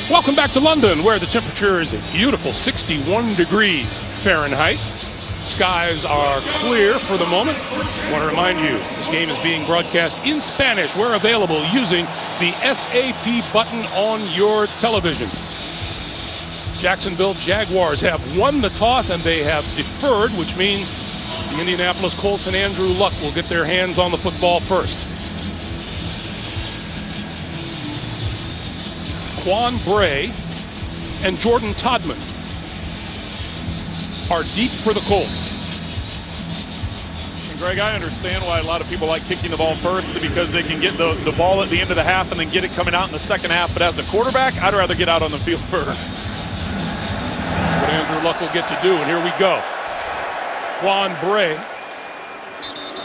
Welcome back to London, where the temperature is a beautiful 61 degrees Fahrenheit. Skies are clear for the moment. I want to remind you, this game is being broadcast in Spanish. We're available using the SAP button on your television. Jacksonville Jaguars have won the toss and they have deferred, which means the Indianapolis Colts and Andrew Luck will get their hands on the football first. Quan Bray and Jordan Todman are deep for the Colts. And Greg, I understand why a lot of people like kicking the ball first, because they can get the ball at the end of the half and then get it coming out in the second half. But as a quarterback, I'd rather get out on the field first. That's what Andrew Luck will get to do, and here we go. Quan Bray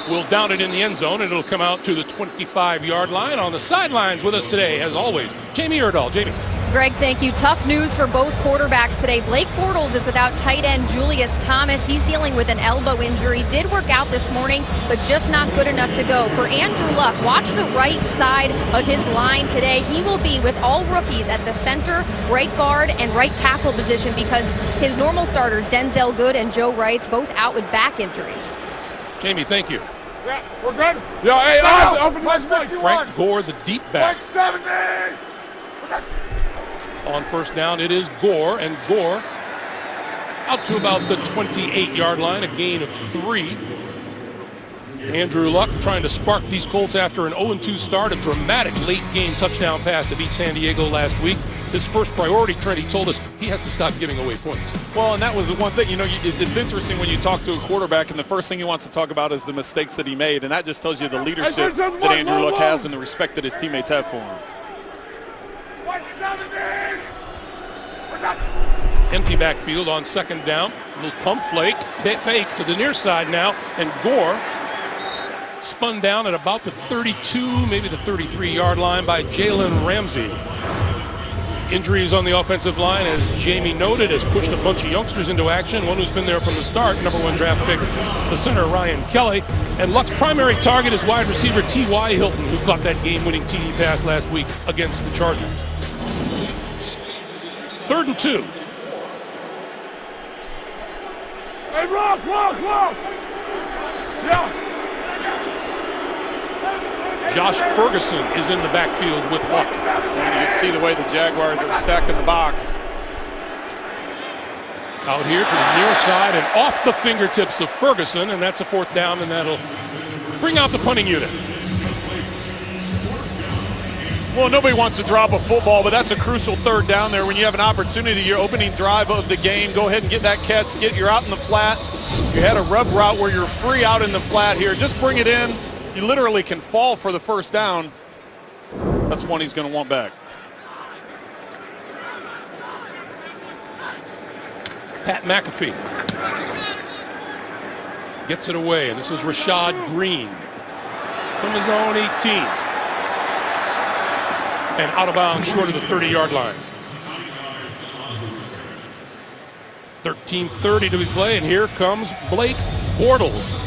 will down it in the end zone, and it'll come out to the 25-yard line. On the sidelines with us today, as always, Jamie Erdahl. Jamie. Greg, thank you. Tough news for both quarterbacks today. Blake Bortles is without tight end Julius Thomas. He's dealing with an elbow injury. Did work out this morning, but just not good enough to go. For Andrew Luck, watch the right side of his line today. He will be with all rookies at the center, right guard, and right tackle position because his normal starters, Denzel Good and Joe Wrights, both out with back injuries. Jamie, thank you. Yeah, we're good. Yeah, hey, open next leg. Frank Gore, the deep back. 70. What's that? On first down, it is Gore, and Gore out to about the 28-yard line, a gain of 3. Andrew Luck trying to spark these Colts after an 0-2 start, a dramatic late-game touchdown pass to beat San Diego last week. His first priority, Trent, he told us he has to stop giving away points. Well, and that was the one thing, it's interesting when you talk to a quarterback and the first thing he wants to talk about is the mistakes that he made, and that just tells you the leadership that Andrew Luck has and the respect that his teammates have for him. 170. What's that? Empty backfield on second down. A little pump fake to the near side now, and Gore spun down at about the 32, maybe the 33-yard line by Jalen Ramsey. Injuries on the offensive line, as Jamie noted, has pushed a bunch of youngsters into action. One who's been there from the start, #1 draft pick, the center Ryan Kelly. And Luck's primary target is wide receiver T.Y. Hilton, who caught that game-winning TD pass last week against the Chargers. 3rd and 2. Hey, rock. Yeah. Josh Ferguson is in the backfield with Luck. And you can see the way the Jaguars are stacking the box. Out here to the near side and off the fingertips of Ferguson, and that's a 4th down, and that'll bring out the punting unit. Well, nobody wants to drop a football, but that's a crucial 3rd down there when you have an opportunity, your opening drive of the game. Go ahead and get that catch. You're out in the flat. You had a rub route where you're free out in the flat here. Just bring it in. You literally can fall for the 1st down. That's one he's going to want back. Pat McAfee gets it away, and this is Rashad Green from his own 18. And out of bounds short of the 30-yard line. 13:30 to play, and here comes Blake Bortles.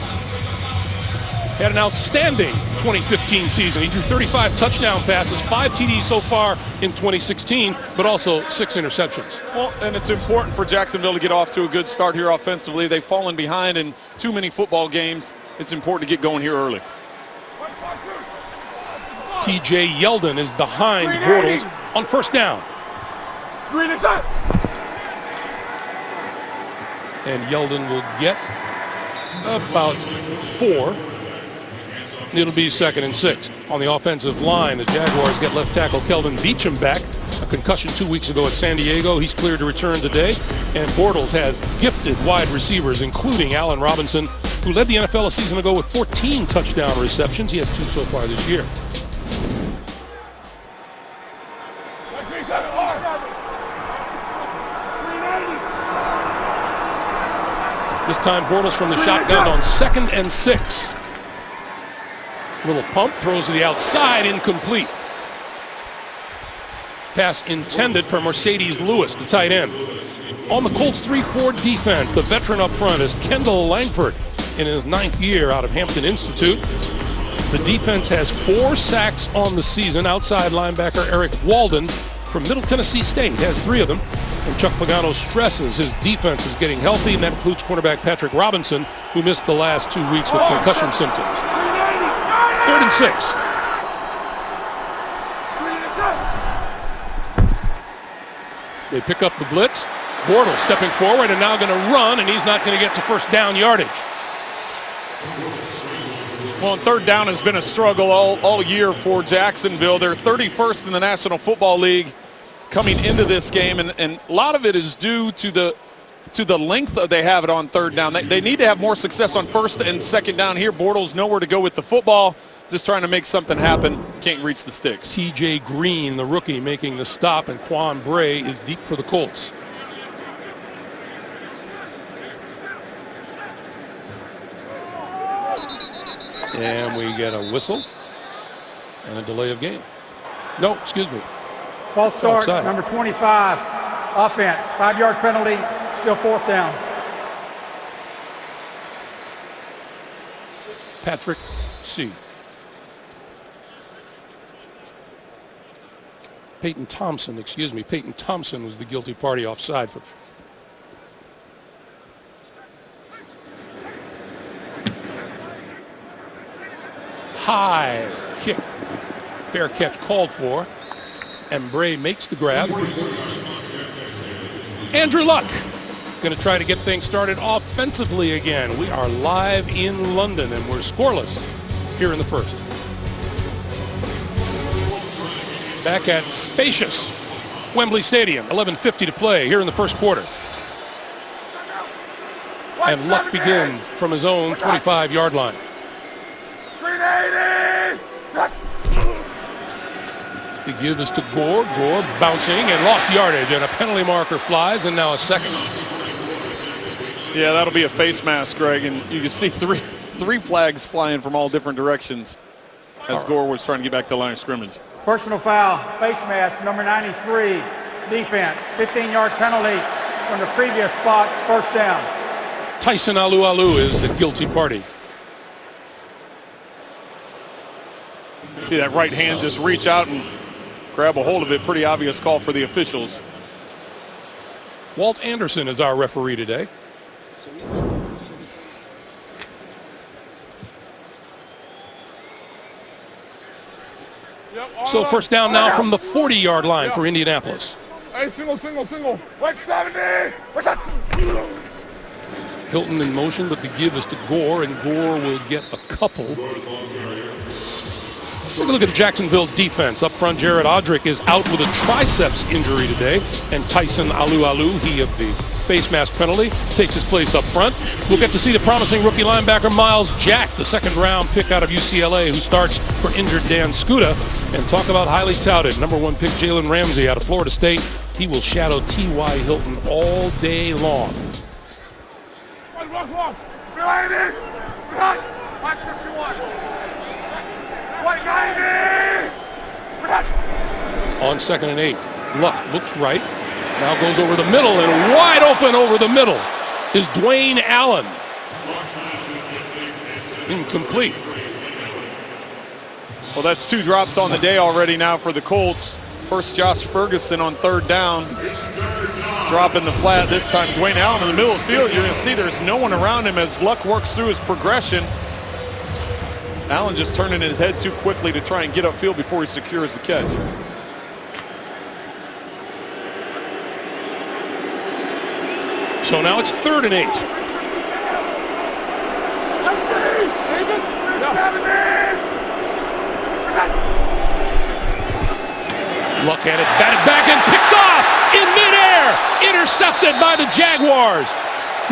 Had an outstanding 2015 season. He threw 35 touchdown passes, 5 TDs so far in 2016, but also 6 interceptions. Well, and it's important for Jacksonville to get off to a good start here offensively. They've fallen behind in too many football games. It's important to get going here early. TJ Yeldon is behind Bortles on first down. And Yeldon will get about 4. It'll be 2nd and 6. On the offensive line, the Jaguars get left tackle Kelvin Beachum back. A concussion 2 weeks ago at San Diego. He's cleared to return today. And Bortles has gifted wide receivers, including Allen Robinson, who led the NFL a season ago with 14 touchdown receptions. He has 2 so far this year. This time Bortles from the shotgun on 2nd and 6. Little pump, throws to the outside, incomplete. Pass intended for Mercedes Lewis, the tight end. On the Colts 3-4 defense, the veteran up front is Kendall Langford in his 9th year out of Hampton Institute. The defense has 4 sacks on the season. Outside linebacker Eric Walden from Middle Tennessee State, has 3 of them. And Chuck Pagano stresses his defense is getting healthy, and that includes cornerback Patrick Robinson, who missed the last 2 weeks with concussion symptoms. 3rd and 6. They pick up the blitz. Bortles stepping forward and now going to run, and he's not going to get to first down yardage. Well, 3rd down has been a struggle all year for Jacksonville. They're 31st in the National Football League coming into this game, and a lot of it is due to the length that they have it on 3rd down. They need to have more success on 1st and 2nd down here. Bortles nowhere to go with the football, just trying to make something happen. Can't reach the sticks. T.J. Green, the rookie, making the stop, and Quan Bray is deep for the Colts. And we get a whistle and a delay of game. No, excuse me. False start, Offside. number 25, offense, 5-yard penalty, still 4th down. Patrick C. Peyton Thompson was the guilty party offside. High kick. Fair catch called for. And Bray makes the grab. Andrew Luck going to try to get things started offensively again. We are live in London, and we're scoreless here in the first. Back at spacious Wembley Stadium, 11:50 to play here in the first quarter. And Luck begins from his own 25-yard line. 380! The give is to Gore. Gore bouncing and lost yardage, and a penalty marker flies, and now a second. Yeah, that'll be a face mask, Greg, and you can see three flags flying from all different directions as Gore was trying to get back to the line of scrimmage. Personal foul, face mask, number 93, defense, 15-yard penalty from the previous spot, 1st down. Tyson Alualu is the guilty party. See that right hand just reach out and grab a hold of it. Pretty obvious call for the officials. Walt Anderson is our referee today. So first down now from the 40-yard line for Indianapolis. Hey, single. 170! What's that? Hilton in motion, but the give is to Gore, and Gore will get a couple. Take a look at the Jacksonville defense. Up front, Jared Odrick is out with a triceps injury today, and Tyson Alualu, he of the face mask penalty, takes his place up front. We'll get to see the promising rookie linebacker Miles Jack, the 2nd-round pick out of UCLA, who starts for injured Dan Skuta. And talk about highly touted #1 pick Jalen Ramsey out of Florida State. He will shadow T.Y. Hilton all day long. Walk. 380! Watch 51. 190! On 2nd and 8, Luck looks right, now goes over the middle, and wide open over the middle is Dwayne Allen. Incomplete. Well, that's 2 drops on the day already now for the Colts. First, Josh Ferguson on 3rd down, dropping the flat. This time, Dwayne Allen in the middle of the field. You're going to see there's no one around him as Luck works through his progression. Allen just turning his head too quickly to try and get upfield before he secures the catch. So now it's 3rd and 8. Luck at it, batted back and picked off in midair. Intercepted by the Jaguars.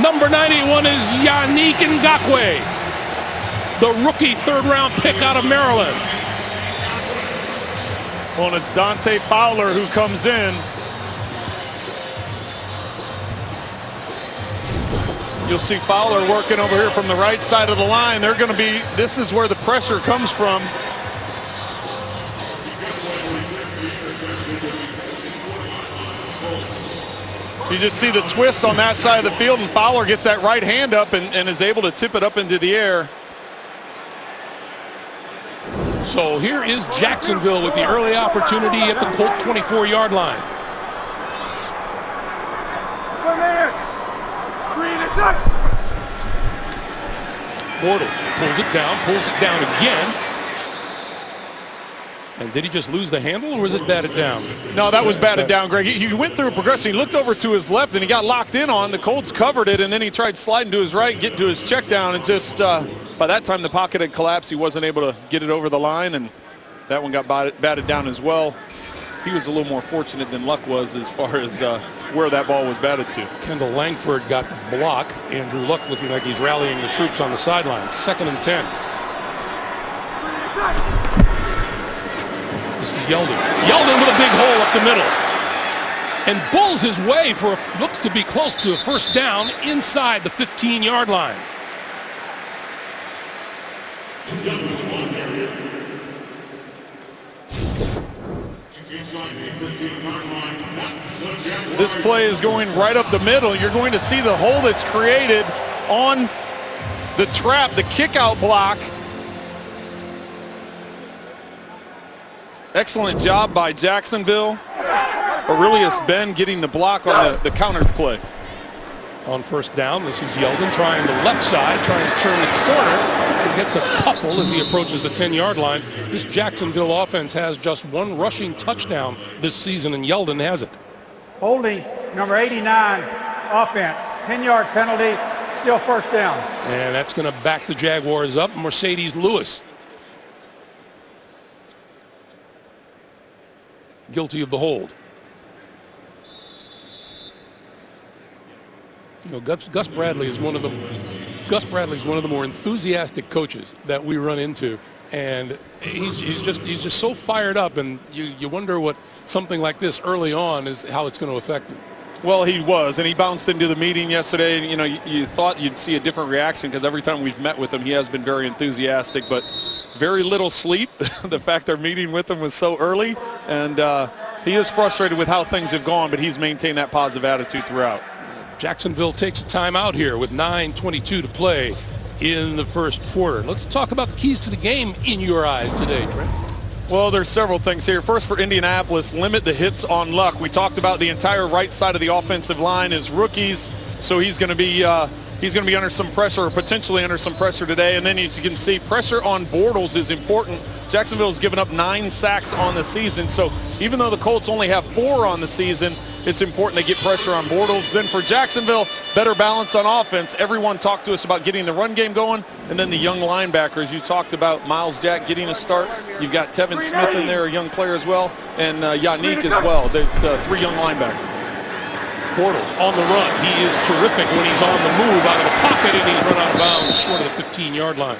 Number 91 is Yannick Ngakoue, the rookie 3rd-round pick out of Maryland. Well, and it's Dante Fowler who comes in. You'll see Fowler working over here from the right side of the line. They're going to be, this is where the pressure comes from. You just see the twist on that side of the field, and Fowler gets that right hand up and is able to tip it up into the air. So here is Jacksonville with the early opportunity at the Colt 24-yard line. Come here. Green and shut. Bortles pulls it down again. And did he just lose the handle, or was it batted down? No, that was batted down, Greg. He went through a progression. He looked over to his left, and he got locked in on. The Colts covered it, and then he tried sliding to his right, getting to his check down, and just by that time the pocket had collapsed. He wasn't able to get it over the line, and that one got batted down as well. He was a little more fortunate than Luck was as far as where that ball was batted to. Kendall Langford got the block. Andrew Luck looking like he's rallying the troops on the sideline. 2nd and 10. This is Yeldon. Yeldon with a big hole up the middle. And bulls his way for looks to be close to a first down inside the 15-yard line. This play is going right up the middle. You're going to see the hole that's created on the trap, the kick-out block. Excellent job by Jacksonville. Aurelius Ben getting the block on the counter play. On first down, this is Yeldon trying the left side, trying to turn the corner, and gets a couple as he approaches the 10-yard line. This Jacksonville offense has just one rushing touchdown this season, and Yeldon has it. Holding number 89 offense. 10-yard penalty, still first down. And that's going to back the Jaguars up. Mercedes Lewis guilty of the hold. You know, Gus Bradley is one of the more enthusiastic coaches that we run into, and he's just so fired up, and you wonder what something like this early on is, how it's going to affect him. Well, he was, and he bounced into the meeting yesterday, and, you know, you thought you'd see a different reaction because every time we've met with him, he has been very enthusiastic, but very little sleep. The fact they're meeting with him was so early, and he is frustrated with how things have gone, but he's maintained that positive attitude throughout. Jacksonville takes a timeout here with 9:22 to play in the first quarter. Let's talk about the keys to the game in your eyes today, Trent. Well, there's several things here. First, for Indianapolis, limit the hits on Luck. We talked about the entire right side of the offensive line is rookies, so he's going to be under some pressure, or potentially under some pressure today. And then, as you can see, pressure on Bortles is important. Jacksonville's given up 9 sacks on the season, so even though the Colts only have 4 on the season, it's important they get pressure on Bortles. Then for Jacksonville, better balance on offense. Everyone talked to us about getting the run game going, and then the young linebackers. You talked about Miles Jack getting a start. You've got Tevin Smith in there, a young player as well, and Yannick as well. The 3 young linebackers. Bortles on the run. He is terrific when he's on the move out of the pocket, and he's run out of bounds short of the 15-yard line.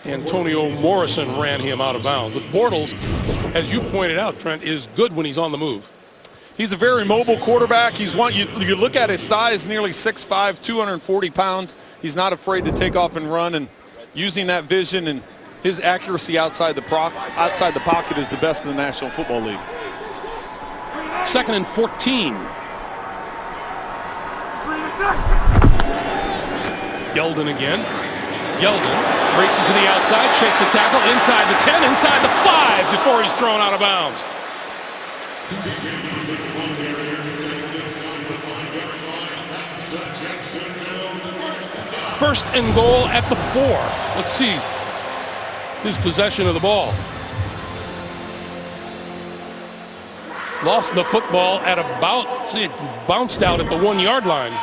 Antonio Morrison ran him out of bounds. But Bortles, as you pointed out, Trent, is good when he's on the move. He's a very mobile quarterback. He's one, you look at his size, nearly 6'5", 240 pounds. He's not afraid to take off and run, and using that vision and his accuracy outside the pocket is the best in the National Football League. 2nd and 14. Yeldon again. Yeldon breaks it to the outside, shakes a tackle inside the 10, inside the 5 before he's thrown out of bounds. First and goal at the 4. Let's see his possession of the ball. Lost the football at about, see, it bounced out at the 1-yard line.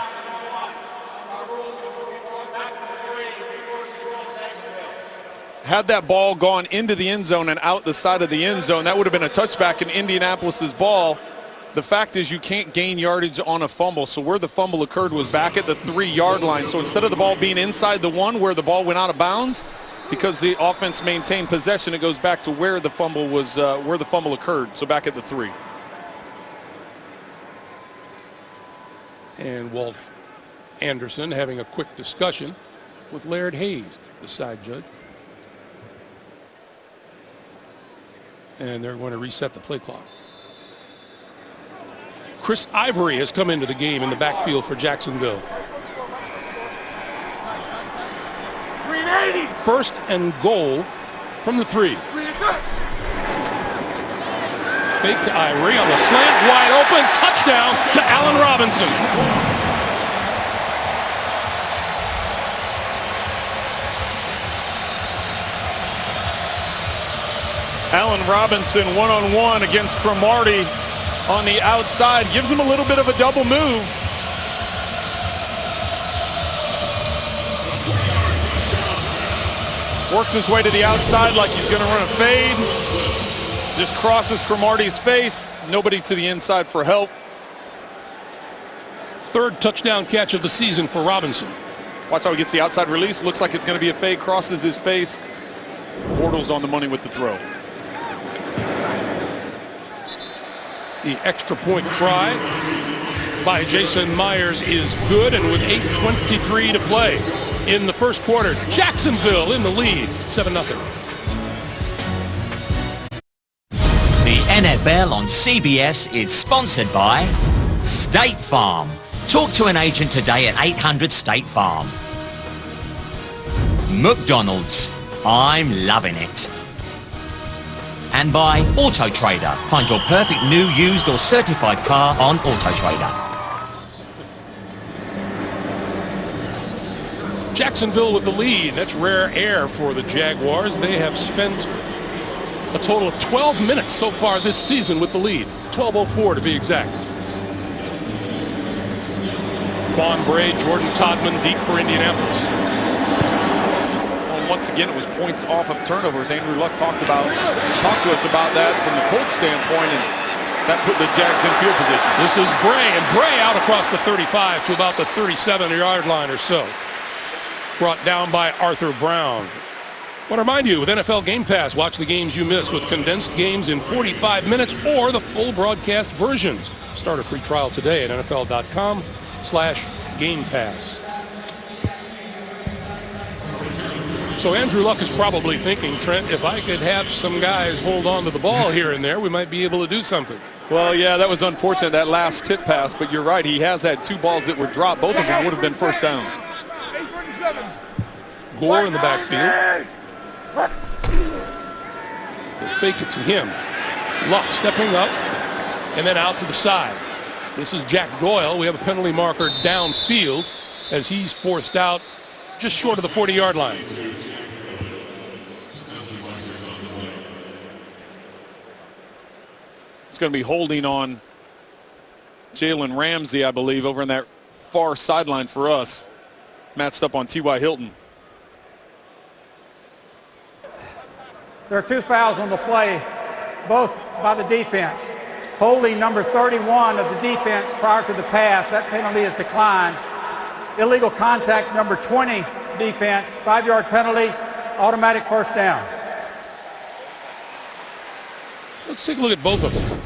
Had that ball gone into the end zone and out the side of the end zone, that would have been a touchback in Indianapolis's ball. The fact is you can't gain yardage on a fumble, so where the fumble occurred was back at the 3-yard line. So instead of the ball being inside the 1 where the ball went out of bounds, because the offense maintained possession, it goes back to where the fumble was, where the fumble occurred, so back at the 3. And Walt Anderson having a quick discussion with Laird Hayes, the side judge. And they're going to reset the play clock. Chris Ivory has come into the game in the backfield for Jacksonville. First and goal from the 3. Fake to Irie on the slant, wide open, touchdown to Allen Robinson. Allen Robinson one-on-one against Cromartie on the outside. Gives him a little bit of a double move. Works his way to the outside like he's going to run a fade. Just crosses Cromartie's face. Nobody to the inside for help. Third touchdown catch of the season for Robinson. Watch how he gets the outside release. Looks like it's going to be a fade. Crosses his face. Bortles on the money with the throw. The extra point try by Jason Myers is good, and with 8:23 to play in the first quarter, Jacksonville in the lead, 7-0. The NFL on CBS is sponsored by State Farm. Talk to an agent today at 800 State Farm. McDonald's. I'm loving it. And by Auto Trader. Find your perfect new, used or certified car on Auto Trader. Jacksonville with the lead. That's rare air for the Jaguars. They have spent a total of 12 minutes so far this season with the lead. 12:04 to be exact. Quan Bray, Jordan Todman deep for Indianapolis. Once again, it was points off of turnovers. Andrew Luck talked to us about that from the Colts standpoint, and that put the Jags in field position. This is Bray, and Bray out across the 35 to about the 37-yard line or so. Brought down by Arthur Brown. I want to remind you, with NFL Game Pass, watch the games you missed with condensed games in 45 minutes or the full broadcast versions. Start a free trial today at NFL.com/Game Pass. So Andrew Luck is probably thinking, Trent, if I could have some guys hold on to the ball here and there, we might be able to do something. Well, yeah, that was unfortunate, that last tip pass, but you're right. He has had 2 balls that were dropped. Both of them would have been first downs. Gore in the backfield. They fake it to him. Luck stepping up and then out to the side. This is Jack Doyle. We have a penalty marker downfield as he's forced out just short of the 40-yard line. It's going to be holding on Jalen Ramsey, I believe, over in that far sideline for us. Matched up on T.Y. Hilton. There are 2 fouls on the play, both by the defense. Holding number 31 of the defense prior to the pass. That penalty is declined. Illegal contact number 20 defense, 5-yard penalty, automatic first down. Let's take a look at both of them.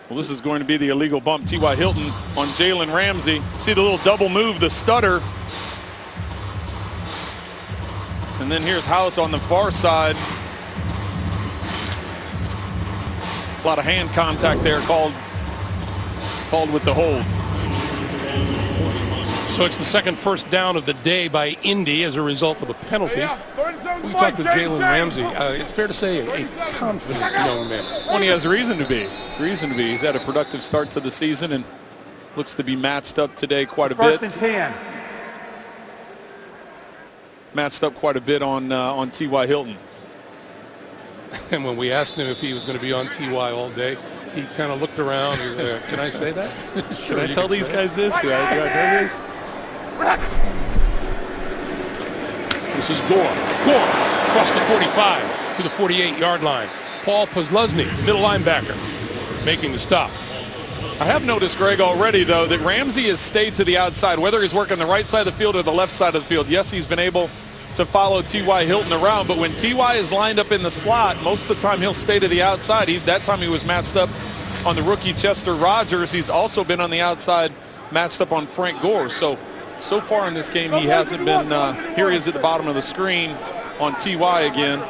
Well, this is going to be the illegal bump. T.Y. Hilton on Jalen Ramsey. See the little double move, the stutter. And then here's House on the far side. A lot of hand contact there called with the hold. So it's the second first down of the day by Indy as a result of a penalty. We talked with Jalen Ramsey. It's fair to say a confident young man. When he has reason to be. He's had a productive start to the season and looks to be matched up today quite a bit. First and 10. Matched up quite a bit on T.Y. Hilton. And when we asked him if he was going to be on T.Y. all day, he kind of looked around. And, can I say that? Sure, can I tell these guys this? Do I know this? This is Gore. Gore across the 45 to the 48-yard line. Paul Posluszny, middle linebacker, making the stop. I have noticed, Greg, already, though, that Ramsey has stayed to the outside, whether he's working the right side of the field or the left side of the field. Yes, he's been able to follow T.Y. Hilton around, but when T.Y. is lined up in the slot, most of the time he'll stay to the outside. That time he was matched up on the rookie Chester Rogers. He's also been on the outside, matched up on Frank Gore. So far in this game, he hasn't been, here he is at the bottom of the screen on T.Y. again.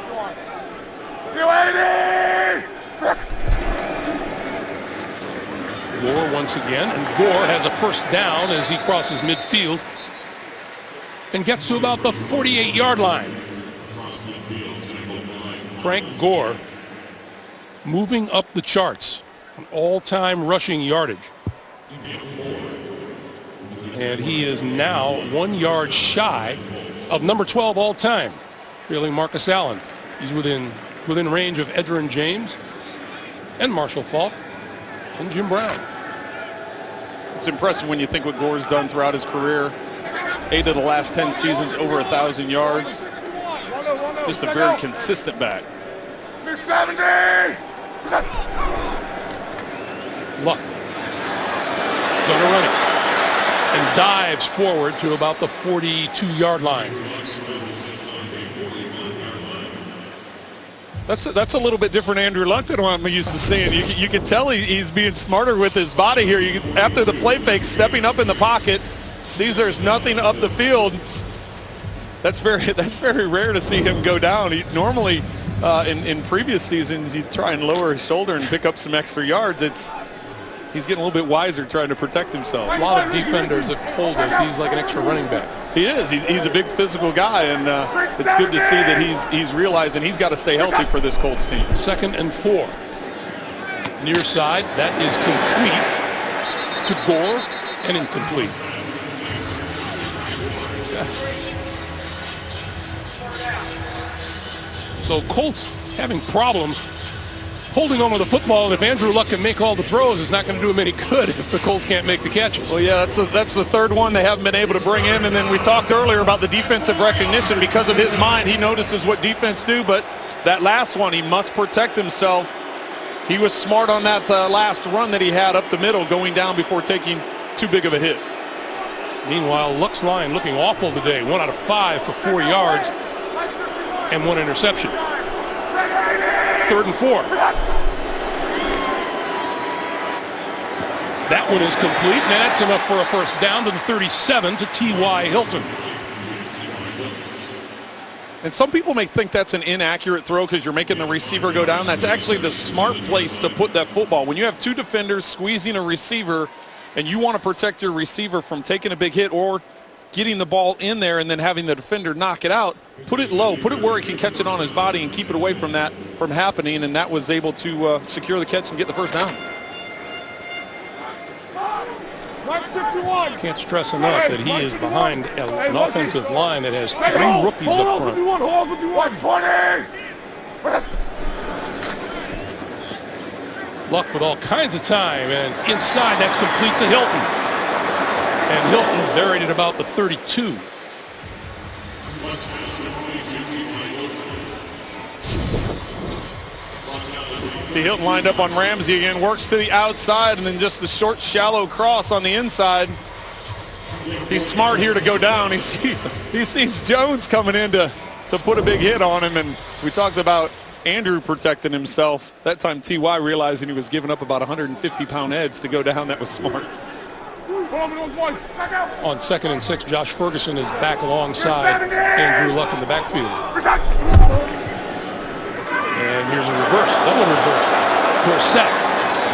Gore once again, and Gore has a first down as he crosses midfield and gets to about the 48-yard line. Frank Gore moving up the charts, an all-time rushing yardage. And he is now 1 yard shy of number 12 all-time, trailing Marcus Allen. He's within range of Edgerrin James and Marshall Faulk and Jim Brown. It's impressive when you think what Gore's done throughout his career. 8 of the last 10 seasons, over 1,000 yards. Just a very consistent back. 70! Luck. Gonna run it. And dives forward to about the 42-yard line. That's a little bit different Andrew Luck than what I'm used to seeing. You can tell he's being smarter with his body here. After the play fake, stepping up in the pocket, sees there's nothing up the field. That's very rare to see him go down. He normally in previous seasons he'd try and lower his shoulder and pick up some extra yards. He's getting a little bit wiser trying to protect himself. A lot of defenders have told us he's like an extra running back. He is. He's a big physical guy, and it's good to see that he's realizing he's got to stay healthy for this Colts team. 2nd and 4. Near side, that is complete to Gore and incomplete. So Colts having problems holding on to the football, and if Andrew Luck can make all the throws, it's not going to do him any good if the Colts can't make the catches. Well, yeah, that's the third one they haven't been able to bring in. And then we talked earlier about the defensive recognition. Because of his mind, he notices what defense do, but that last one, he must protect himself. He was smart on that last run that he had up the middle, going down before taking too big of a hit. Meanwhile, Luck's line looking awful today. 1 out of 5 for 4 yards and 1 interception. 3rd and 4. That one is complete, and that's enough for a first down to the 37 to T.Y. Hilton. And some people may think that's an inaccurate throw because you're making the receiver go down. That's actually the smart place to put that football. When you have 2 defenders squeezing a receiver and you want to protect your receiver from taking a big hit or getting the ball in there and then having the defender knock it out, put it low, put it where he can catch it on his body and keep it away from that from happening, and that was able to secure the catch and get the first down. Can't stress enough that he is behind an offensive line that has 3 rookies up front. 120! Luck with all kinds of time, and inside that's complete to Hilton. And Hilton buried at about the 32. See Hilton lined up on Ramsey again, works to the outside, and then just the short, shallow cross on the inside. He's smart here to go down. He sees Jones coming in to put a big hit on him, and we talked about Andrew protecting himself. That time T.Y. realizing he was giving up about 150-pound edge to go down. That was smart. On 2nd and 6, Josh Ferguson is back alongside Andrew Luck in the backfield. And here's a reverse, double reverse. Dorsett.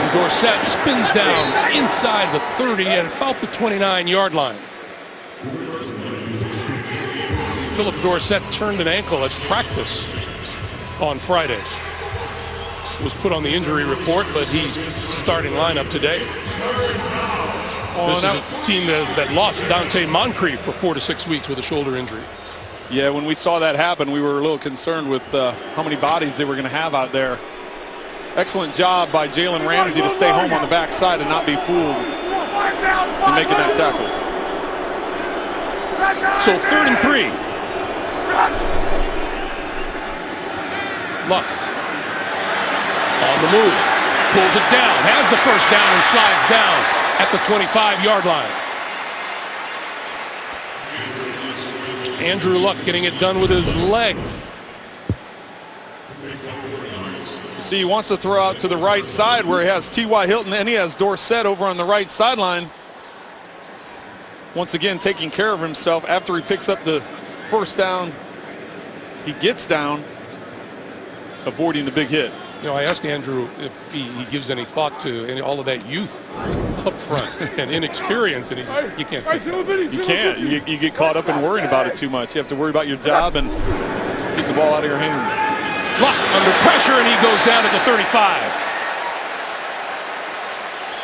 And Dorsett spins down inside the 30 at about the 29-yard line. Philip Dorsett turned an ankle at practice on Friday. Was put on the injury report, but he's starting lineup today. This is a team that lost Dante Moncrief for 4 to 6 weeks with a shoulder injury. Yeah, when we saw that happen, we were a little concerned with how many bodies they were going to have out there. Excellent job by Jalen Ramsey to stay home on the backside and not be fooled in making that tackle. So 3rd and 3. Luck on the move, pulls it down, has the first down and slides down at the 25-yard line. Andrew Luck getting it done with his legs. See, he wants to throw out to the right side where he has T.Y. Hilton, and he has Dorsett over on the right sideline. Once again, taking care of himself after he picks up the first down. He gets down, avoiding the big hit. You know, I asked Andrew if he gives any thought to all of that youth up front and inexperience, and you can't fix that. You can't. You get caught up in worrying about it too much. You have to worry about your job and keep the ball out of your hands. Luck under pressure, and he goes down at the 35.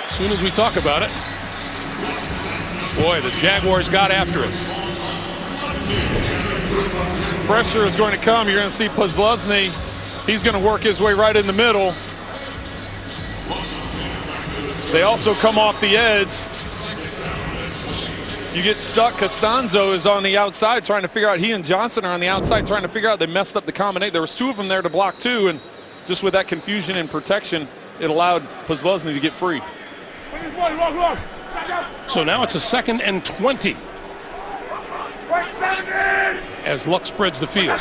As soon as we talk about it, boy, the Jaguars got after it. Pressure is going to come. You're going to see Posluszny. He's going to work his way right in the middle. They also come off the edge. You get stuck. Costanzo is on the outside trying to figure out. He and Johnson are on the outside trying to figure out. They messed up the combination. There was two of them there to block two, and just with that confusion and protection, it allowed Posluszny to get free. So now it's a 2nd and 20 as Luck spreads the field.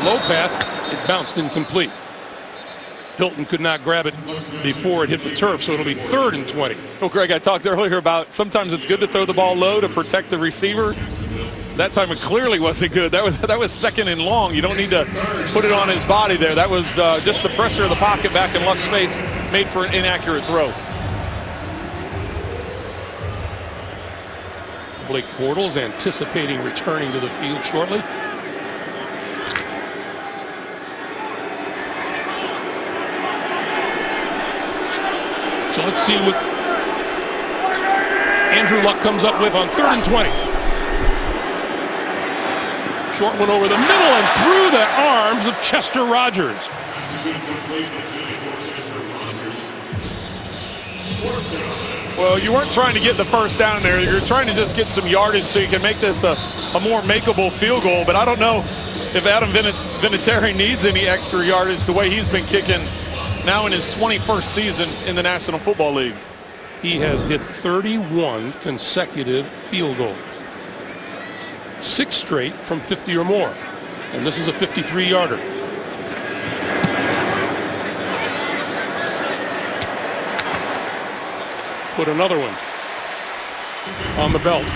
Low pass, it bounced incomplete. Hilton could not grab it before it hit the turf, so it'll be 3rd and 20. Well, Greg, I talked earlier about sometimes it's good to throw the ball low to protect the receiver. That time it clearly wasn't good. That was 2nd and long. You don't need to put it on his body there. That was just the pressure of the pocket back in Luck's face made for an inaccurate throw. Blake Bortles anticipating returning to the field shortly. So let's see what Andrew Luck comes up with on 3rd and 20. Short one over the middle and through the arms of Chester Rogers. Well, you weren't trying to get the first down there. You're trying to just get some yardage so you can make this a more makeable field goal. But I don't know if Adam Vinatieri needs any extra yardage the way he's been kicking now in his 21st season in the National Football League. He has hit 31 consecutive field goals. 6 straight from 50 or more. And this is a 53-yarder. Put another one on the belt.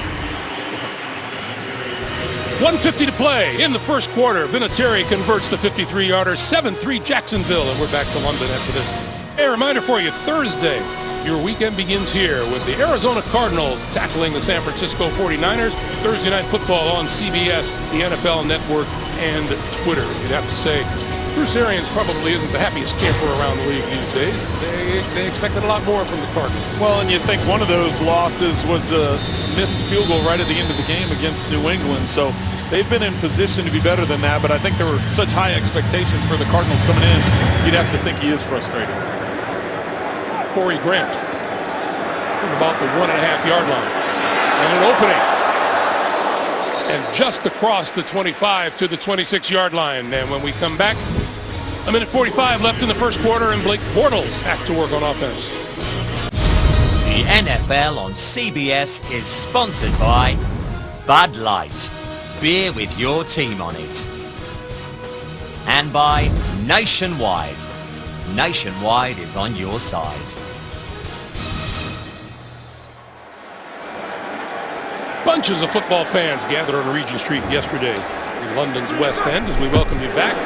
1:50 to play in the first quarter. Vinatieri converts the 53-yarder, 7-3 Jacksonville, and we're back to London after this. A reminder for you, Thursday, your weekend begins here with the Arizona Cardinals tackling the San Francisco 49ers. Thursday Night Football on CBS, the NFL Network, and Twitter. You'd have to say Bruce Arians probably isn't the happiest camper around the league these days. They expected a lot more from the Cardinals. Well, and you think one of those losses was a missed field goal right at the end of the game against New England. So they've been in position to be better than that, but I think there were such high expectations for the Cardinals coming in, you'd have to think he is frustrated. Corey Grant from about the 1.5-yard line. And an opening. And just across the 25 to the 26-yard line. And when we come back, 1:45 left in the first quarter, and Blake Bortles back to work on offense. The NFL on CBS is sponsored by Bud Light, beer with your team on it. And by Nationwide. Nationwide is on your side. Bunches of football fans gathered on Regent Street yesterday in London's West End as we welcome you back.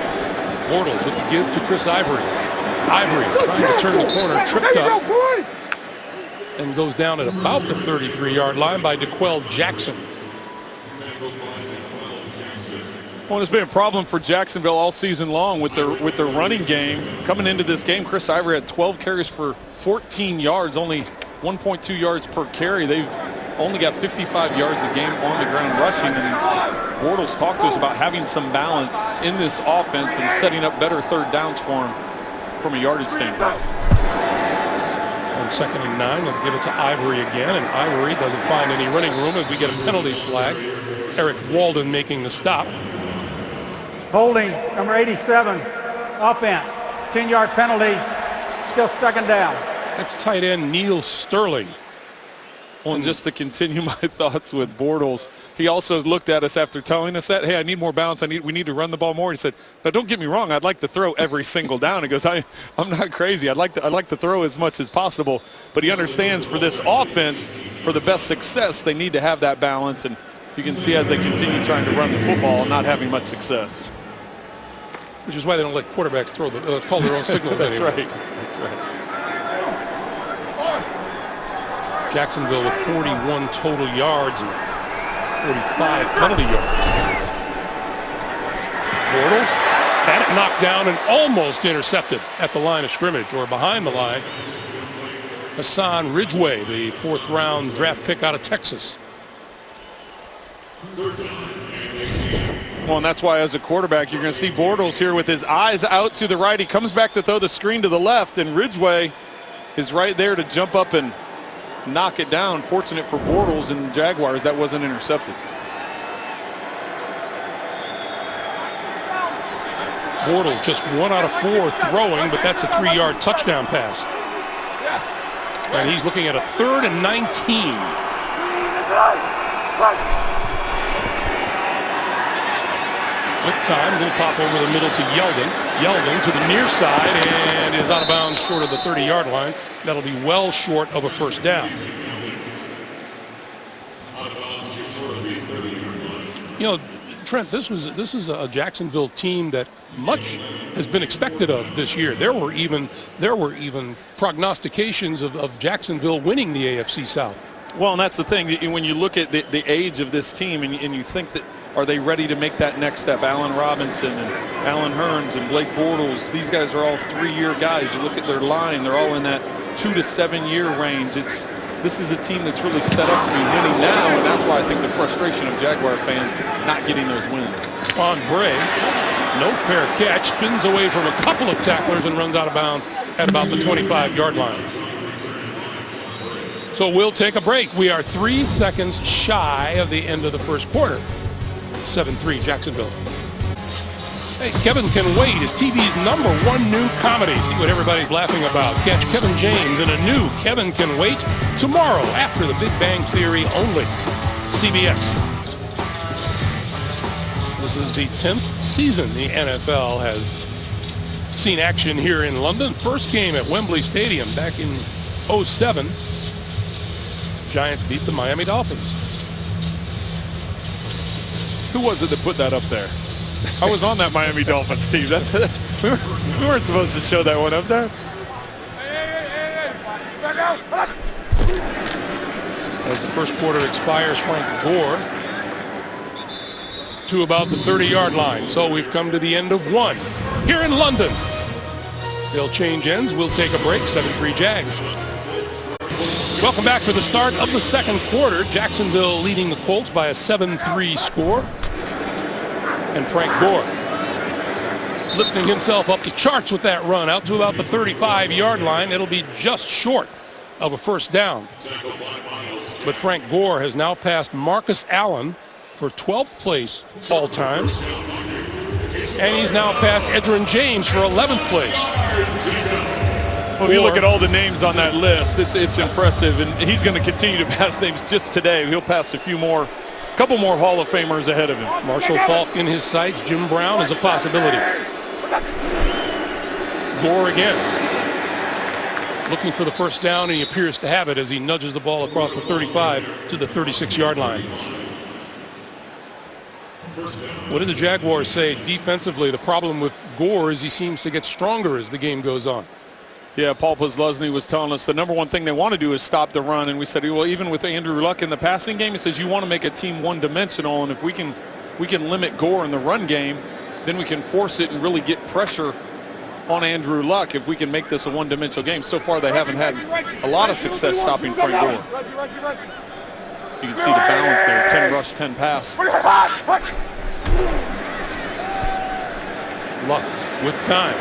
Bortles with the give to Chris Ivory. Ivory trying to turn the corner, tripped up, and goes down at about the 33-yard line by DeQuell Jackson. Well, it's been a problem for Jacksonville all season long with their running game. Coming into this game, Chris Ivory had 12 carries for 14 yards, only 1.2 yards per carry. They've only got 55 yards a game on the ground rushing, and Bortles talked to us about having some balance in this offense and setting up better third downs for him from a yardage standpoint. On 2nd and 9, they'll give it to Ivory again, and Ivory doesn't find any running room as we get a penalty flag. Eric Walden making the stop. Holding, number 87, offense. 10-yard penalty, still 2nd down. That's tight end Neil Sterling. Well, and just to continue my thoughts with Bortles, he also looked at us after telling us that, hey, I need more balance. We need to run the ball more. He said, now don't get me wrong, I'd like to throw every single down. He goes, I'm not crazy. I'd like to throw as much as possible. But he understands for this offense, for the best success, they need to have that balance. And you can see as they continue trying to run the football and not having much success. Which is why they don't let quarterbacks call their own signals That's anymore. Right. Jacksonville with 41 total yards and 45 penalty yards. Bortles had it knocked down and almost intercepted at the line of scrimmage or behind the line. Hassan Ridgeway, the 4th round draft pick out of Texas. Well, and that's why as a quarterback, you're going to see Bortles here with his eyes out to the right. He comes back to throw the screen to the left, and Ridgeway is right there to jump up and knock it down. Fortunate for Bortles and the Jaguars, that wasn't intercepted. Bortles just 1 out of 4 throwing, but that's a 3-yard touchdown pass. And he's looking at a 3rd and 19. With time, little pop over the middle to Yeldon. Yeldon to the near side and is out of bounds short of the 30-yard line. That'll be well short of a first down. You know, Trent, this is a Jacksonville team that much has been expected of this year. There were even prognostications of Jacksonville winning the AFC South. Well, and that's the thing. When you look at the age of this team and you think that, are they ready to make that next step? Allen Robinson and Allen Hurns and Blake Bortles, these guys are all 3-year guys. You look at their line, they're all in that 2 to 7 year range. This is a team that's really set up to be winning now, and that's why I think the frustration of Jaguar fans not getting those wins. On Bray, no fair catch, spins away from a couple of tacklers and runs out of bounds at about the 25-yard line. So we'll take a break. We are 3 seconds shy of the end of the first quarter. 7-3 Jacksonville. Hey, Kevin Can Wait is TV's #1 new comedy. See what everybody's laughing about. Catch Kevin James in a new Kevin Can Wait tomorrow after The Big Bang Theory only. CBS. This is the 10th season the NFL has seen action here in London. First game at Wembley Stadium back in 2007. Giants beat the Miami Dolphins. Who was it that put that up there? I was on that Miami Dolphins team. We weren't supposed to show that one up there. As the first quarter expires, Frank Gore to about the 30-yard line. So we've come to the end of one here in London. They'll change ends. We'll take a break. 7-3 Jags. Welcome back for the start of the second quarter. Jacksonville leading the Colts by a 7-3 score. And Frank Gore lifting himself up the charts with that run out to about the 35-yard line. It'll be just short of a first down. But Frank Gore has now passed Marcus Allen for 12th place all time. And he's now passed Edgerrin James for 11th place. Well, if you look at all the names on that list, it's impressive. And he's going to continue to pass names just today. He'll pass a couple more Hall of Famers ahead of him. Marshall Faulk in his sights. Jim Brown is a possibility. Gore again. Looking for the first down, and he appears to have it as he nudges the ball across the 35 to the 36-yard line. What did the Jaguars say defensively? The problem with Gore is he seems to get stronger as the game goes on. Yeah, Paul Posluszny was telling us the #1 thing they want to do is stop the run. And we said, well, even with Andrew Luck in the passing game, he says you want to make a team one-dimensional. And if we can limit Gore in the run game, then we can force it and really get pressure on Andrew Luck if we can make this a one-dimensional game. So far, they haven't had a lot of success stopping Frank Gore. You can see the balance there, 10 rush, 10 pass. Luck with time.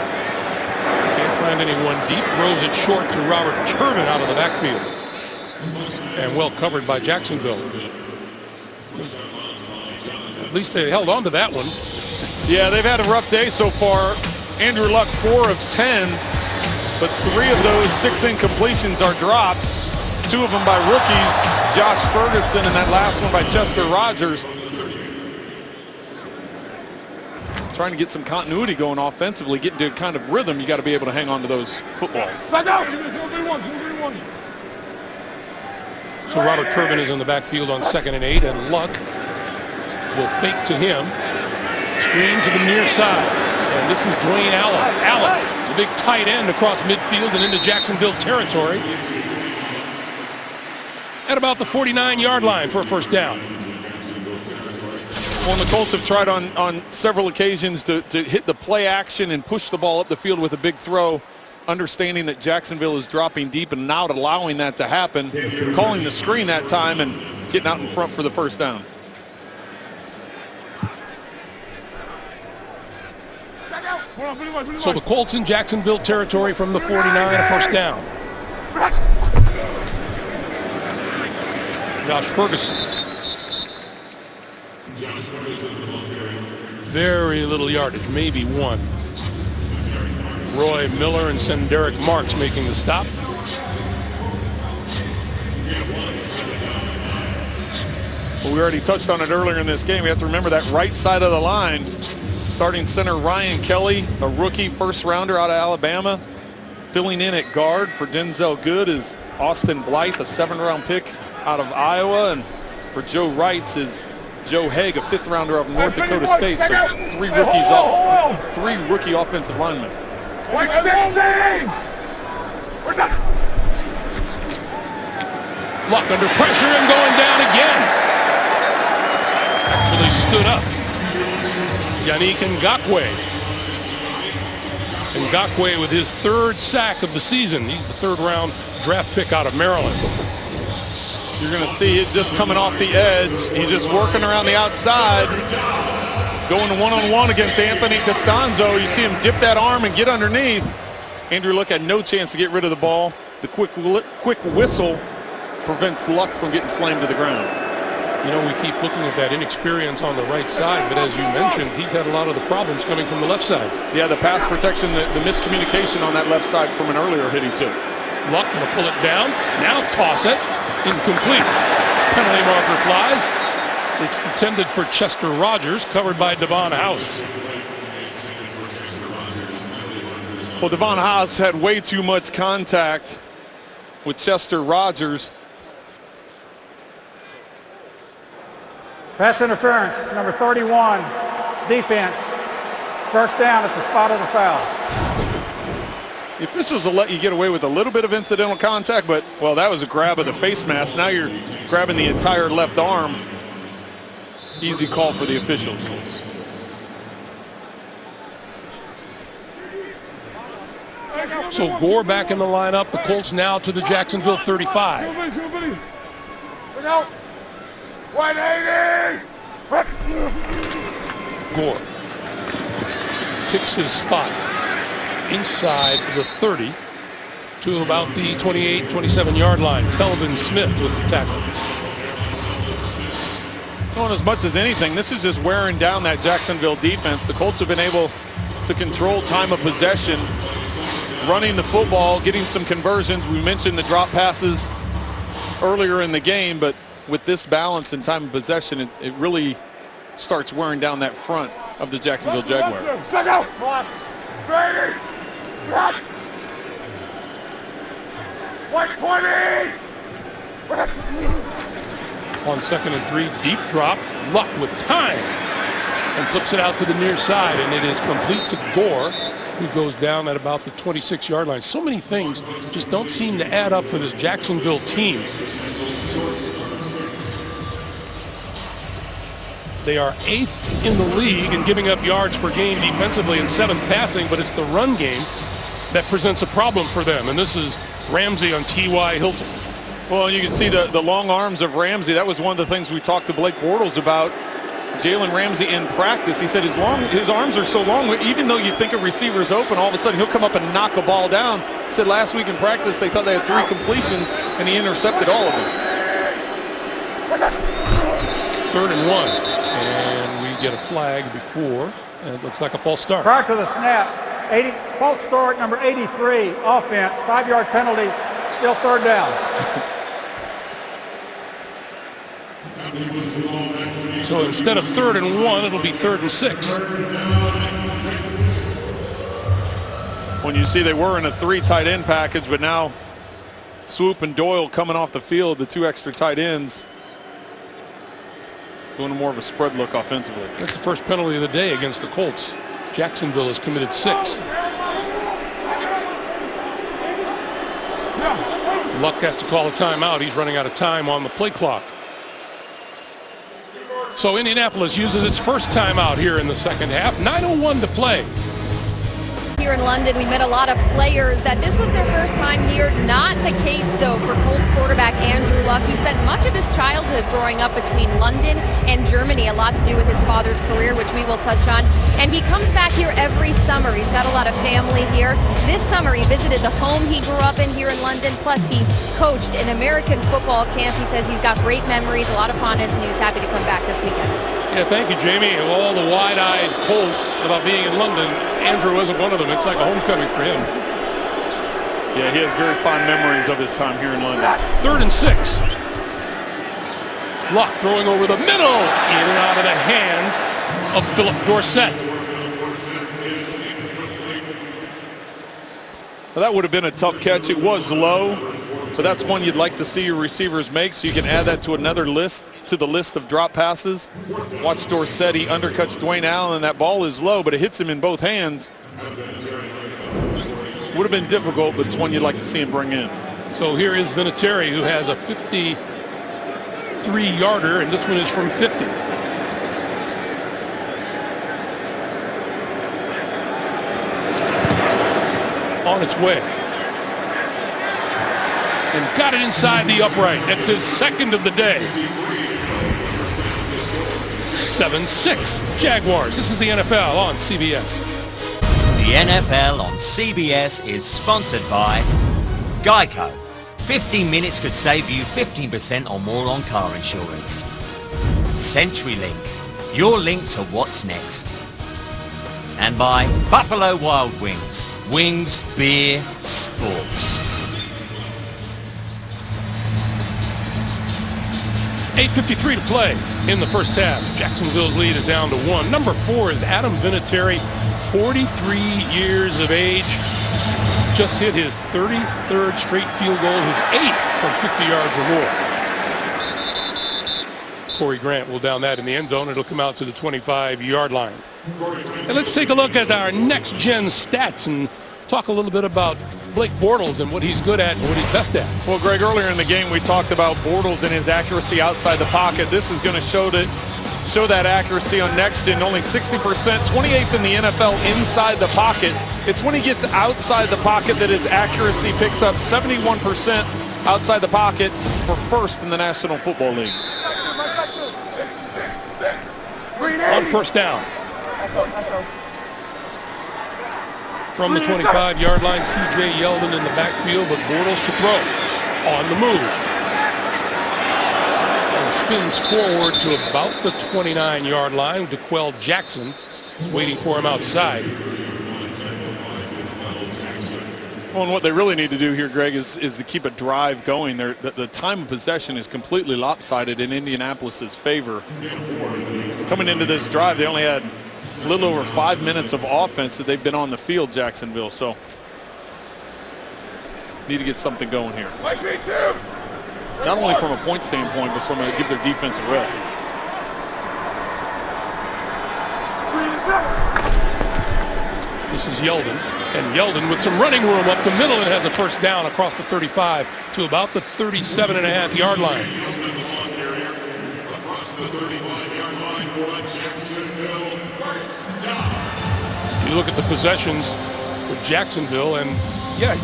Can't find anyone deep. Throws it short to Robert Turbin out of the backfield. And well covered by Jacksonville. At least they held on to that one. Yeah, they've had a rough day so far. Andrew Luck 4 of 10, but 3 of those 6 incompletions are drops. 2 of them by rookies, Josh Ferguson, and that last one by Chester Rogers. Trying to get some continuity going offensively, get into a kind of rhythm, you got to be able to hang on to those footballs. So Robert Turbin is in the backfield on 2nd and 8, and Luck will fake to him. Screen to the near side. And this is Dwayne Allen. Allen a big tight end across midfield and into Jacksonville territory at about the 49-yard line for a first down. Well, the Colts have tried on several occasions to hit the play action and push the ball up the field with a big throw, understanding that Jacksonville is dropping deep and not allowing that to happen, calling the screen that time and getting out in front for the first down. So the Colts in Jacksonville territory from the 49, a first down. Josh Ferguson. Very little yardage, maybe one. Roy Miller and Senderick Marks making the stop. Well, we already touched on it earlier in this game. We have to remember that right side of the line. Starting center Ryan Kelly, a rookie first rounder out of Alabama. Filling in at guard for Denzel Good is Austin Blythe, a 7th-round pick out of Iowa. And for Joe Wrights is Joe Haig, a 5th rounder of North Dakota State. So 3 rookie offensive linemen. White 16! Where's that? Luck under pressure and going down again. Actually stood up. Yannick Ngakoue. Ngakoue with his 3rd sack of the season. He's the 3rd-round draft pick out of Maryland. You're going to see it just coming off the edge. He's just working around the outside, going one-on-one against Anthony Costanzo. You see him dip that arm and get underneath. Andrew Luck had no chance to get rid of the ball. The quick whistle prevents Luck from getting slammed to the ground. You know, we keep looking at that inexperience on the right side, but as you mentioned, he's had a lot of the problems coming from the left side. Yeah, the pass protection, the miscommunication on that left side from an earlier hit he took. Luck going to pull it down, now toss it, incomplete. Penalty marker flies. It's intended for Chester Rogers, covered by Devon House. Well, Devon House had way too much contact with Chester Rogers. Pass interference, number 31, defense. First down at the spot of the foul. The officials will let you get away with a little bit of incidental contact, but, well, that was a grab of the face mask. Now you're grabbing the entire left arm. Easy call for the officials. So Gore back in the lineup. The Colts now to the Jacksonville 35. Look out! 180! Gore picks his spot inside the 30 to about the 28, 27-yard line. Telvin Smith with the tackle. Well, as much as anything, this is just wearing down that Jacksonville defense. The Colts have been able to control time of possession, running the football, getting some conversions. We mentioned the drop passes earlier in the game, but with this balance and time of possession, it really starts wearing down that front of the Jacksonville Jaguars. Second out! Ready! 120! On 2nd and 3, deep drop. Luck with time and flips it out to the near side, and it is complete to Gore, who goes down at about the 26-yard line. So many things just don't seem to add up for this Jacksonville team. They are 8th in the league in giving up yards per game defensively and 7th passing, but it's the run game that presents a problem for them. And this is Ramsey on T.Y. Hilton. Well, you can see the long arms of Ramsey. That was one of the things we talked to Blake Bortles about. Jalen Ramsey in practice, he said his arms are so long, even though you think a receiver's open, all of a sudden he'll come up and knock a ball down. He said last week in practice they thought they had 3 completions, and he intercepted all of them. 3rd and 1. And we get a flag before, and it looks like a false start. Prior to the snap, false start number 83, offense, 5-yard penalty, still 3rd down. So instead of 3rd and 1, it'll be 3rd and 6. When you see they were in a 3 tight end package, but now Swoop and Doyle coming off the field, the 2 extra tight ends, going to more of a spread look offensively. That's the first penalty of the day against the Colts. Jacksonville has committed 6. Luck has to call a timeout. He's running out of time on the play clock. So Indianapolis uses its first timeout here in the second half. 9:01 to play. Here in London, we met a lot of players that this was their first time here. Not the case, though, for Colts quarterback Andrew Luck. He spent much of his childhood growing up between London and Germany, a lot to do with his father's career, which we will touch on. And he comes back here every summer. He's got a lot of family here. This summer, he visited the home he grew up in here in London, plus he coached an American football camp. He says he's got great memories, a lot of fondness, and he was happy to come back this weekend. Yeah, thank you, Jamie. And all the wide-eyed Colts about being in London, Andrew isn't one of them. It's like a homecoming for him. Yeah, he has very fond memories of his time here in London. 3rd and 6. Luck throwing over the middle, in and out of the hands of Philip Dorsett. Well, that would have been a tough catch. It was low, but that's one you'd like to see your receivers make, so you can add that to another list, to the list of drop passes. Watch Dorsett, he undercuts Dwayne Allen, and that ball is low, but it hits him in both hands. Would have been difficult, but it's one you'd like to see him bring in. So here is Vinatieri, who has a 53-yarder, and this one is from 50. On its way. And got it inside the upright. That's his second of the day. 7-6 Jaguars. This is the NFL on CBS. The NFL on CBS is sponsored by Geico. 15 minutes could save you 15% or more on car insurance. CenturyLink, your link to what's next. And by Buffalo Wild Wings. Wings, beer, sports. 8:53 to play in the first half. Jacksonville's lead is down to 1. Number 4 is Adam Vinatieri, 43 years of age. Just hit his 33rd straight field goal, his 8th from 50 yards or more. Corey Grant will down that in the end zone. It'll come out to the 25-yard line. And let's take a look at our next-gen stats and talk a little bit about Blake Bortles and what he's good at and what he's best at. Well, Greg, earlier in the game we talked about Bortles and his accuracy outside the pocket. This is going to show that accuracy on next in only 60%, 28th in the NFL inside the pocket. It's when he gets outside the pocket that his accuracy picks up 71% outside the pocket for first in the National Football League. On first down. From the 25-yard line, T.J. Yeldon in the backfield, but Bortles to throw. On the move. And spins forward to about the 29-yard line. DeQuell Jackson is waiting for him outside. Well, and what they really need to do here, Greg, is to keep a drive going. The time of possession is completely lopsided in Indianapolis's favor. Coming into this drive, they only had a little over 5 minutes of offense that they've been on the field, Jacksonville. So need to get something going here. Not only from a point standpoint, but from a give their defense a rest. This is Yeldon. And Yeldon with some running room up the middle and has a first down across the 35 to about the 37.5-yard line. You look at the possessions for Jacksonville, and yeah,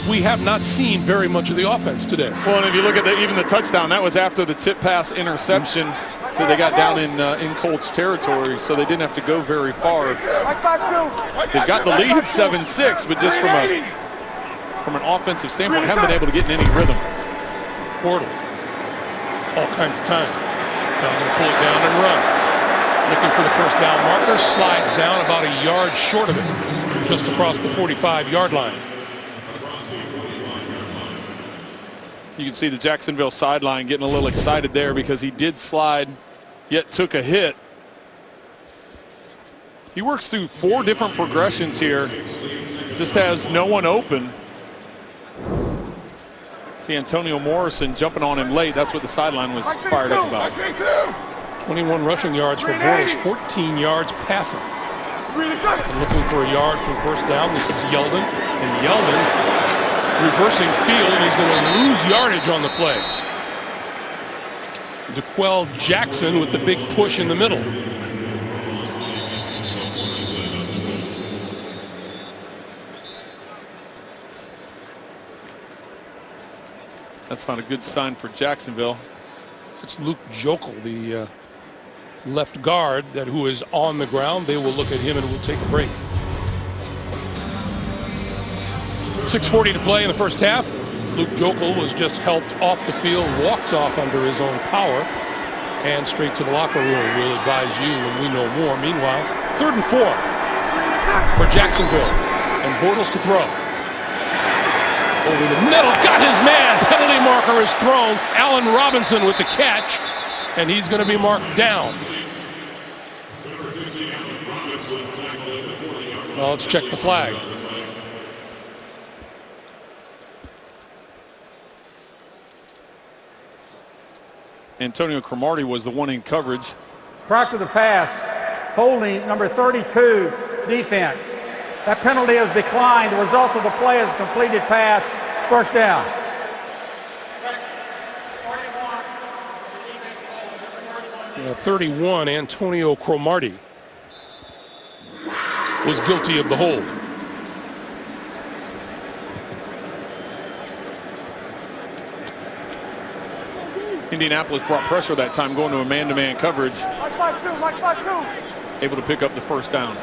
we have not seen very much of the offense today. Well, and if you look at even the touchdown, that was after the tip pass interception that they got down in Colts territory, so they didn't have to go very far. They've got the lead 7-6, but just from an offensive standpoint, haven't been able to get in any rhythm. Bortles, all kinds of time. Now going to pull it down and run. Looking for the first down marker, slides down about a yard short of it, just across the 45-yard line. You can see the Jacksonville sideline getting a little excited there because he did slide, yet took a hit. He works through 4 different progressions here, just has no one open. See Antonio Morrison jumping on him late. That's what the sideline was fired up about. 21 rushing yards for Bortles, 14 yards passing. And looking for a yard from first down. This is Yeldon. And Yeldon reversing field. He's going to lose yardage on the play. DeQuell Jackson with the big push in the middle. That's not a good sign for Jacksonville. It's Luke Jokel, the left guard, who is on the ground. They will look at him and we'll take a break. 6:40 to play in the first half. Luke Jokel was just helped off the field, walked off under his own power, and straight to the locker room. We'll advise you when we know more. Meanwhile, 3rd and 4 for Jacksonville, and Bortles to throw. Over the middle, got his man. Penalty marker is thrown. Allen Robinson with the catch, and he's going to be marked down. Well, let's check the flag. Antonio Cromartie was the one in coverage. Prior to the pass, holding number 32 defense. That penalty is declined. The result of the play is completed pass, first down. 31, Antonio Cromartie was guilty of the hold. Indianapolis brought pressure that time, going to a man-to-man coverage. Able to pick up the first down.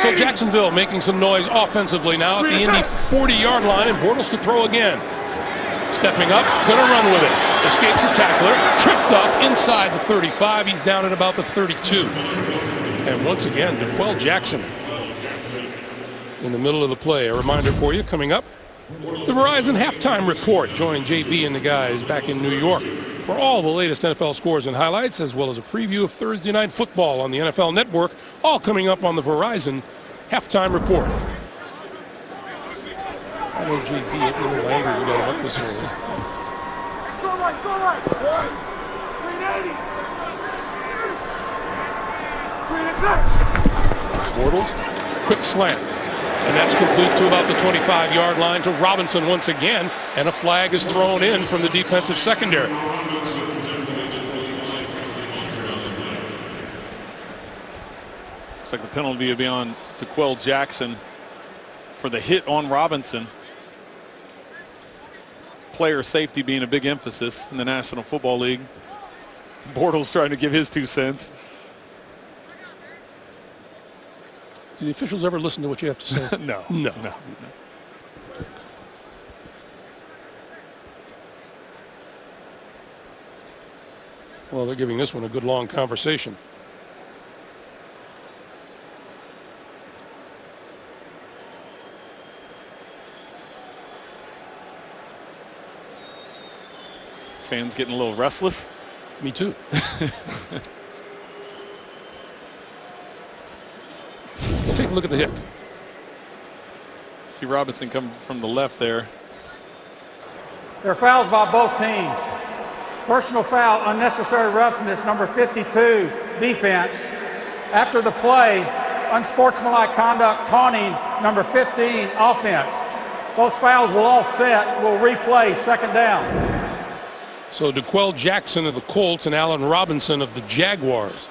So Jacksonville making some noise offensively now at the Indy 40-yard line, and Bortles to throw again. Stepping up, going to run with it. Escapes the tackler, tripped up inside the 35. He's down at about the 32. And once again, DeQuell Jackson in the middle of the play. A reminder for you coming up, the Verizon halftime report. Join JB and the guys back in New York for all the latest NFL scores and highlights, as well as a preview of Thursday Night Football on the NFL Network, all coming up on the Verizon halftime report. I know JB ain't a little angry we got him up this early. Bortles, quick slant. And that's complete to about the 25-yard line to Robinson once again, and a flag is thrown in from the defensive secondary. Looks like the penalty will be on DeQuell Jackson for the hit on Robinson. Player safety being a big emphasis in the National Football League. Bortles trying to give his 2 cents. Do the officials ever listen to what you have to say? No. Well, they're giving this one a good long conversation. Fans getting a little restless. Me too. Take a look at the hit. See Robinson coming from the left there. There are fouls by both teams. Personal foul, unnecessary roughness, number 52, defense. After the play, unsportsmanlike conduct, taunting, number 15, offense. Both fouls will all set. We'll replay, second down. So DeQuell Jackson of the Colts and Allen Robinson of the Jaguars.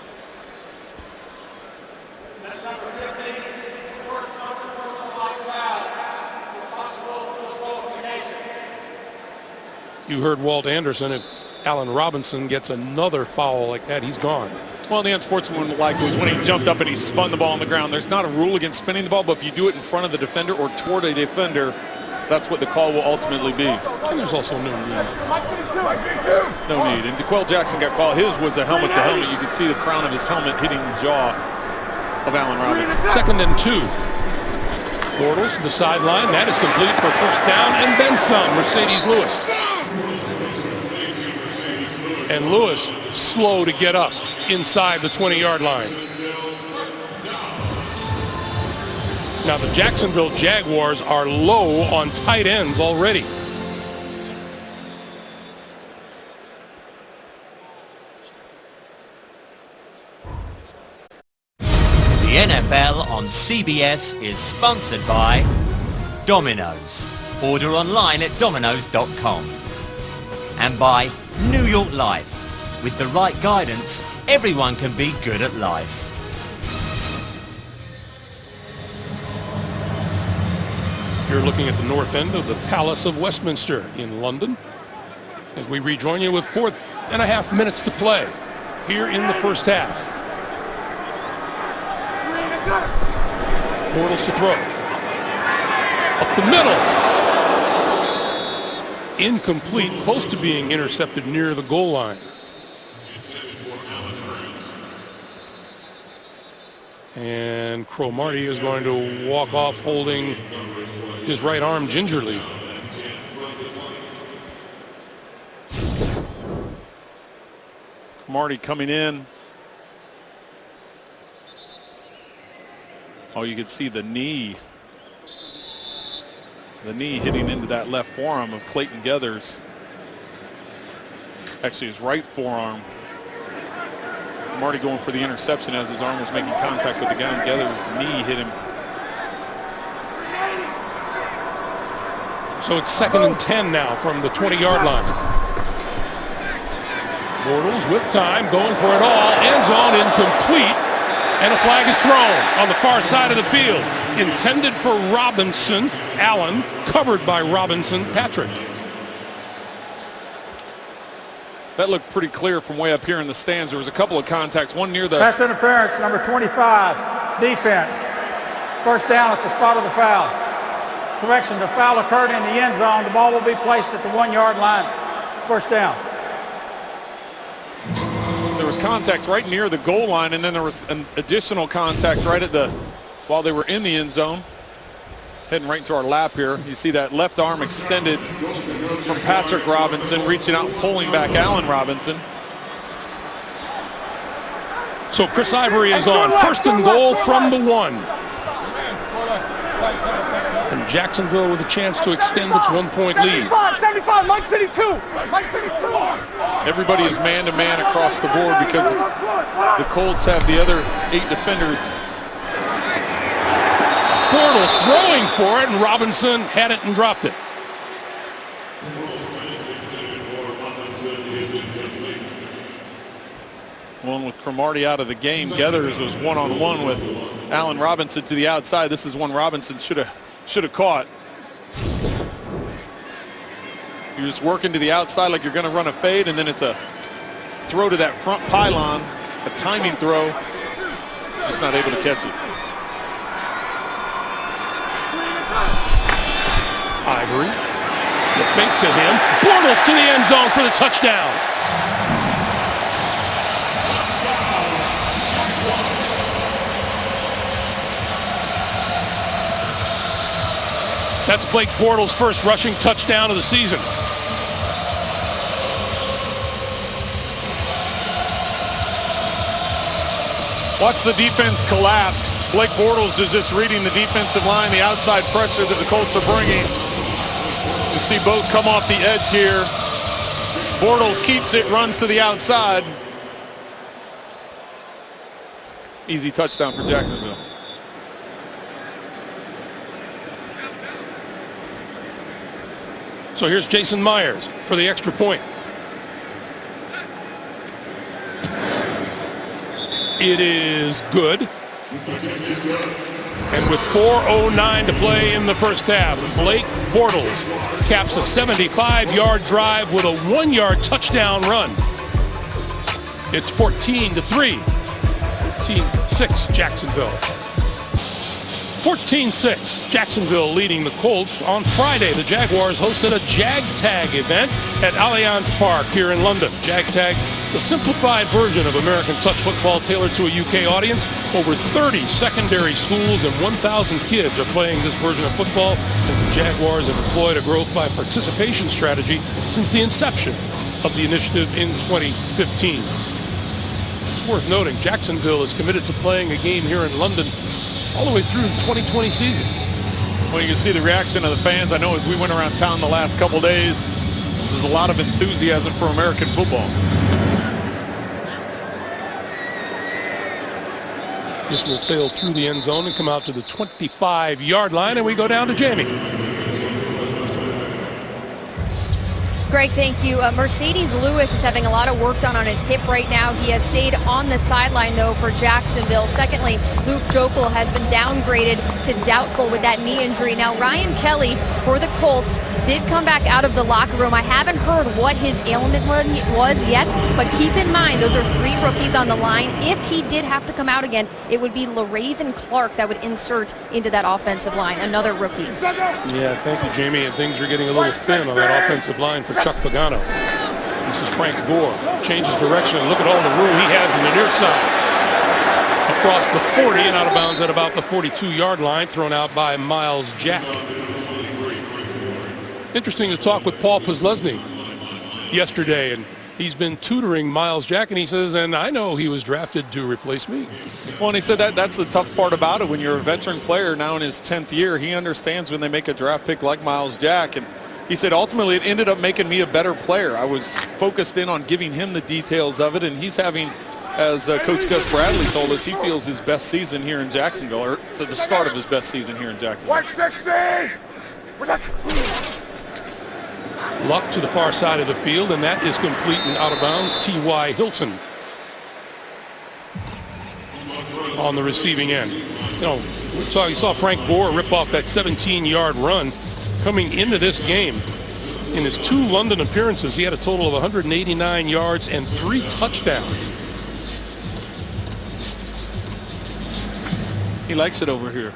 You heard Walt Anderson. If Allen Robinson gets another foul like that, he's gone. Well, the unsportsmanlike was when he jumped up and he spun the ball on the ground. There's not a rule against spinning the ball, but if you do it in front of the defender or toward a defender, that's what the call will ultimately be. And there's also no need. No need. And DeQuell Jackson got called. His was a helmet to helmet. You could see the crown of his helmet hitting the jaw of Allen Robinson. 2nd and 2. Bortles to the sideline. That is complete for first down and then some. Mercedes Lewis. And Lewis slow to get up inside the 20-yard line. Now the Jacksonville Jaguars are low on tight ends already. The NFL on CBS is sponsored by Domino's. Order online at domino's.com. And by New York Life. With the right guidance, everyone can be good at life. You're looking at the north end of the Palace of Westminster in London as we rejoin you with 4.5 minutes to play here in the first half. Bortles to throw. Up the middle. Incomplete, close to being intercepted near the goal line. And Cromartie is going to walk off holding his right arm gingerly. Cromartie coming in. Oh, you could see the knee. The knee hitting into that left forearm of Clayton Geathers. Actually, his right forearm. Cromartie going for the interception as his arm was making contact with the guy, and Geathers' knee hit him. So it's 2nd and 10 now from the 20-yard line. Bortles with time, going for it all. End zone incomplete. And a flag is thrown on the far side of the field. Intended for Robinson. Allen, covered by Robinson. Patrick. That looked pretty clear from way up here in the stands. There was a couple of contacts, one near the... Pass interference, number 25, defense. First down at the spot of the foul. Correction, the foul occurred in the end zone. The ball will be placed at the 1-yard line. First down. There was contact right near the goal line, and then there was an additional contact right at the... while they were in the end zone. Heading right into our lap here. You see that left arm extended from Patrick Robinson, reaching out and pulling back Allen Robinson. So Chris Ivory is on 1st and goal from the 1. And Jacksonville with a chance to extend its 1-point lead. 75, Mike 52, Mike 52. Everybody is man-to-man across the board because the Colts have the other 8 defenders. Bortles throwing for it, and Robinson had it and dropped it. One with Cromartie out of the game. Geathers was one-on-one with Allen Robinson to the outside. This is one Robinson should have caught. You're just working to the outside like you're going to run a fade, and then it's a throw to that front pylon, a timing throw. Just not able to catch it. Ivory, the fake to him. Bortles to the end zone for the touchdown. That's Blake Bortles' first rushing touchdown of the season. Watch the defense collapse. Blake Bortles is just reading the defensive line, the outside pressure that the Colts are bringing. You see both come off the edge here. Bortles keeps it, runs to the outside. Easy touchdown for Jacksonville. So here's Jason Myers for the extra point. It is good. And with 4:09 to play in the first half, Blake Bortles caps a 75-yard drive with a 1-yard touchdown run. It's 14-3. Team 6, Jacksonville. 14-6, Jacksonville leading the Colts. On Friday, the Jaguars hosted a Jag Tag event at Allianz Park here in London. Jag Tag, the simplified version of American touch football tailored to a UK audience. Over 30 secondary schools and 1,000 kids are playing this version of football as the Jaguars have employed a growth by participation strategy since the inception of the initiative in 2015. It's worth noting, Jacksonville is committed to playing a game here in London all the way through the 2020 season. Well, you can see the reaction of the fans. I know as we went around town the last couple days, there's a lot of enthusiasm for American football. This will sail through the end zone and come out to the 25-yard line, and we go down to Jamie. Greg, thank you. Mercedes Lewis is having a lot of work done on his hip right now. He has stayed on the sideline, though, for Jacksonville. Secondly, Luke Jokel has been downgraded to doubtful with that knee injury. Now, Ryan Kelly for the Colts did come back out of the locker room. I haven't heard what his ailment was yet, but keep in mind, those are 3 rookies on the line. If he did have to come out again, it would be LaRaven Clark that would insert into that offensive line, another rookie. Yeah, thank you, Jamie. And things are getting a little thin on that offensive line for Chuck Pagano. This is Frank Gore. Changes direction. Look at all the room he has in the near side. Across the 40 and out of bounds at about the 42-yard line, thrown out by Miles Jack. Interesting to talk with Paul Posluszny yesterday, and he's been tutoring Miles Jack, and he says, and I know he was drafted to replace me. Well, and he said that's the tough part about it. When you're a veteran player now in his 10th year, he understands when they make a draft pick like Miles Jack. And he said, ultimately, it ended up making me a better player. I was focused in on giving him the details of it, and he's having, as Coach Gus Bradley told us, he feels his best season here in Jacksonville, or to the start of his best season here in Jacksonville. 160! Luck to the far side of the field, and that is complete and out of bounds. T.Y. Hilton on the receiving end. You know, you saw Frank Gore rip off that 17-yard run coming into this game. In his 2 London appearances, he had a total of 189 yards and 3 touchdowns. He likes it over here.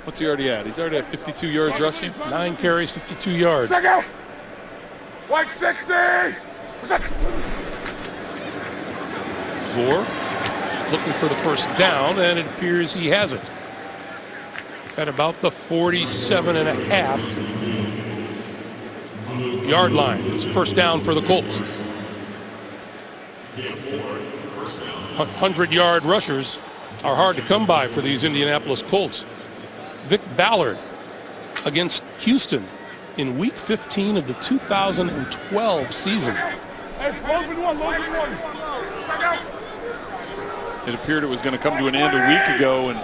What's he already at? He's already at 52 yards rushing. 9 carries, 52 yards. 160! Gore looking for the first down, and it appears he has it. At about the 47.5-yard line. It's first down for the Colts. 100-yard rushers are hard to come by for these Indianapolis Colts. Vic Ballard against Houston in Week 15 of the 2012 season. It appeared it was going to come to an end a week ago, and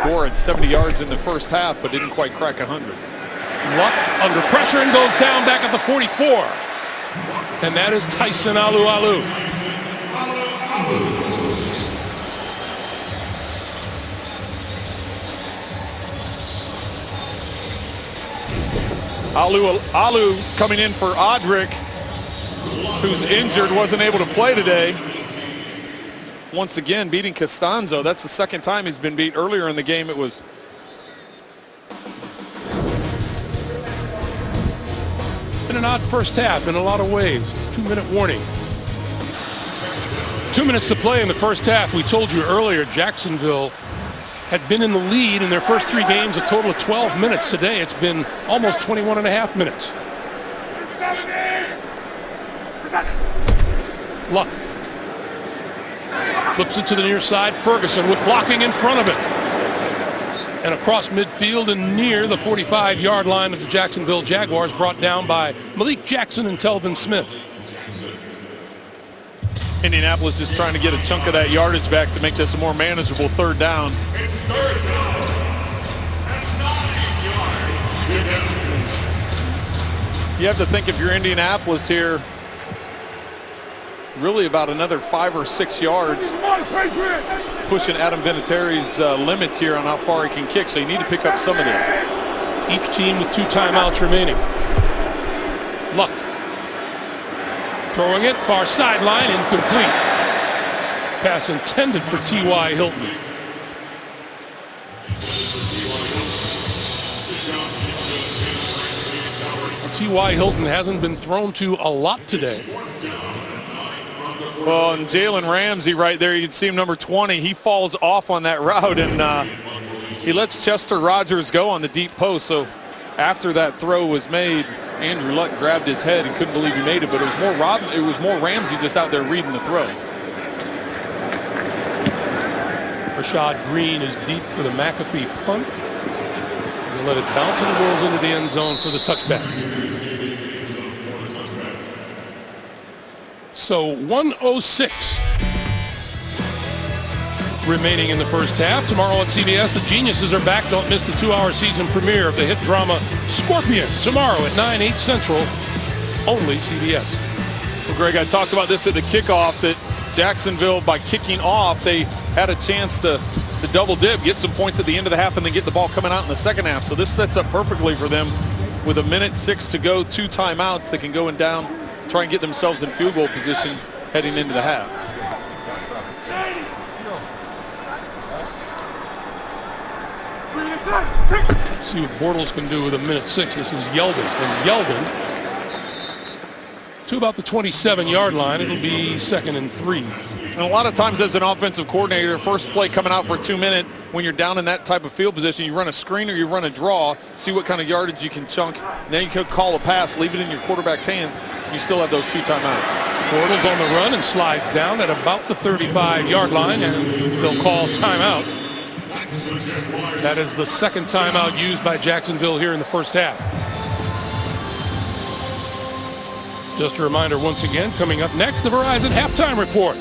Gore had 70 yards in the first half, but didn't quite crack 100. Luck under pressure and goes down back at the 44. And that is Tyson Alualu. Alu coming in for Audric, who's injured, wasn't able to play today. Once again, beating Costanzo. That's the second time he's been beat. Earlier in the game, it was been an odd first half in a lot of ways. 2-minute warning. 2 minutes to play in the first half. We told you earlier, Jacksonville had been in the lead in their first 3 games, a total of 12 minutes. Today, it's been almost 21 and a half minutes. Luck flips it to the near side. Ferguson with blocking in front of it. And across midfield and near the 45-yard line of the Jacksonville Jaguars, brought down by Malik Jackson and Telvin Smith. Indianapolis is trying to get a chunk of that yardage back to make this a more manageable third down. It's third down and 9 yards. You have to think, if you're Indianapolis here, really about another 5 or 6 yards, pushing Adam Vinatieri's limits here on how far he can kick, so you need to pick up some of this. Each team with 2 timeouts remaining. Luck throwing it, far sideline, incomplete. Pass intended for T.Y. Hilton. T.Y. Hilton hasn't been thrown to a lot today. Well, and Jalen Ramsey right there, you can see him, number 20. He falls off on that route, and he lets Chester Rogers go on the deep post. So after that throw was made, Andrew Luck grabbed his head and couldn't believe he made it, but it was more Ramsey just out there reading the throw. Rashad Green is deep for the McAfee punt. He'll let it bounce, and it rolls into the end zone for the touchback. So 1:06 remaining in the first half. Tomorrow on CBS, the Geniuses are back. Don't miss the 2-hour season premiere of the hit drama Scorpion tomorrow at 9, 8 Central, only CBS. Well, Greg, I talked about this at the kickoff that Jacksonville, by kicking off, they had a chance to double dip, get some points at the end of the half, and then get the ball coming out in the second half. So this sets up perfectly for them with 1:06 to go, 2 timeouts. They can go and down, try and get themselves in field goal position heading into the half. See what Bortles can do with 1:06. This is Yeldon, and Yeldon to about the 27-yard line. It'll be 2nd and 3. And a lot of times as an offensive coordinator, first play coming out for 2 minutes, when you're down in that type of field position, you run a screen or you run a draw, see what kind of yardage you can chunk. Then you could call a pass, leave it in your quarterback's hands. You still have those 2 timeouts. Bortles on the run and slides down at about the 35-yard line, and they'll call timeout. That is the 2nd timeout used by Jacksonville here in the first half. Just a reminder once again, coming up next, the Verizon Halftime Report.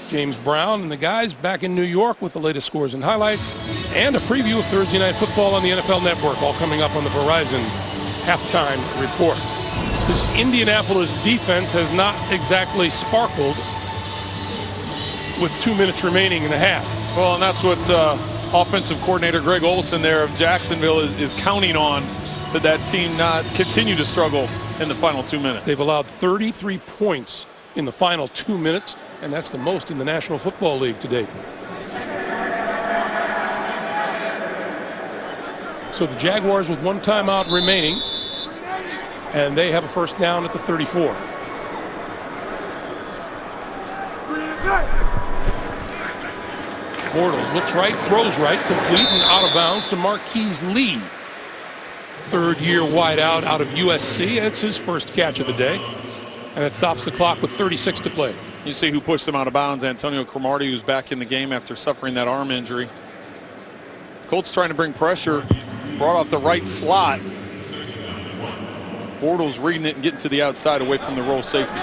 James Brown and the guys back in New York with the latest scores and highlights, and a preview of Thursday Night Football on the NFL Network, all coming up on the Verizon Halftime Report. This Indianapolis defense has not exactly sparkled with 2 minutes remaining in the half. Well, and that's what offensive coordinator Greg Olson there of Jacksonville is counting on, that team not continue to struggle in the final 2 minutes. They've allowed 33 points in the final 2 minutes, and that's the most in the National Football League to date. So the Jaguars with 1 timeout remaining, and they have a first down at the 34. Bortles looks right, throws right, complete and out of bounds to Marquise Lee. 3rd-year wideout out of USC. It's his first catch of the day. And it stops the clock with 36 to play. You see who pushed him out of bounds, Antonio Cromartie, who's back in the game after suffering that arm injury. Colts trying to bring pressure, brought off the right slot. Bortles reading it and getting to the outside away from the roll safety.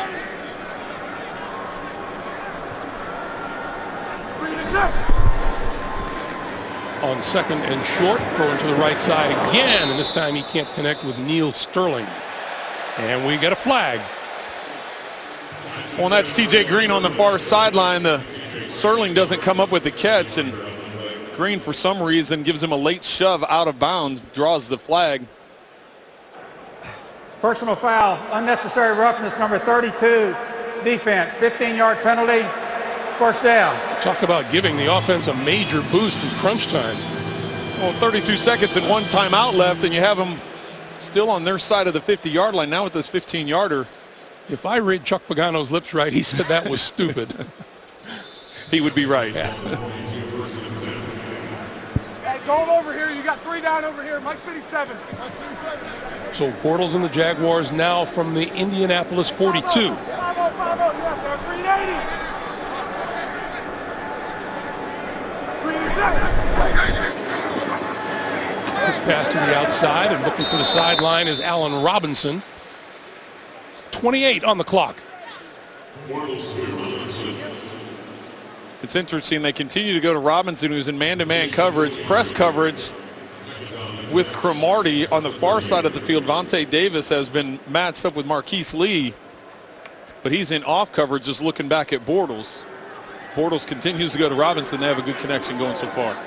On 2nd and short, throwing to the right side again, and this time he can't connect with Neil Sterling. And we get a flag. Well, and that's TJ Green on the far sideline. Sterling doesn't come up with the catch, and Green, for some reason, gives him a late shove out of bounds, draws the flag. Personal foul, unnecessary roughness, number 32, defense, 15-yard penalty, first down. Talk about giving the offense a major boost in crunch time. Well, 32 seconds and 1 timeout left, and you have them still on their side of the 50-yard line. Now with this 15-yarder. If I read Chuck Pagano's lips right, he said that was stupid. He would be right. Yeah. Hey, going over here. You got 3 down over here. Mike 57. So Bortles and the Jaguars now from the Indianapolis 42. 5-0, yes, sir. 380. Quick pass to the outside, and looking for the sideline is Allen Robinson. 28 on the clock. It's interesting. They continue to go to Robinson, who's in man-to-man coverage, press coverage with Cromartie on the far side of the field. Vontae Davis has been matched up with Marquise Lee, but he's in off coverage just looking back at Bortles. Bortles continues to go to Robinson. They have a good connection going so far.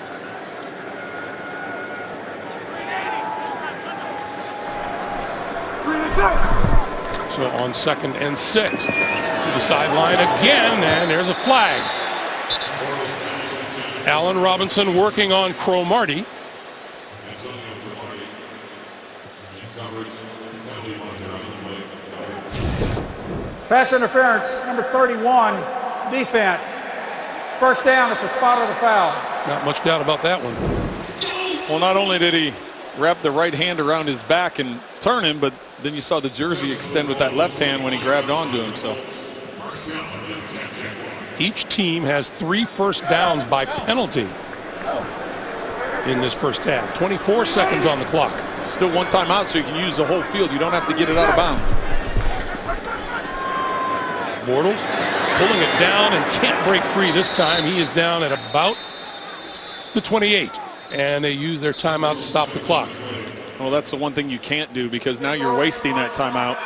So on 2nd and 6 to the sideline again, and there's a flag. Allen Robinson working on Cromartie. Pass interference, number 31, defense. First down at the spot of the foul. Not much doubt about that one. Well, not only did he wrap the right hand around his back and turn him, but then you saw the jersey extend with that left hand when he grabbed onto him. So each team has 3 first downs by penalty in this first half. 24 seconds on the clock. Still 1 timeout, so you can use the whole field. You don't have to get it out of bounds. Bortles pulling it down and can't break free this time. He is down at about the 28, and they use their timeout to stop the clock. Well, that's the one thing you can't do, because now you're wasting that timeout.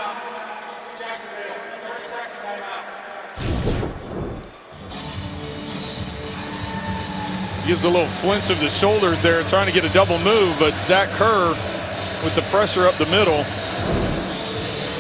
Gives a little flinch of the shoulders there, trying to get a double move, but Zach Kerr with the pressure up the middle.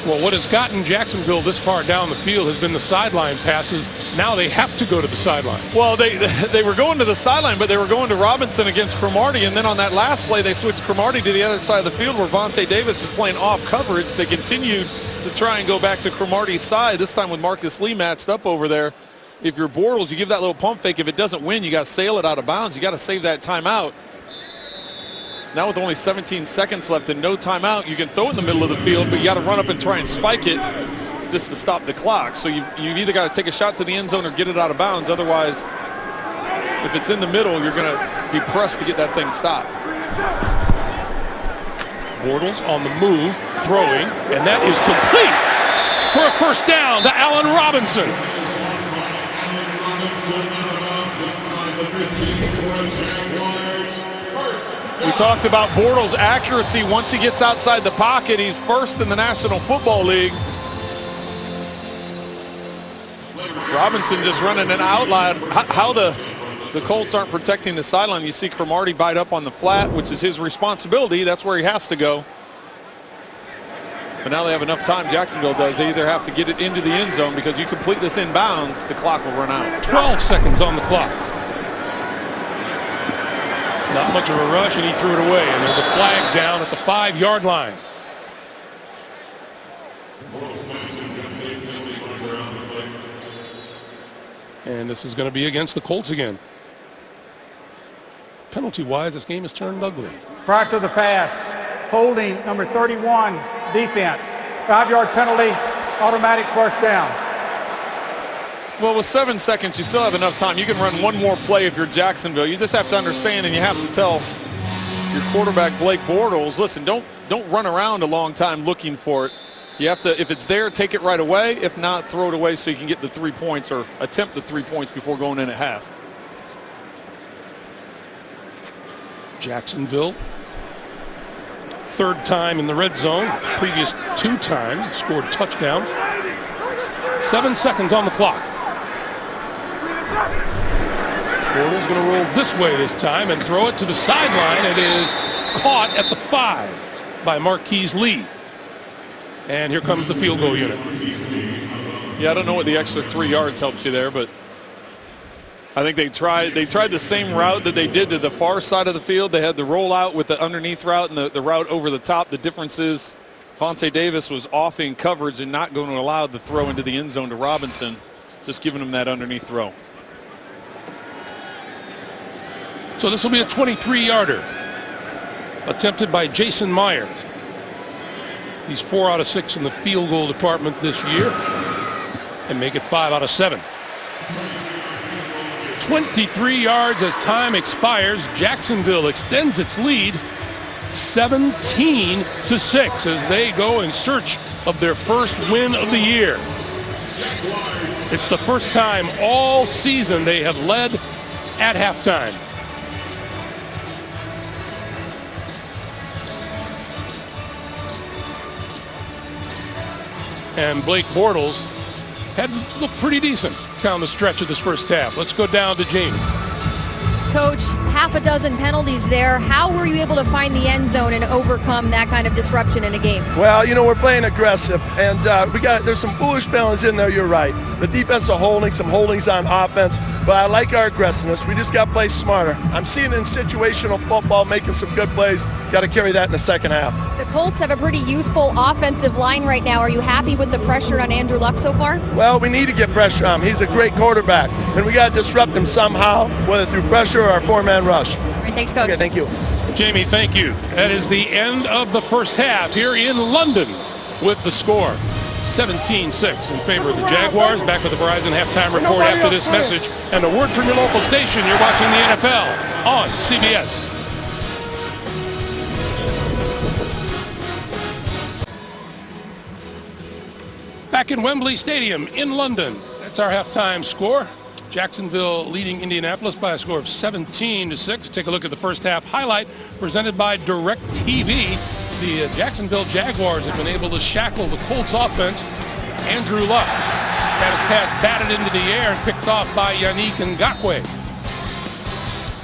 Well, what has gotten Jacksonville this far down the field has been the sideline passes. Now they have to go to the sideline. Well, they were going to the sideline, but they were going to Robinson against Cromartie, and then on that last play, they switched Cromartie to the other side of the field where Vontae Davis is playing off coverage. They continued to try and go back to Cromartie's side, this time with Marcus Lee matched up over there. If you're Bortles, you give that little pump fake. If it doesn't win, you got to sail it out of bounds. You got to save that timeout. Now with only 17 seconds left and no timeout, you can throw it in the middle of the field, but you got to run up and try and spike it just to stop the clock. So you've either got to take a shot to the end zone or get it out of bounds. Otherwise, if it's in the middle, you're going to be pressed to get that thing stopped. Bortles on the move, throwing, and that is complete for a first down to Allen Robinson. We talked about Bortles' accuracy. Once he gets outside the pocket, he's first in the National Football League. Robinson just running an outline. How the Colts aren't protecting the sideline. You see Cromartie bite up on the flat, which is his responsibility. That's where he has to go. But now they have enough time, Jacksonville does. They either have to get it into the end zone, because you complete this inbounds, the clock will run out. 12 seconds on the clock. Not much of a rush, and he threw it away. And there's a flag down at the 5-yard line. And this is going to be against the Colts again. Penalty-wise, this game has turned ugly. Prior to the pass, holding number 31 defense. 5-yard penalty, automatic first down. Well, with 7 seconds, you still have enough time. You can run one more play if you're Jacksonville. You just have to understand, and you have to tell your quarterback, Blake Bortles, listen, don't run around a long time looking for it. You have to, if it's there, take it right away. If not, throw it away so you can get the 3 points or attempt the 3 points before going in at half. Jacksonville, third time in the red zone. Previous 2 times scored touchdowns. 7 seconds on the clock. Bortles going to roll this way this time and throw it to the sideline. It is caught at the 5 by Marquise Lee. And here comes the field goal unit. Yeah, I don't know what the extra 3 yards helps you there, but I think they tried the same route that they did to the far side of the field. They had the rollout with the underneath route and the route over the top. The difference is Vontae Davis was off in coverage and not going to allow the throw into the end zone to Robinson, just giving him that underneath throw. So this will be a 23-yarder attempted by Jason Myers. He's 4 out of 6 in the field goal department this year and make it 5 out of 7. 23 yards as time expires. Jacksonville extends its lead 17-6 as they go in search of their first win of the year. It's the first time all season they have led at halftime. And Blake Bortles had looked pretty decent down the stretch of this first half. Let's go down to Jamie. Coach, half a dozen penalties there. How were you able to find the end zone and overcome that kind of disruption in a game? Well, you know, we're playing aggressive, and there's some foolish penalties in there, you're right. The defense are holding, some holdings on offense, but I like our aggressiveness. We just got to play smarter. I'm seeing in situational football making some good plays. Got to carry that in the second half. The Colts have a pretty youthful offensive line right now. Are you happy with the pressure on Andrew Luck so far? Well, we need to get pressure on him. He's a great quarterback, and we got to disrupt him somehow, whether through pressure or our 4-man rush. All right, thanks, Coach. Okay, thank you. Jamie, thank you. That is the end of the first half here in London with the score 17-6 in favor of the Jaguars. Back with the Verizon halftime report after this message and a word from your local station. You're watching the NFL on CBS. Back in Wembley Stadium in London. That's our halftime score. Jacksonville leading Indianapolis by a score of 17-6. Take a look at the first half highlight presented by DirecTV. The Jacksonville Jaguars have been able to shackle the Colts offense. Andrew Luck had his pass batted into the air and picked off by Yannick Ngakoue.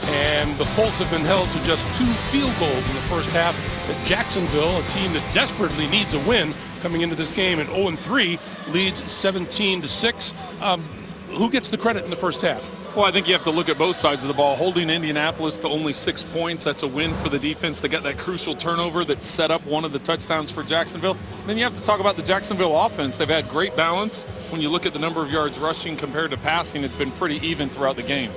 And the Colts have been held to just 2 field goals in the first half. But Jacksonville, a team that desperately needs a win, coming into this game at 0-3, leads 17-6. Who gets the credit in the first half? Well, I think you have to look at both sides of the ball. Holding Indianapolis to only 6 points, that's a win for the defense. They got that crucial turnover that set up one of the touchdowns for Jacksonville. And then you have to talk about the Jacksonville offense. They've had great balance. When you look at the number of yards rushing compared to passing, it's been pretty even throughout the game.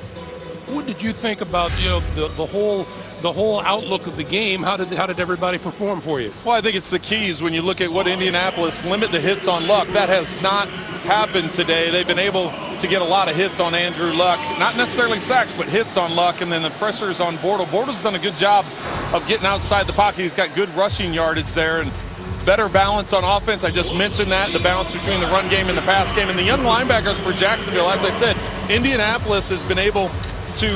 What did you think about the whole outlook of the game? How did everybody perform for you? Well, I think it's the keys when you look at what Indianapolis limit the hits on Luck. That has not happened today. They've been able to get a lot of hits on Andrew Luck, not necessarily sacks, but hits on Luck, and then the pressure's on Bortles. Bortles done a good job of getting outside the pocket. He's got good rushing yardage there and better balance on offense. I just mentioned that, the balance between the run game and the pass game. And the young linebackers for Jacksonville, as I said, Indianapolis has been able to,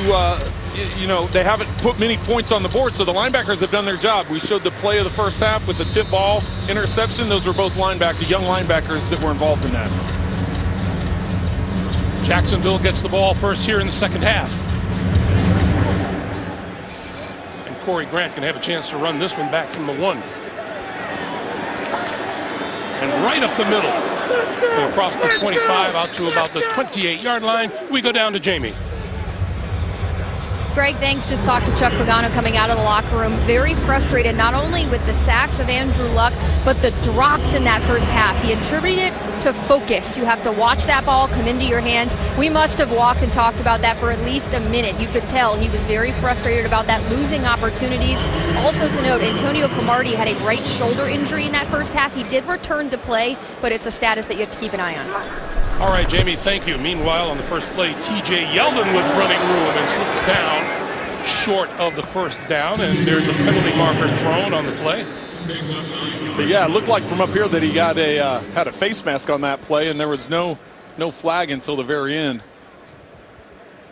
they haven't put many points on the board, so the linebackers have done their job. We showed the play of the first half with the tip ball interception. Those were both linebackers, young linebackers that were involved in that. Jacksonville gets the ball first here in the second half. And Corey Grant can have a chance to run this one back from the 1. And right up the middle, and across the 25 out to about the 28-yard line, we go down to Jamie. Greg, thanks. Just talked to Chuck Pagano coming out of the locker room. Very frustrated, not only with the sacks of Andrew Luck, but the drops in that first half. He attributed it to focus. You have to watch that ball come into your hands. We must have walked and talked about that for at least a minute. You could tell he was very frustrated about that, losing opportunities. Also to note, Antonio Cromartie had a right shoulder injury in that first half. He did return to play, but it's a status that you have to keep an eye on. All right, Jamie, thank you. Meanwhile, on the first play, T.J. Yeldon with running room and slips down short of the first down, and there's a penalty marker thrown on the play. But yeah, it looked like from up here that he got had a face mask on that play, and there was no flag until the very end.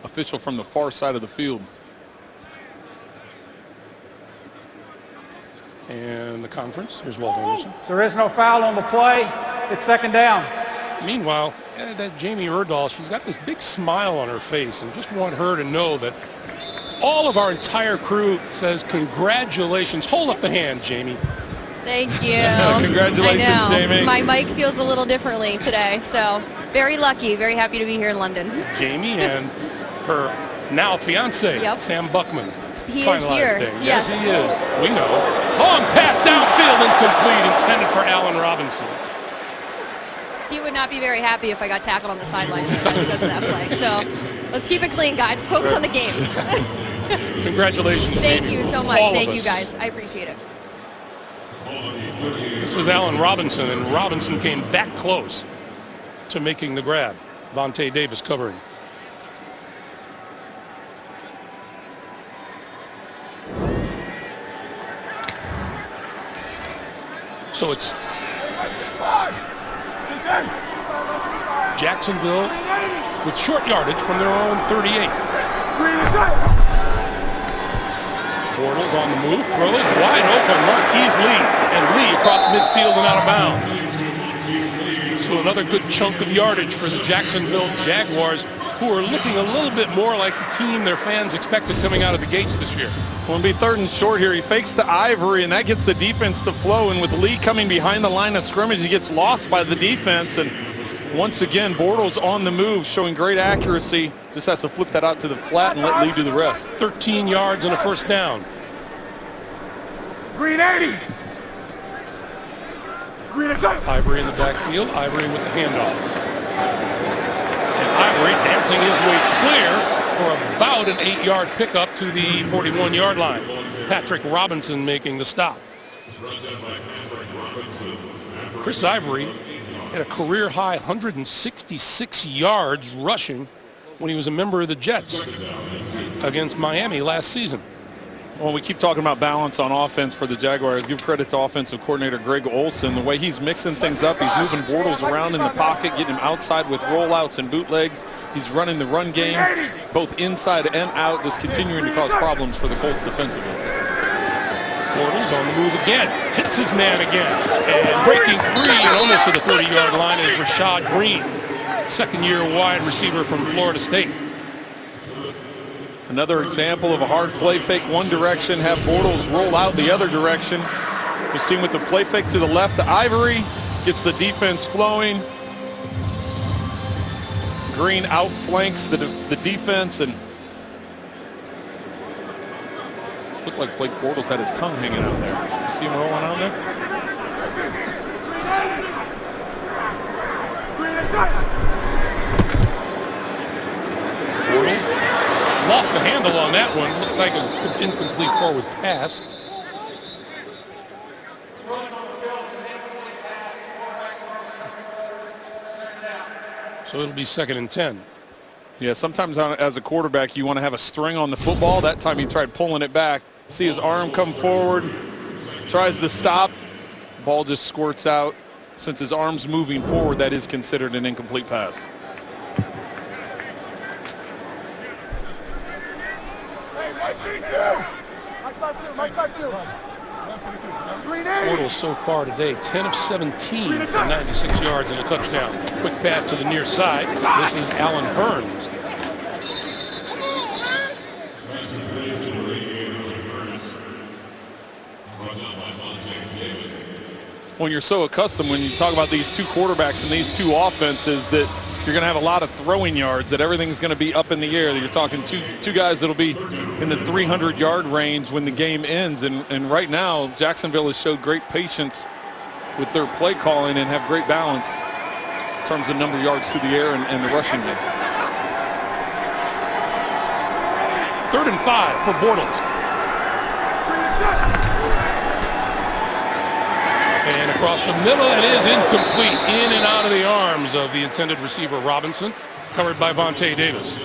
Official from the far side of the field. And the conference, here's Walt Anderson. There is no foul on the play. It's second down. Meanwhile, that Jamie Erdahl, she's got this big smile on her face, and just want her to know that all of our entire crew says congratulations. Hold up the hand, Jamie. Thank you. Congratulations, Jamie. My mic feels a little differently today, so very lucky, very happy to be here in London. Jamie and her now fiance, Sam Buckman. He is here. Things. Yes, he is. We know. Long pass downfield, incomplete, intended for Allen Robinson. He would not be very happy if I got tackled on the sideline because of that play. So let's keep it clean, guys. Focus on the game. Congratulations. Thank Jamie. you so much. All Thank of you, us. guys. I appreciate it. This was Allen Robinson, and Robinson came that close to making the grab. Vontae Davis covering. So it's Jacksonville with short yardage from their own 38. Bortles on the move, throws wide open, Marquise Lee, and Lee across midfield and out of bounds. So another good chunk of yardage for the Jacksonville Jaguars, who are looking a little bit more like the team their fans expected coming out of the gates this year. Well, it'll be 3rd and short here. He fakes to Ivory, and that gets the defense to flow. And with Lee coming behind the line of scrimmage, he gets lost by the defense. And once again, Bortles on the move, showing great accuracy. Just has to flip that out to the flat and let Lee do the rest. 13 yards and a first down. Green 80. Green is up. Ivory in the backfield. Ivory with the handoff. And Ivory dancing his way clear for about an 8-yard pickup to the 41-yard line. Patrick Robinson making the stop. Chris Ivory had a career-high 166 yards rushing when he was a member of the Jets against Miami last season. Well, we keep talking about balance on offense for the Jaguars. Give credit to offensive coordinator Greg Olson. The way he's mixing things up, he's moving Bortles around in the pocket, getting him outside with rollouts and bootlegs. He's running the run game both inside and out, just continuing to cause problems for the Colts defensively. Bortles on the move again, hits his man again, and breaking free and almost to the 30-yard line is Rashad Green, second-year wide receiver from Florida State. Another example of a hard play fake one direction, have Bortles roll out the other direction. You see him with the play fake to the left to Ivory, gets the defense flowing. Green outflanks the defense, and looked like Blake Bortles had his tongue hanging out there. You see him rolling out there? Bortles lost the handle on that one. Looked like an incomplete forward pass. So it'll be 2nd and 10. Yeah, sometimes as a quarterback, you want to have a string on the football. That time he tried pulling it back. See his arm come forward, tries to stop. Ball just squirts out. Since his arm's moving forward, that is considered an incomplete pass. Bortles so far today, 10 of 17 for 96 yards and a touchdown. Quick pass to the near side. This is Alan Hearns. When you're so accustomed, when you talk about these two quarterbacks and these two offenses, that you're going to have a lot of throwing yards, that everything's going to be up in the air. You're talking two guys that'll be in the 300-yard range when the game ends. And right now, Jacksonville has showed great patience with their play calling and have great balance in terms of number of yards through the air and the rushing game. 3rd and 5 for Bortles. And across the middle, it is incomplete. In and out of the arms of the intended receiver, Robinson, covered by Vontae Davis.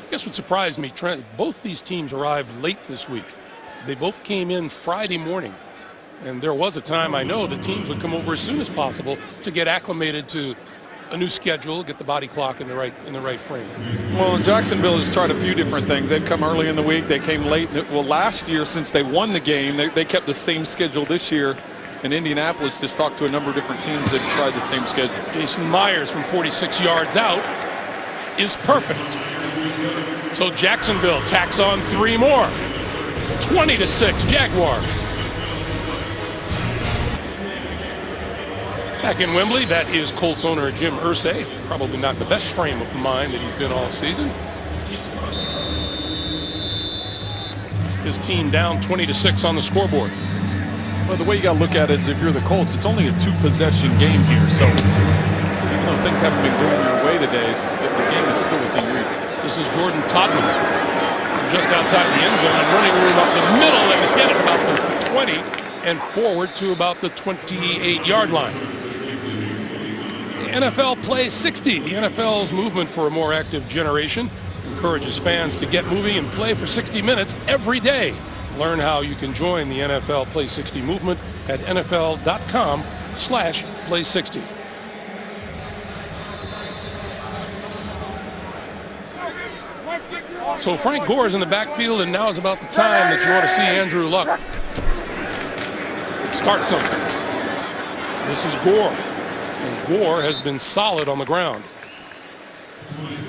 I guess what surprised me, Trent, both these teams arrived late this week. They both came in Friday morning. And there was a time, I know, the teams would come over as soon as possible to get acclimated to a new schedule, get the body clock in the right frame. Well, Jacksonville has tried a few different things. They've come early in the week. They came late. Well, last year, since they won the game, they kept the same schedule this year. And Indianapolis just talked to a number of different teams that tried the same schedule. Jason Myers from 46 yards out is perfect. So Jacksonville tacks on 3 more. 20-6 Jaguars. Back in Wembley, that is Colts owner Jim Irsay. Probably not the best frame of mind that he's been all season. His team down 20-6 on the scoreboard. Well, the way you got to look at it is if you're the Colts, it's only a 2-possession game here. So even though things haven't been going your way today, the game is still within reach. This is Jordan Todman, just outside the end zone and running room up the middle and hit at about the 20 and forward to about the 28-yard line. The NFL plays 60. The NFL's movement for a more active generation encourages fans to get moving and play for 60 minutes every day. Learn how you can join the NFL Play 60 movement at NFL.com/Play60. So Frank Gore is in the backfield, and now is about the time that you want to see Andrew Luck start something. This is Gore. And Gore has been solid on the ground.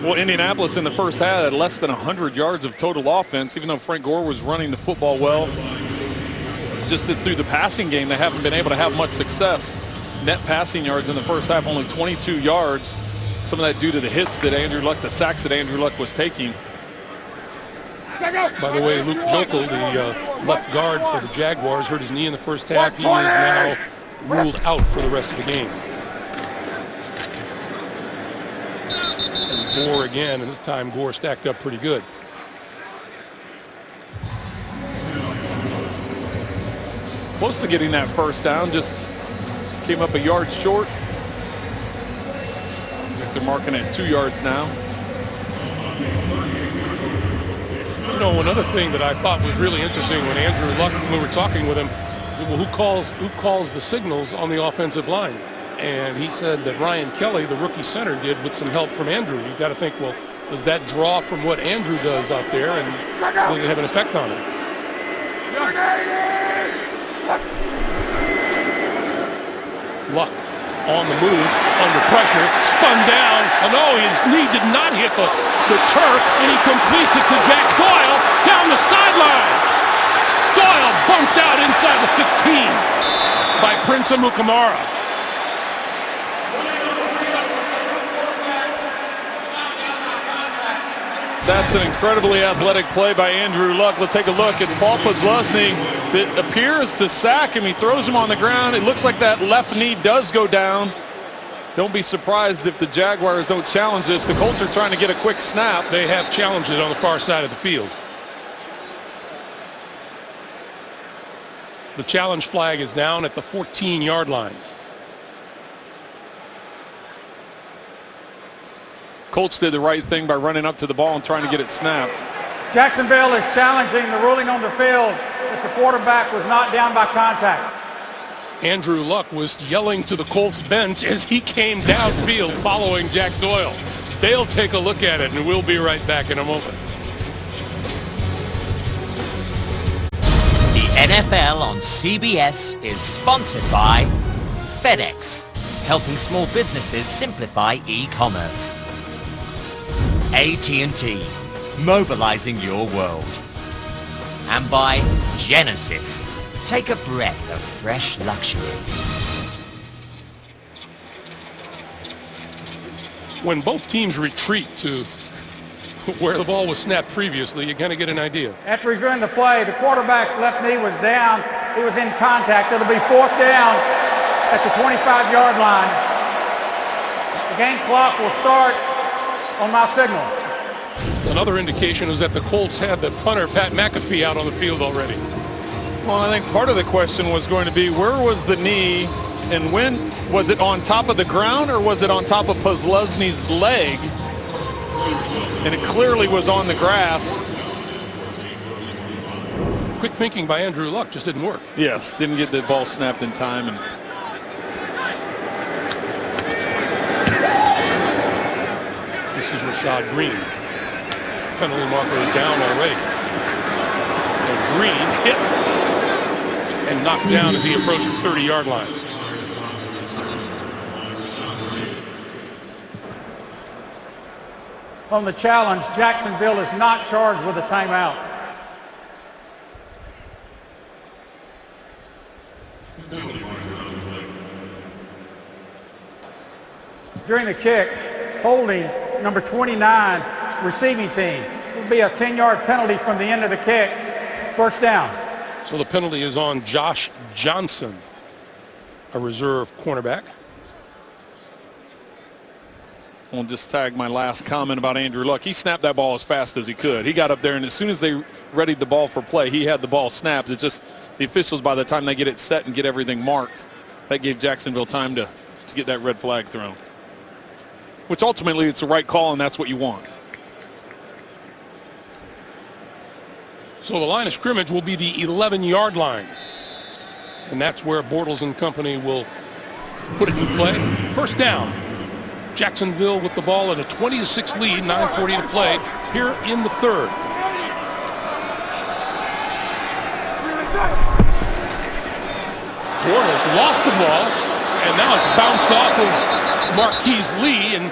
Well, Indianapolis in the first half had less than 100 yards of total offense, even though Frank Gore was running the football well. Just that through the passing game, they haven't been able to have much success. Net passing yards in the first half, only 22 yards. Some of that due to the hits that Andrew Luck, the sacks that Andrew Luck was taking. By the way, Luke Jokel, the left guard for the Jaguars, hurt his knee in the first half. He is now ruled out for the rest of the game. And Gore again, and this time Gore stacked up pretty good. Close to getting that first down, just came up a yard short. They're marking it 2 yards now. You know, another thing that I thought was really interesting when Andrew Luck, we were talking with him, well, who calls the signals on the offensive line? And he said that Ryan Kelly, the rookie center, did with some help from Andrew. You got to think, well, does that draw from what Andrew does out there, and does it have an effect on him? Luck on the move, under pressure, spun down. Oh no, his knee did not hit the turf, and he completes it to Jack Doyle down the sideline. Doyle bumped out inside the 15 by Prince Amukamara. That's an incredibly athletic play by Andrew Luck. Let's take a look. It's Paul Posluszny that appears to sack him. He throws him on the ground. It looks like that left knee does go down. Don't be surprised if the Jaguars don't challenge this. The Colts are trying to get a quick snap. They have challenged it on the far side of the field. The challenge flag is down at the 14-yard line. Colts did the right thing by running up to the ball and trying to get it snapped. Jacksonville is challenging the ruling on the field that the quarterback was not down by contact. Andrew Luck was yelling to the Colts bench as he came downfield following Jack Doyle. They'll take a look at it, and we'll be right back in a moment. The NFL on CBS is sponsored by FedEx, helping small businesses simplify e-commerce. AT&T, mobilizing your world. And by Genesis, take a breath of fresh luxury. When both teams retreat to where the ball was snapped previously, you kind of get an idea. After reviewing the play, the quarterback's left knee was down. He was in contact. It'll be 4th down at the 25-yard line. The game clock will start on my signal. Another indication is that the Colts had the punter, Pat McAfee, out on the field already. Well, I think part of the question was going to be, where was the knee, and when was it on top of the ground, or was it on top of Posluszny's leg? And it clearly was on the grass. Quick thinking by Andrew Luck just didn't work. Yes, didn't get the ball snapped in time. And this is Rashad Green. Penalty marker is down already. And Green hit and knocked down as he approached the 30-yard line. On the challenge, Jacksonville is not charged with a timeout. During the kick, holding number 29, receiving team. It will be a 10-yard penalty from the end of the kick. 1st down. So the penalty is on Josh Johnson, a reserve cornerback. I'll just tag my last comment about Andrew Luck. He snapped that ball as fast as he could. He got up there, and as soon as they readied the ball for play, he had the ball snapped. It's just the officials, by the time they get it set and get everything marked, that gave Jacksonville time to get that red flag thrown. Which ultimately it's the right call, and that's what you want. So the line of scrimmage will be the 11-yard line. And that's where Bortles and company will put it in play. 1st down. Jacksonville with the ball at a 20-6 lead, 9:40 to play here in the 3rd. Bortles lost the ball, and now it's bounced off of Marquise Lee, and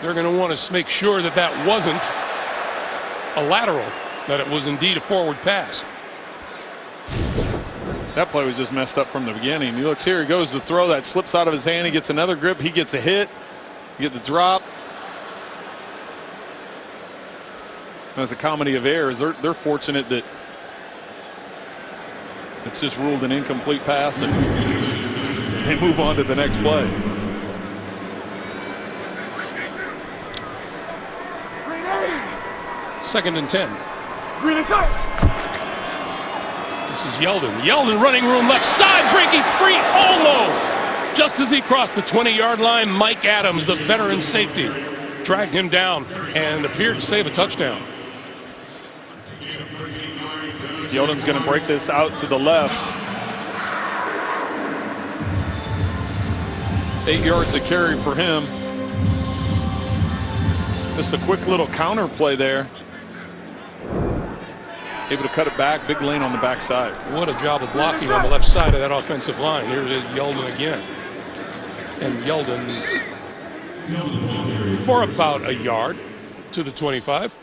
they're going to want to make sure that that wasn't a lateral, that it was indeed a forward pass. That play was just messed up from the beginning. He looks here, he goes to throw, that slips out of his hand, he gets another grip, he gets a hit, you get the drop. As a comedy of errors, they're fortunate that it's just ruled an incomplete pass and they move on to the next play. Second and 10. This is Yeldon. Yeldon running room left side, breaking free almost. Just as he crossed the 20-yard line, Mike Adams, the veteran safety, dragged him down and appeared to save a touchdown. Yeldon's going to break this out to the left. 8 yards of carry for him. Just a quick little counter play there. Able to cut it back. Big lane on the backside. What a job of blocking on the left side of that offensive line. Here's Yeldon again. And Yeldon for about a yard to the 25.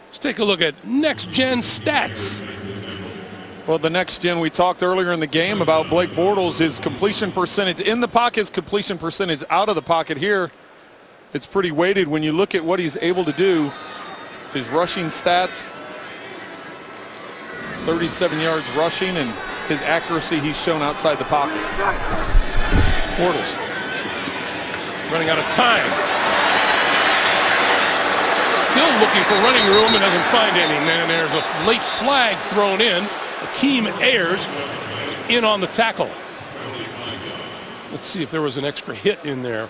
Let's take a look at next-gen stats. Well, the next gen, we talked earlier in the game about Blake Bortles, his completion percentage in the pocket, his completion percentage out of the pocket here. It's pretty weighted when you look at what he's able to do. His rushing stats, 37 yards rushing, and his accuracy he's shown outside the pocket. Bortles running out of time. Still looking for running room and doesn't find any. And then there's a late flag thrown in. Akeem Ayers in on the tackle. Let's see if there was an extra hit in there.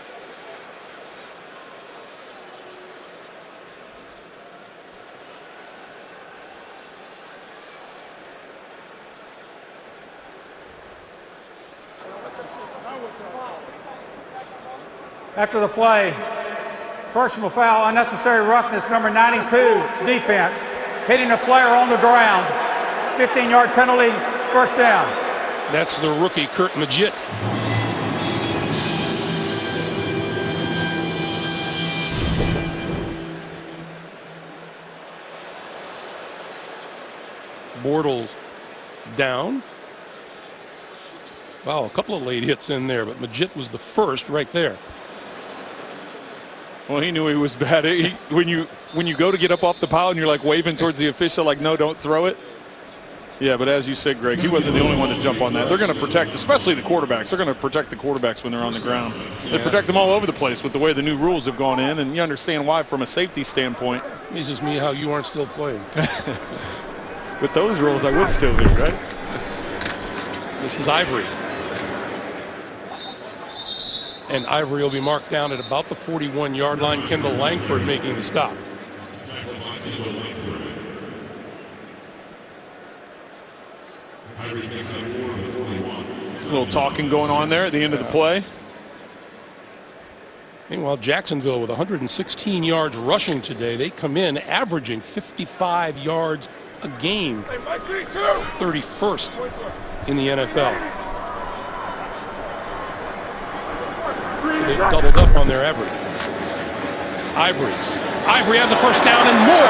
After the play, personal foul, unnecessary roughness, number 92, defense, hitting a player on the ground. 15-yard penalty, first down. That's the rookie, Kurt Majit. Bortles down. Wow, a couple of late hits in there, but Majit was the first right there. Well, he knew he was bad. When you go to get up off the pile and you're like waving towards the official like, no, don't throw it. Yeah, but as you said, Greg, he wasn't the only one to jump on that. They're going to protect, especially the quarterbacks. They're going to protect the quarterbacks when they're on the ground. They protect them all over the place with the way the new rules have gone in, and you understand why from a safety standpoint. Amazes me how you aren't still playing. With those rules, I would still be, right? This is Ivory. And Ivory will be marked down at about the 41-yard line. Kendall Langford making the stop. There's a little talking going on there at the end of the play. Meanwhile, Jacksonville with 116 yards rushing today. They come in averaging 55 yards a game. 31st in the NFL. So they've doubled up on their average. Ivory has a first down and more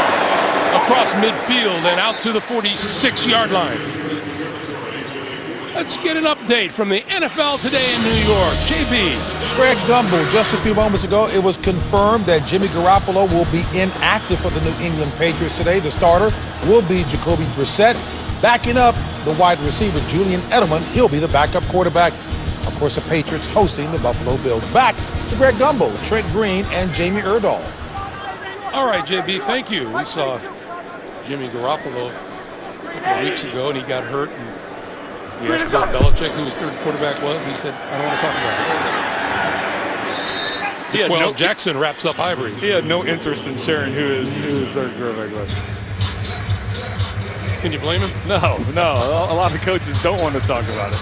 across midfield and out to the 46-yard line. Let's get an update from the NFL today in New York. JB. Greg Gumbel, just a few moments ago, it was confirmed that Jimmy Garoppolo will be inactive for the New England Patriots today. The starter will be Jacoby Brissett. Backing up the wide receiver, Julian Edelman. He'll be the backup quarterback. Of course, the Patriots hosting the Buffalo Bills. Back to Greg Gumbel, Trent Green, and Jamie Erdahl. All right, JB, thank you. We saw Jimmy Garoppolo a couple of weeks ago, and he got hurt. And we asked Bill Belichick who his third quarterback was. He said, I don't want to talk about it. Well, Jackson wraps up Ivory. He had no interest in sharing who his third quarterback was. Can you blame him? No. A lot of coaches don't want to talk about it.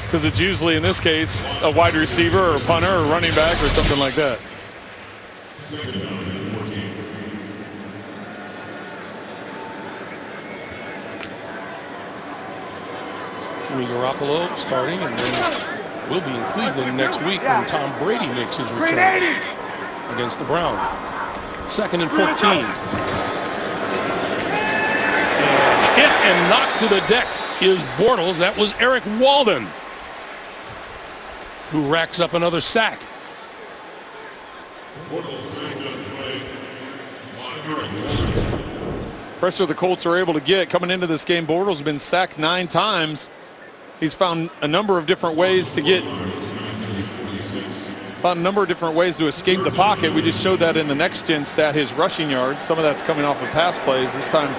Because it's usually, in this case, a wide receiver or a punter or running back or something like that. Jimmy Garoppolo starting, and then will be in Cleveland next week when Tom Brady makes his return against the Browns. 2nd and 14. And hit and knocked to the deck is Bortles. That was Eric Walden, who racks up another sack. Pressure the Colts are able to get coming into this game. Bortles has been sacked 9 times. He's found a number of different ways to escape the pocket. We just showed that in the next gen stat, his rushing yards. Some of that's coming off of pass plays. This time,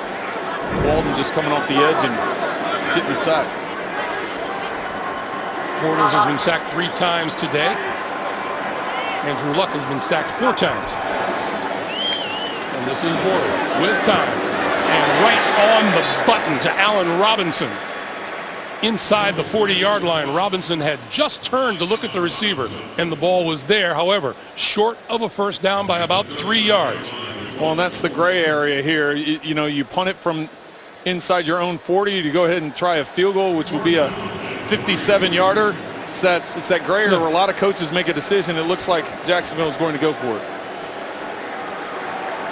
Walden just coming off the edge and getting the sack. Bortles has been sacked 3 times today. Andrew Luck has been sacked 4 times. And this is Bortles with time. And right on the button to Allen Robinson. Inside the 40-yard line, Robinson had just turned to look at the receiver, and the ball was there. However, short of a first down by about 3 yards. Well, and that's the gray area here. You know, you punt it from inside your own 40 to go ahead and try a field goal, which will be a 57-yarder. It's that gray area where a lot of coaches make a decision. It looks like Jacksonville is going to go for it.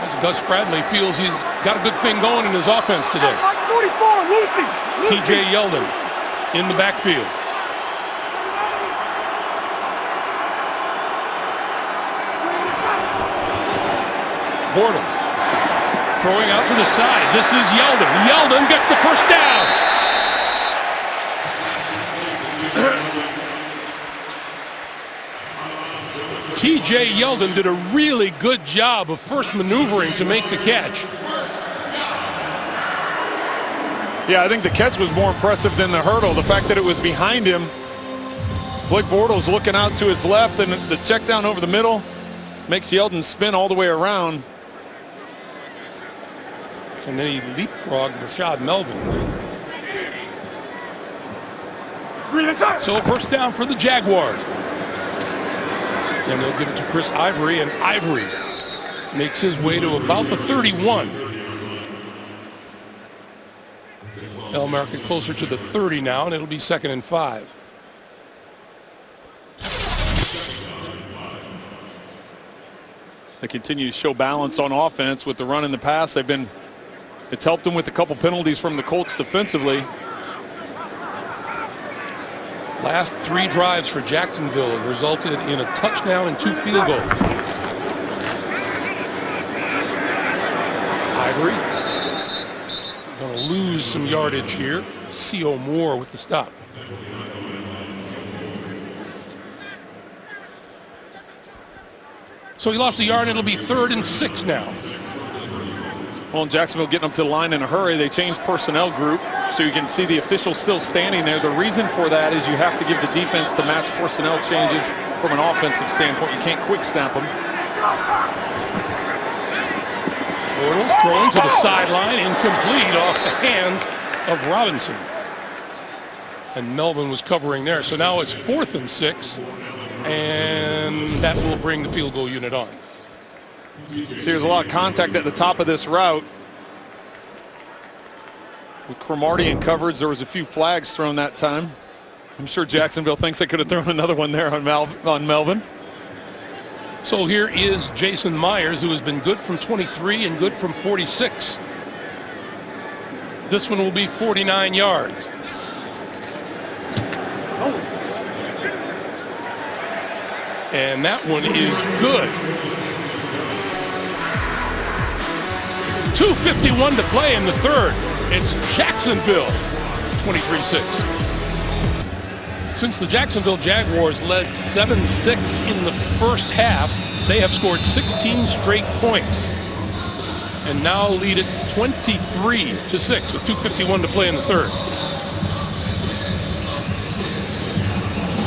As Gus Bradley feels he's got a good thing going in his offense today. 44, Lucy. T.J. Yeldon in the backfield. Bortles throwing out to the side. This is Yeldon. Yeldon gets the first down. T.J. Yeldon did a really good job of first maneuvering to make the catch. Yeah, I think the catch was more impressive than the hurdle. The fact that it was behind him. Blake Bortles looking out to his left, and the check down over the middle makes Yeldon spin all the way around. And then he leapfrogged Rashad Melvin. So first down for the Jaguars. And they'll give it to Chris Ivory, and Ivory makes his way to about the 31. They'll mark it closer to the 30 now, and it'll be 2nd and 5. They continue to show balance on offense with the run and the pass. It's helped them with a couple penalties from the Colts defensively. Last 3 drives for Jacksonville have resulted in a touchdown and 2 field goals. Ivory going to lose some yardage here. C.O. Moore with the stop. So he lost a yard, and it'll be 3rd and 6 now. Well, Jacksonville getting up to the line in a hurry. They changed personnel group, so you can see the officials still standing there. The reason for that is you have to give the defense to match personnel changes from an offensive standpoint. You can't quick snap them. Bortles thrown to the sideline, incomplete off the hands of Robinson. And Melvin was covering there. So now it's 4th and 6, and that will bring the field goal unit on. So there's a lot of contact at the top of this route. With Cromartie in coverage, there was a few flags thrown that time. I'm sure Jacksonville thinks they could have thrown another one there on Melvin. So here is Jason Myers, who has been good from 23 and good from 46. This one will be 49 yards. And that one is good. 2:51 to play in the 3rd. It's Jacksonville, 23-6. Since the Jacksonville Jaguars led 7-6 in the first half, they have scored 16 straight points and now lead it 23-6 with 2:51 to play in the 3rd.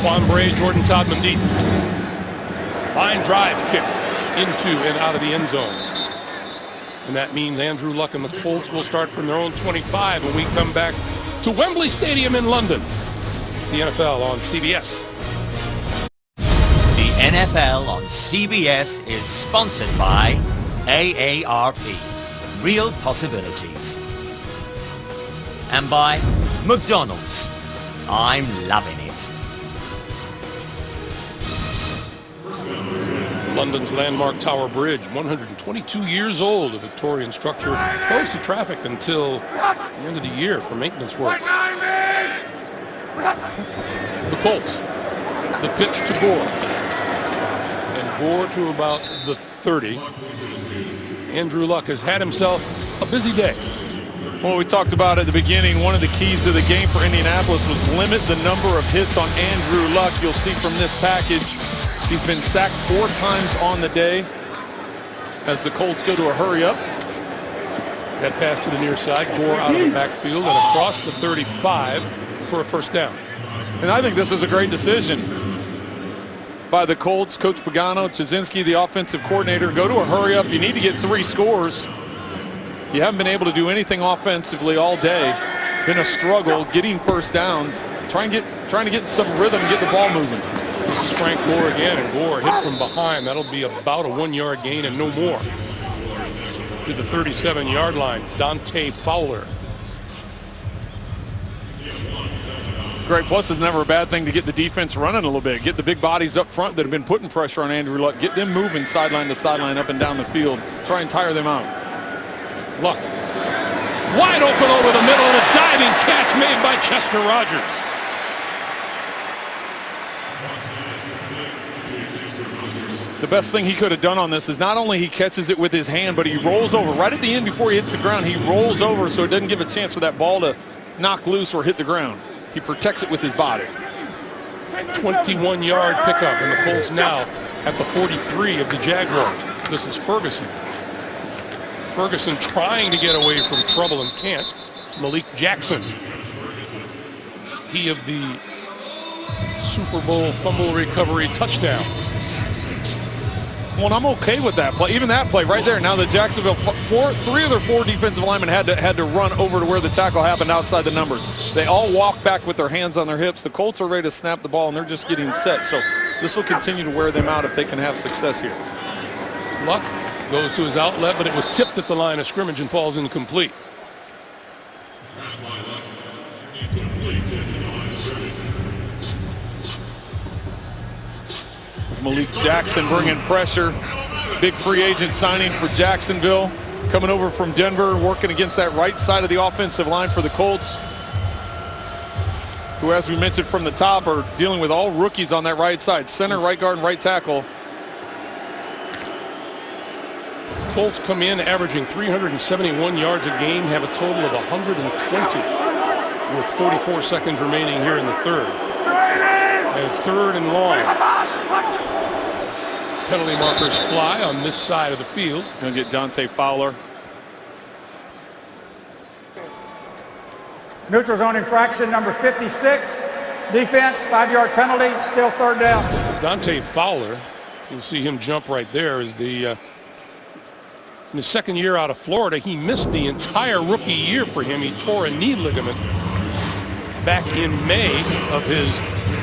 Quan Bray, Jordan Todd-Mendy. Line drive kick into and out of the end zone. And that means Andrew Luck and the Colts will start from their own 25 when we come back to Wembley Stadium in London. The NFL on CBS. The NFL on CBS is sponsored by AARP, Real Possibilities. And by McDonald's. I'm loving it. London's landmark Tower Bridge, 122 years old, a Victorian structure closed to traffic until the end of the year for maintenance work. The Colts, the pitch to Gore, and Gore to about the 30. Andrew Luck has had himself a busy day. Well, we talked about at the beginning, one of the keys to the game for Indianapolis was limit the number of hits on Andrew Luck. You'll see from this package, he's been sacked 4 times on the day as the Colts go to a hurry up. That pass to the near side, Gore out of the backfield and across the 35 for a first down. And I think this is a great decision. by the Colts. Coach Pagano, Chizinski, the offensive coordinator, go to a hurry up. You need to get 3 scores. You haven't been able to do anything offensively all day. Been a struggle getting first downs. Trying to get some rhythm, get the ball moving. This is Frank Gore again, and Gore hit from behind. That'll be about a 1-yard gain and no more. To the 37-yard line, Dante Fowler. Great plus is never a bad thing to get the defense running a little bit. Get the big bodies up front that have been putting pressure on Andrew Luck. Get them moving sideline to sideline, up and down the field. Try and tire them out. Luck. Wide open over the middle, and a diving catch made by Chester Rogers. The best thing he could have done on this is not only he catches it with his hand, but he rolls over. Right at the end before he hits the ground, he rolls over so it doesn't give a chance for that ball to knock loose or hit the ground. He protects it with his body. 21-yard pickup, and the Colts now at the 43 of the Jaguars. This is Ferguson. Ferguson trying to get away from trouble and can't. Malik Jackson. He of the Super Bowl fumble recovery touchdown. Well, and I'm okay with that play. Even that play right there. Now the Jacksonville, 3 of their 4 defensive linemen had to run over to where the tackle happened outside the numbers. They all walk back with their hands on their hips. The Colts are ready to snap the ball, and they're just getting set. So this will continue to wear them out if they can have success here. Luck goes to his outlet, but it was tipped at the line of scrimmage and falls incomplete. Malik Jackson bringing pressure. Big free agent signing for Jacksonville. Coming over from Denver, working against that right side of the offensive line for the Colts, who, as we mentioned from the top, are dealing with all rookies on that right side. Center, right guard, and right tackle. Colts come in averaging 371 yards a game, have a total of 120 with 44 seconds remaining here in the third. And 3rd and long. Penalty markers fly on this side of the field. Going to get Dante Fowler. Neutral zone infraction number 56. Defense, 5-yard penalty, still 3rd down. Dante Fowler, you'll see him jump right there, is in his 2nd year out of Florida. He missed the entire rookie year for him. He tore a knee ligament back in May of his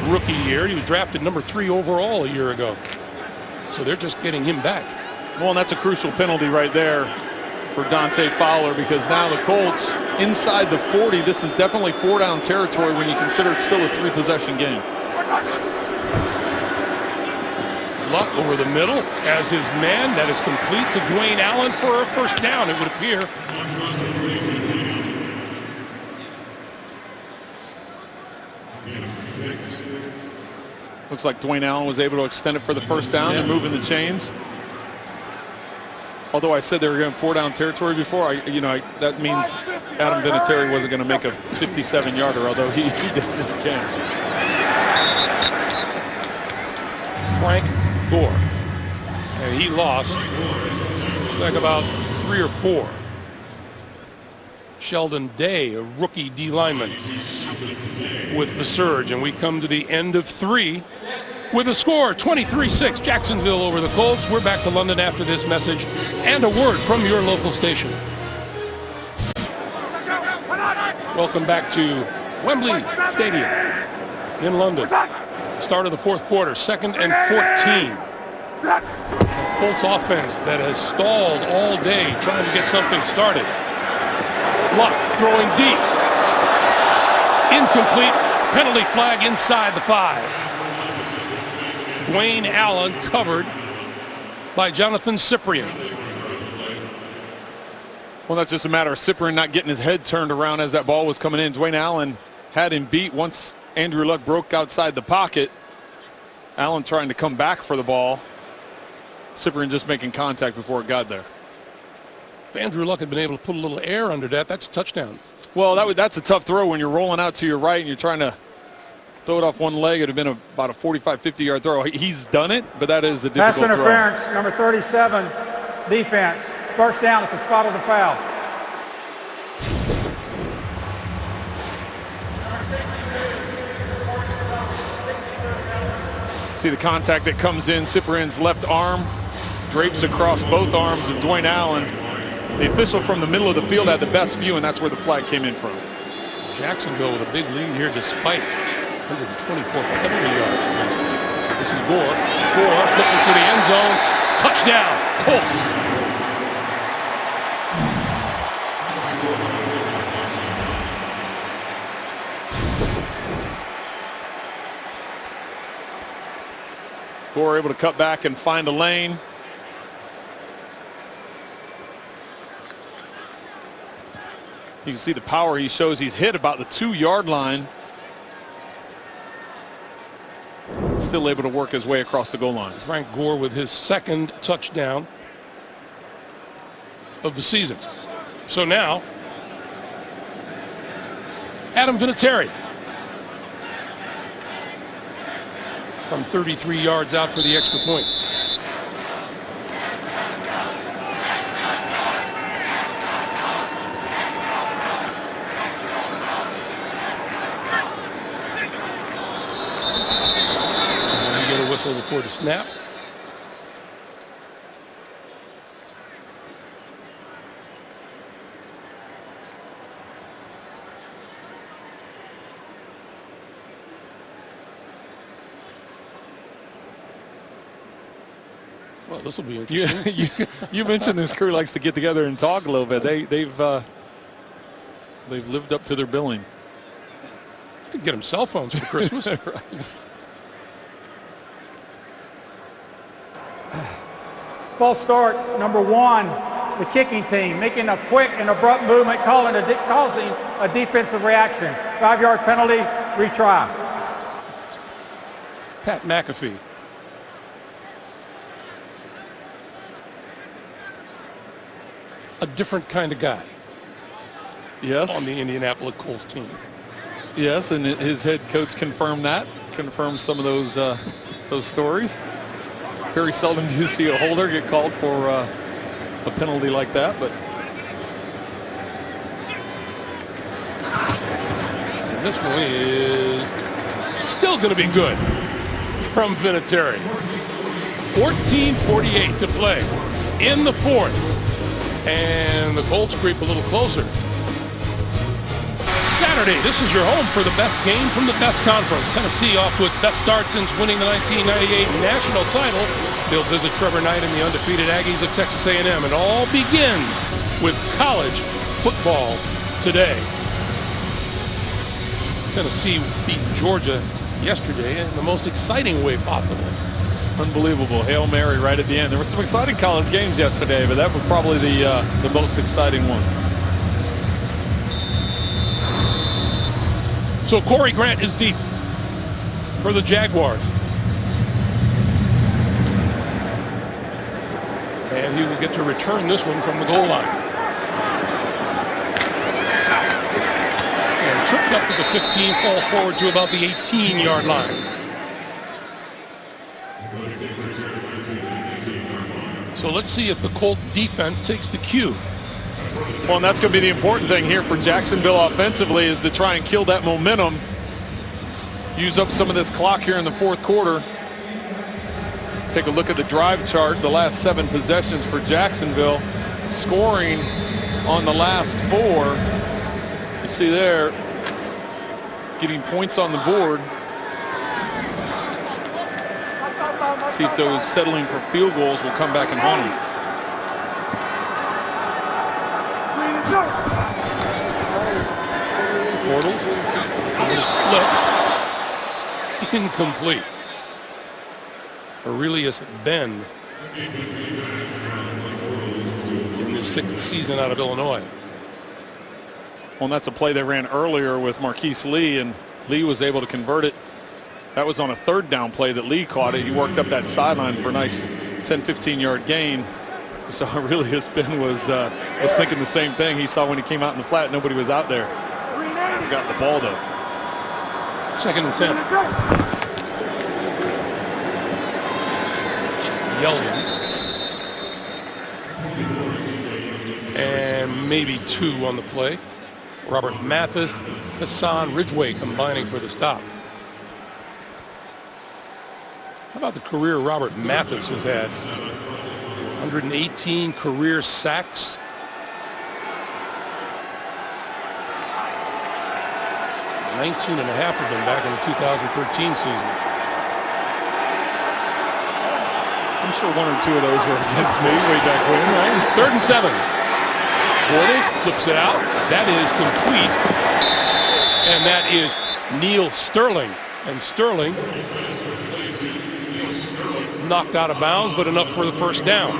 rookie year. He was drafted number 3 overall a year ago. So they're just getting him back. Well, and that's a crucial penalty right there for Dante Fowler, because now the Colts inside the 40. This is definitely 4-down territory when you consider it's still a 3-possession game. Luck over the middle as his man. That is complete to Dwayne Allen for a first down, it would appear. Looks like Dwayne Allen was able to extend it for the first down and moving the chains. Although I said they were going 4-down territory before, that means Adam Vinatieri wasn't going to make a 57-yarder, although he definitely can. Frank Gore, and he lost like about 3 or 4. Sheldon Day, a rookie D lineman, with the surge, and we come to the end of 3 with a score 23-6 Jacksonville over the Colts. We're back to London after this message and a word from your local station. Welcome back to Wembley Stadium in London. Start of the 4th quarter, 2nd and 14. Colts offense that has stalled all day trying to get something started. Luck throwing deep. Incomplete. Penalty flag inside the 5. Dwayne Allen covered by Jonathan Cyprien. Well, that's just a matter of Cyprien not getting his head turned around as that ball was coming in. Dwayne Allen had him beat once Andrew Luck broke outside the pocket. Allen trying to come back for the ball. Cyprien just making contact before it got there. If Andrew Luck had been able to put a little air under that, that's a touchdown. Well, that's a tough throw when you're rolling out to your right and you're trying to throw it off one leg. It would have been about a 45, 50-yard throw. He's done it, but that is a difficult Pass interference, number 37, defense. First down at the spot of the foul. See the contact that comes in. Cyprien's left arm drapes across both arms of Dwayne Allen. The official from the middle of the field had the best view, and that's where the flag came in from. Jacksonville with a big lead here despite 124 penalty yards. This is Gore. Gore looking for the end zone. Touchdown, Colts. Gore able to cut back and find a lane. You can see the power he shows. He's hit about the 2-yard line. Still able to work his way across the goal line. Frank Gore with his second touchdown of the season. So now, Adam Vinatieri from 33 yards out for the extra point. Before the snap. Well, this will be interesting. You mentioned this crew likes to get together and talk a little bit. They've lived up to their billing. Could get them cell phones for Christmas. Right. False start, number 1, the kicking team, making a quick and abrupt movement, causing a defensive reaction. 5-yard penalty, retry. Pat McAfee. A different kind of guy. Yes. On the Indianapolis Colts team. Yes, and his head coach confirmed that. Confirmed some of those stories. Very seldom do you see a holder get called for a penalty like that, but and this one is still going to be good from Vinatieri. 14:48 to play in the fourth, and the Colts creep a little closer. Saturday, this is your home for the best game from the best conference. Tennessee off to its best start since winning the 1998 national title. They'll visit Trevor Knight and the undefeated Aggies of Texas A&M. It all begins with college football today. Tennessee beat Georgia yesterday in the most exciting way possible. unbelievable Hail Mary right at the end. There were some exciting college games yesterday, but that was probably the most exciting one. So Corey Grant is deep for the Jaguars. And he will get to return this one from the goal line. And tripped up to the 15, falls forward to about the 18-yard line. So let's see if the Colt defense takes the cue. Well, and that's going to be the important thing here for Jacksonville offensively, is to try and kill that momentum, use up some of this clock here in the fourth quarter. Take a look at the drive chart, the last 7 possessions for Jacksonville, scoring on the last 4. You see there, getting points on the board. See if those settling for field goals will come back and haunt them. Bortles. Flip. Incomplete. Aurelius Ben in his 6th season out of Illinois. Well, and that's a play they ran earlier with Marquise Lee, and Lee was able to convert it. That was on a 3rd down play that Lee caught it. He worked up that sideline for a nice 10-15 yard gain. So Aurelius Ben was thinking the same thing. He saw when he came out in the flat, nobody was out there. Forgot the ball though. 2nd and 10. Yeldon. And maybe 2 on the play. Robert Mathis, Hassan Ridgway combining for the stop. How about the career Robert Mathis has had? 118 career sacks. $19.5 of them back in the 2013 season. I'm sure 1 or 2 of those were against me way back when, right? 3rd and 7. Bortles flips it out. That is complete. And that is Neil Sterling. And Sterling knocked out of bounds, but enough for the first down.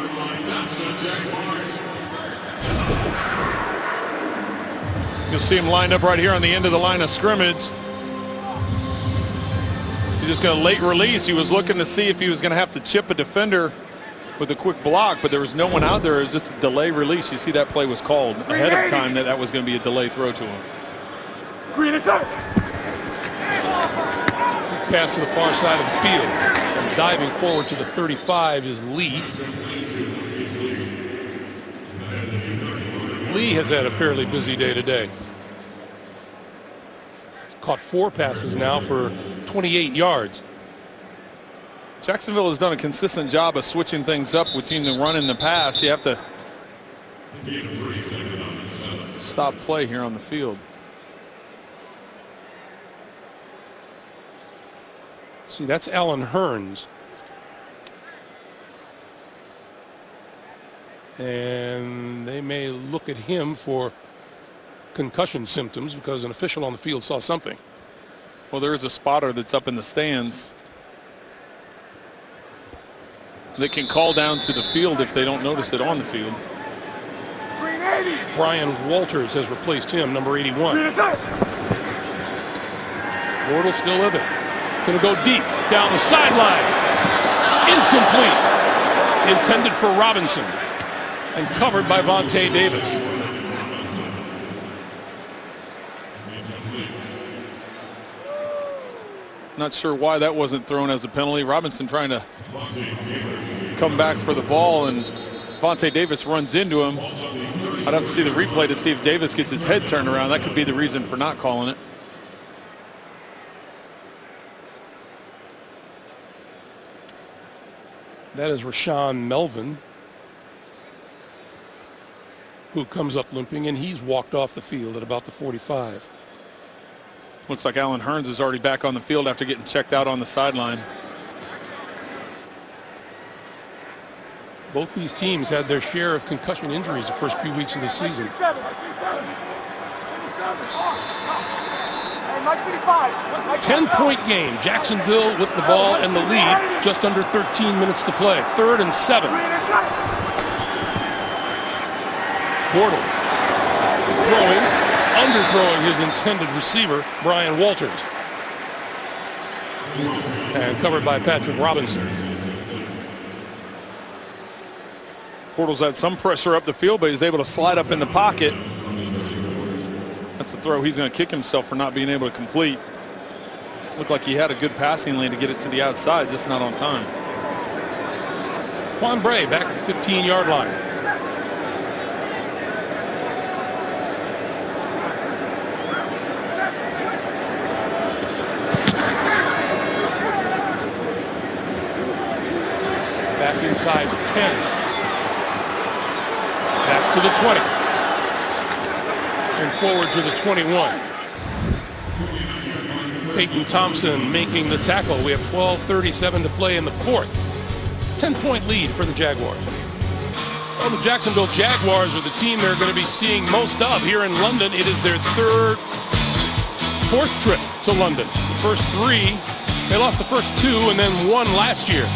You'll see him lined up right here on the end of the line of scrimmage. He's just going to late release. He was looking to see if he was going to have to chip a defender with a quick block, but there was no one out there. It was just a delay release. You see that play was called ahead of time that was going to be a delay throw to him. Pass to the far side of the field. And diving forward to the 35 is Lee. Lee has had a fairly busy day today. Caught 4 passes now for 28 yards. Jacksonville has done a consistent job of switching things up between the run and the pass. You have to stop play here on the field. See, that's Alan Hearns. And they may look at him for concussion symptoms because an official on the field saw something. Well, there is a spotter that's up in the stands that can call down to the field if they don't notice it on the field. Brian Walters has replaced him, number 81. Wardle still with it. Going to go deep down the sideline. Incomplete. Intended for Robinson. And covered by Vontae Davis. Not sure why that wasn't thrown as a penalty. Robinson trying to come back for the ball, and Vontae Davis runs into him. I'd have to see the replay to see if Davis gets his head turned around. That could be the reason for not calling it. That is Rashawn Melvin, who comes up limping, and he's walked off the field at about the 45. Looks like Alan Hearns is already back on the field after getting checked out on the sideline. Both these teams had their share of concussion injuries the first few weeks of the season. 10-point game. Jacksonville with the ball and the lead. Just under 13 minutes to play. 3rd and 7. Bortles throwing, underthrowing his intended receiver, Brian Walters. And covered by Patrick Robinson. Bortles had some pressure up the field, but he's able to slide up in the pocket. That's a throw he's going to kick himself for not being able to complete. Looked like he had a good passing lane to get it to the outside, just not on time. Quan Bray back at the 15-yard line. Back inside the 10. Back to the 20. And forward to the 21. Peyton Thompson making the tackle. We have 12:37 to play in the 4th. 10-point lead for the Jaguars. Well, the Jacksonville Jaguars are the team they're going to be seeing most of here in London. It is their 4th trip to London. The first 3, they lost the first 2 and then 1 last year,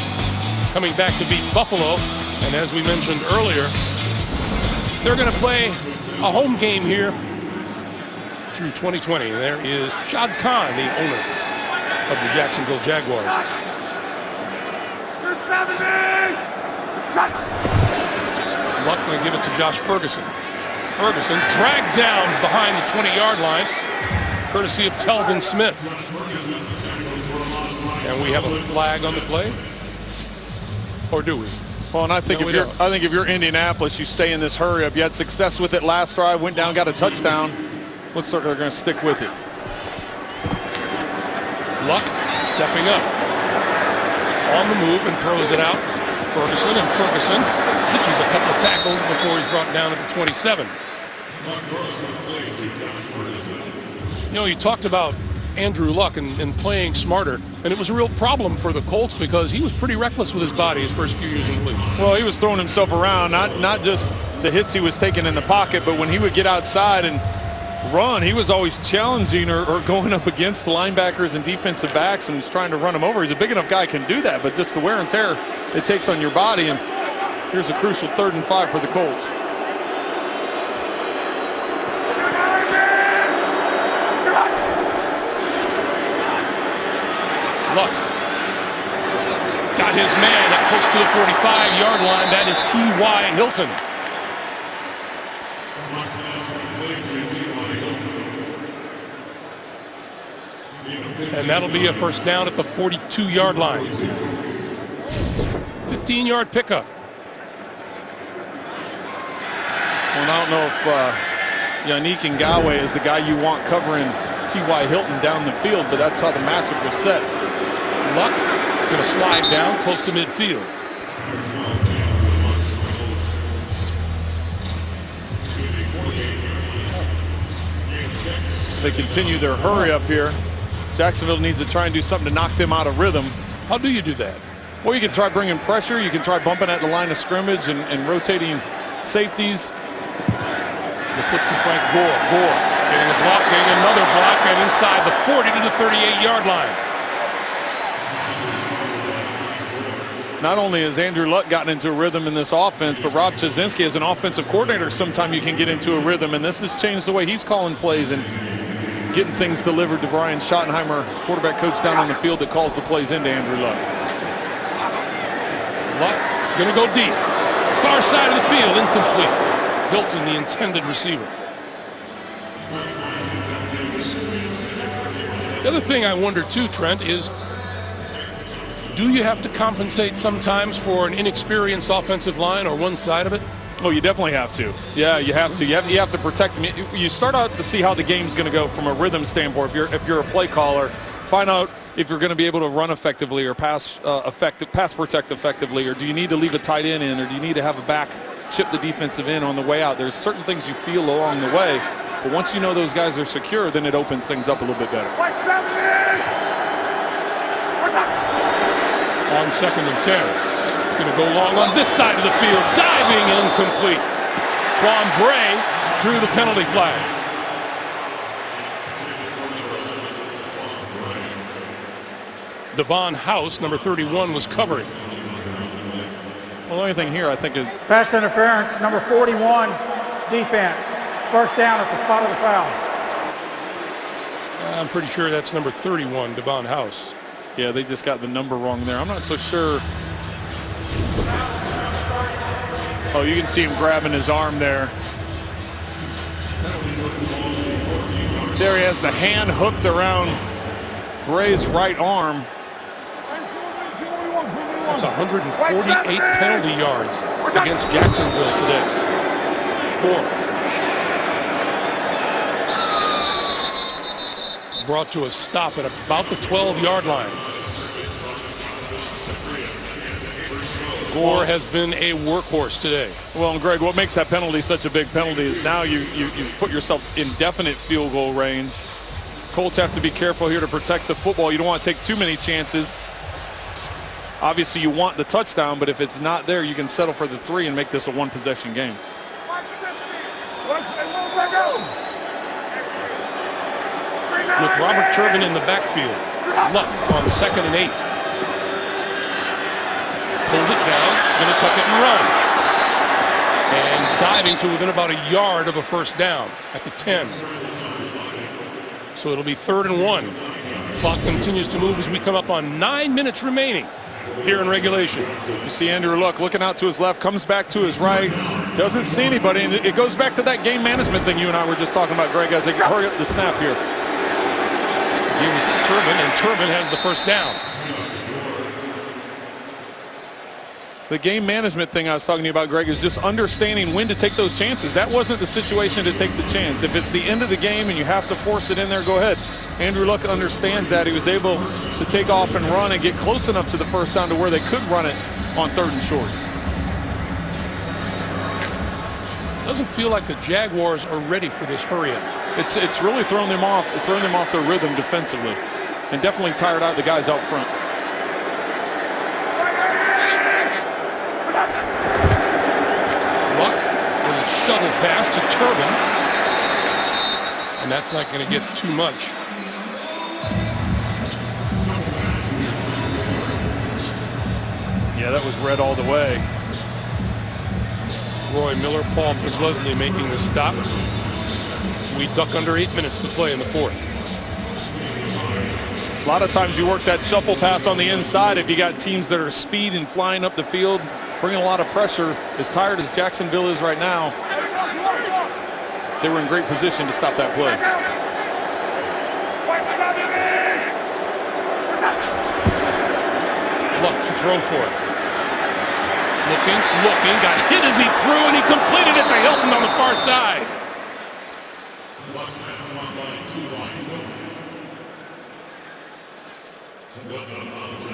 coming back to beat Buffalo. And as we mentioned earlier, they're going to play a home game here through 2020. There is Shad Khan, the owner of the Jacksonville Jaguars. Luck going to give it to Josh Ferguson. Ferguson dragged down behind the 20-yard line, courtesy of Telvin Smith. And we have a flag on the play, or do we? Well, and I think if you're Indianapolis, you stay in this hurry up. You had success with it last drive, went down, got a touchdown. Looks like they're going to stick with it. Luck stepping up. on the move and throws it out. Ferguson pitches a couple of tackles before he's brought down at the 27. You know, you talked about Andrew Luck and playing smarter, and it was a real problem for the Colts because he was pretty reckless with his body his first few years in the league. Well, he was throwing himself around, not just the hits he was taking in the pocket, but when he would get outside and run, he was always challenging or going up against the linebackers and defensive backs and was trying to run them over. He's a big enough guy, can do that, but just the wear and tear it takes on your body. And here's a crucial 3rd and 5 for the Colts. Luck got his man up close to the 45-yard line. That is T.Y. Hilton. And that'll be a first down at the 42-yard line. 15-yard pickup. Well, I don't know if Yannick Ngakoue is the guy you want covering T.Y. Hilton down the field, but that's how the matchup was set. Luck going to slide down close to midfield. They continue their hurry up here. Jacksonville needs to try and do something to knock them out of rhythm. How do you do that? Well, you can try bringing pressure. You can try bumping at the line of scrimmage and rotating safeties. The flip to Frank Gore. Gore getting a block, getting another block, and inside the 40 to the 38-yard line. Not only has Andrew Luck gotten into a rhythm in this offense, but Rob Chaszynski, as an offensive coordinator, sometime you can get into a rhythm, and this has changed the way he's calling plays and getting things delivered to Brian Schottenheimer, quarterback coach down on the field that calls the plays into Andrew Luck. Luck going to go deep. Far side of the field, incomplete. Hilton, the intended receiver. The other thing I wonder too, Trent, is do you have to compensate sometimes for an inexperienced offensive line or one side of it? Oh, you definitely have to. Yeah, you have to. You have to protect them. You start out to see how the game's going to go from a rhythm standpoint. If you're a play caller, find out if you're going to be able to run effectively or pass protect effectively, or do you need to leave a tight end in, or do you need to have a back chip the defensive end on the way out? There's certain things you feel along the way, but once you know those guys are secure, then it opens things up a little bit better. What's happening? What's up? On 2nd and 10. Going to go long on this side of the field. Diving, incomplete. Quan Bray drew the penalty flag. Devon House, number 31, was covering. Well, the only thing here I think is Pass interference, number 41, defense. First down at the spot of the foul. I'm pretty sure that's number 31, Devon House. yeah, they just got the number wrong there. I'm not so sure. Oh, you can see him grabbing his arm there. There he has the hand hooked around Bray's right arm. That's 148 penalty yards against Jacksonville today. Brought to a stop at about the 12-yard line. Gore has been a workhorse today. Well, and Greg, what makes that penalty such a big penalty is now you put yourself in definite field goal range. Colts have to be careful here to protect the football. You don't want to take too many chances. Obviously, you want the touchdown, but if it's not there, you can settle for the 3 and make this a one-possession game. With Robert Turbin in the backfield. Luck on 2nd and 8. Pulls it down, going to tuck it and run. And diving to within about a yard of a first down at the 10. So it'll be 3rd and 1. Clock continues to move as we come up on 9 minutes remaining here in regulation. You see Andrew Luck looking out to his left, comes back to his right, doesn't see anybody, and it goes back to that game management thing you and I were just talking about, Greg, as they hurry up the snap here. Here was Turbin, and Turbin has the first down. The game management thing I was talking to you about, Greg, is just understanding when to take those chances. That wasn't the situation to take the chance. If it's the end of the game and you have to force it in there, go ahead. Andrew Luck understands that. He was able to take off and run and get close enough to the first down to where they could run it on 3rd and short. Doesn't feel like the Jaguars are ready for this hurry-up. It's really thrown them off their rhythm defensively, and definitely tired out the guys out front. Luck with a shuttle pass to Turbin, and that's not going to get too much. Yeah, that was red all the way. Roy Miller, Paul Leslie making the stop. We duck under 8 minutes to play in the 4th. A lot of times you work that shuffle pass on the inside if you got teams that are speed and flying up the field, bringing a lot of pressure. As tired as Jacksonville is right now, they were in great position to stop that play. Luck to throw for it. Looking, got hit as he threw, and he completed it to Hilton on the far side.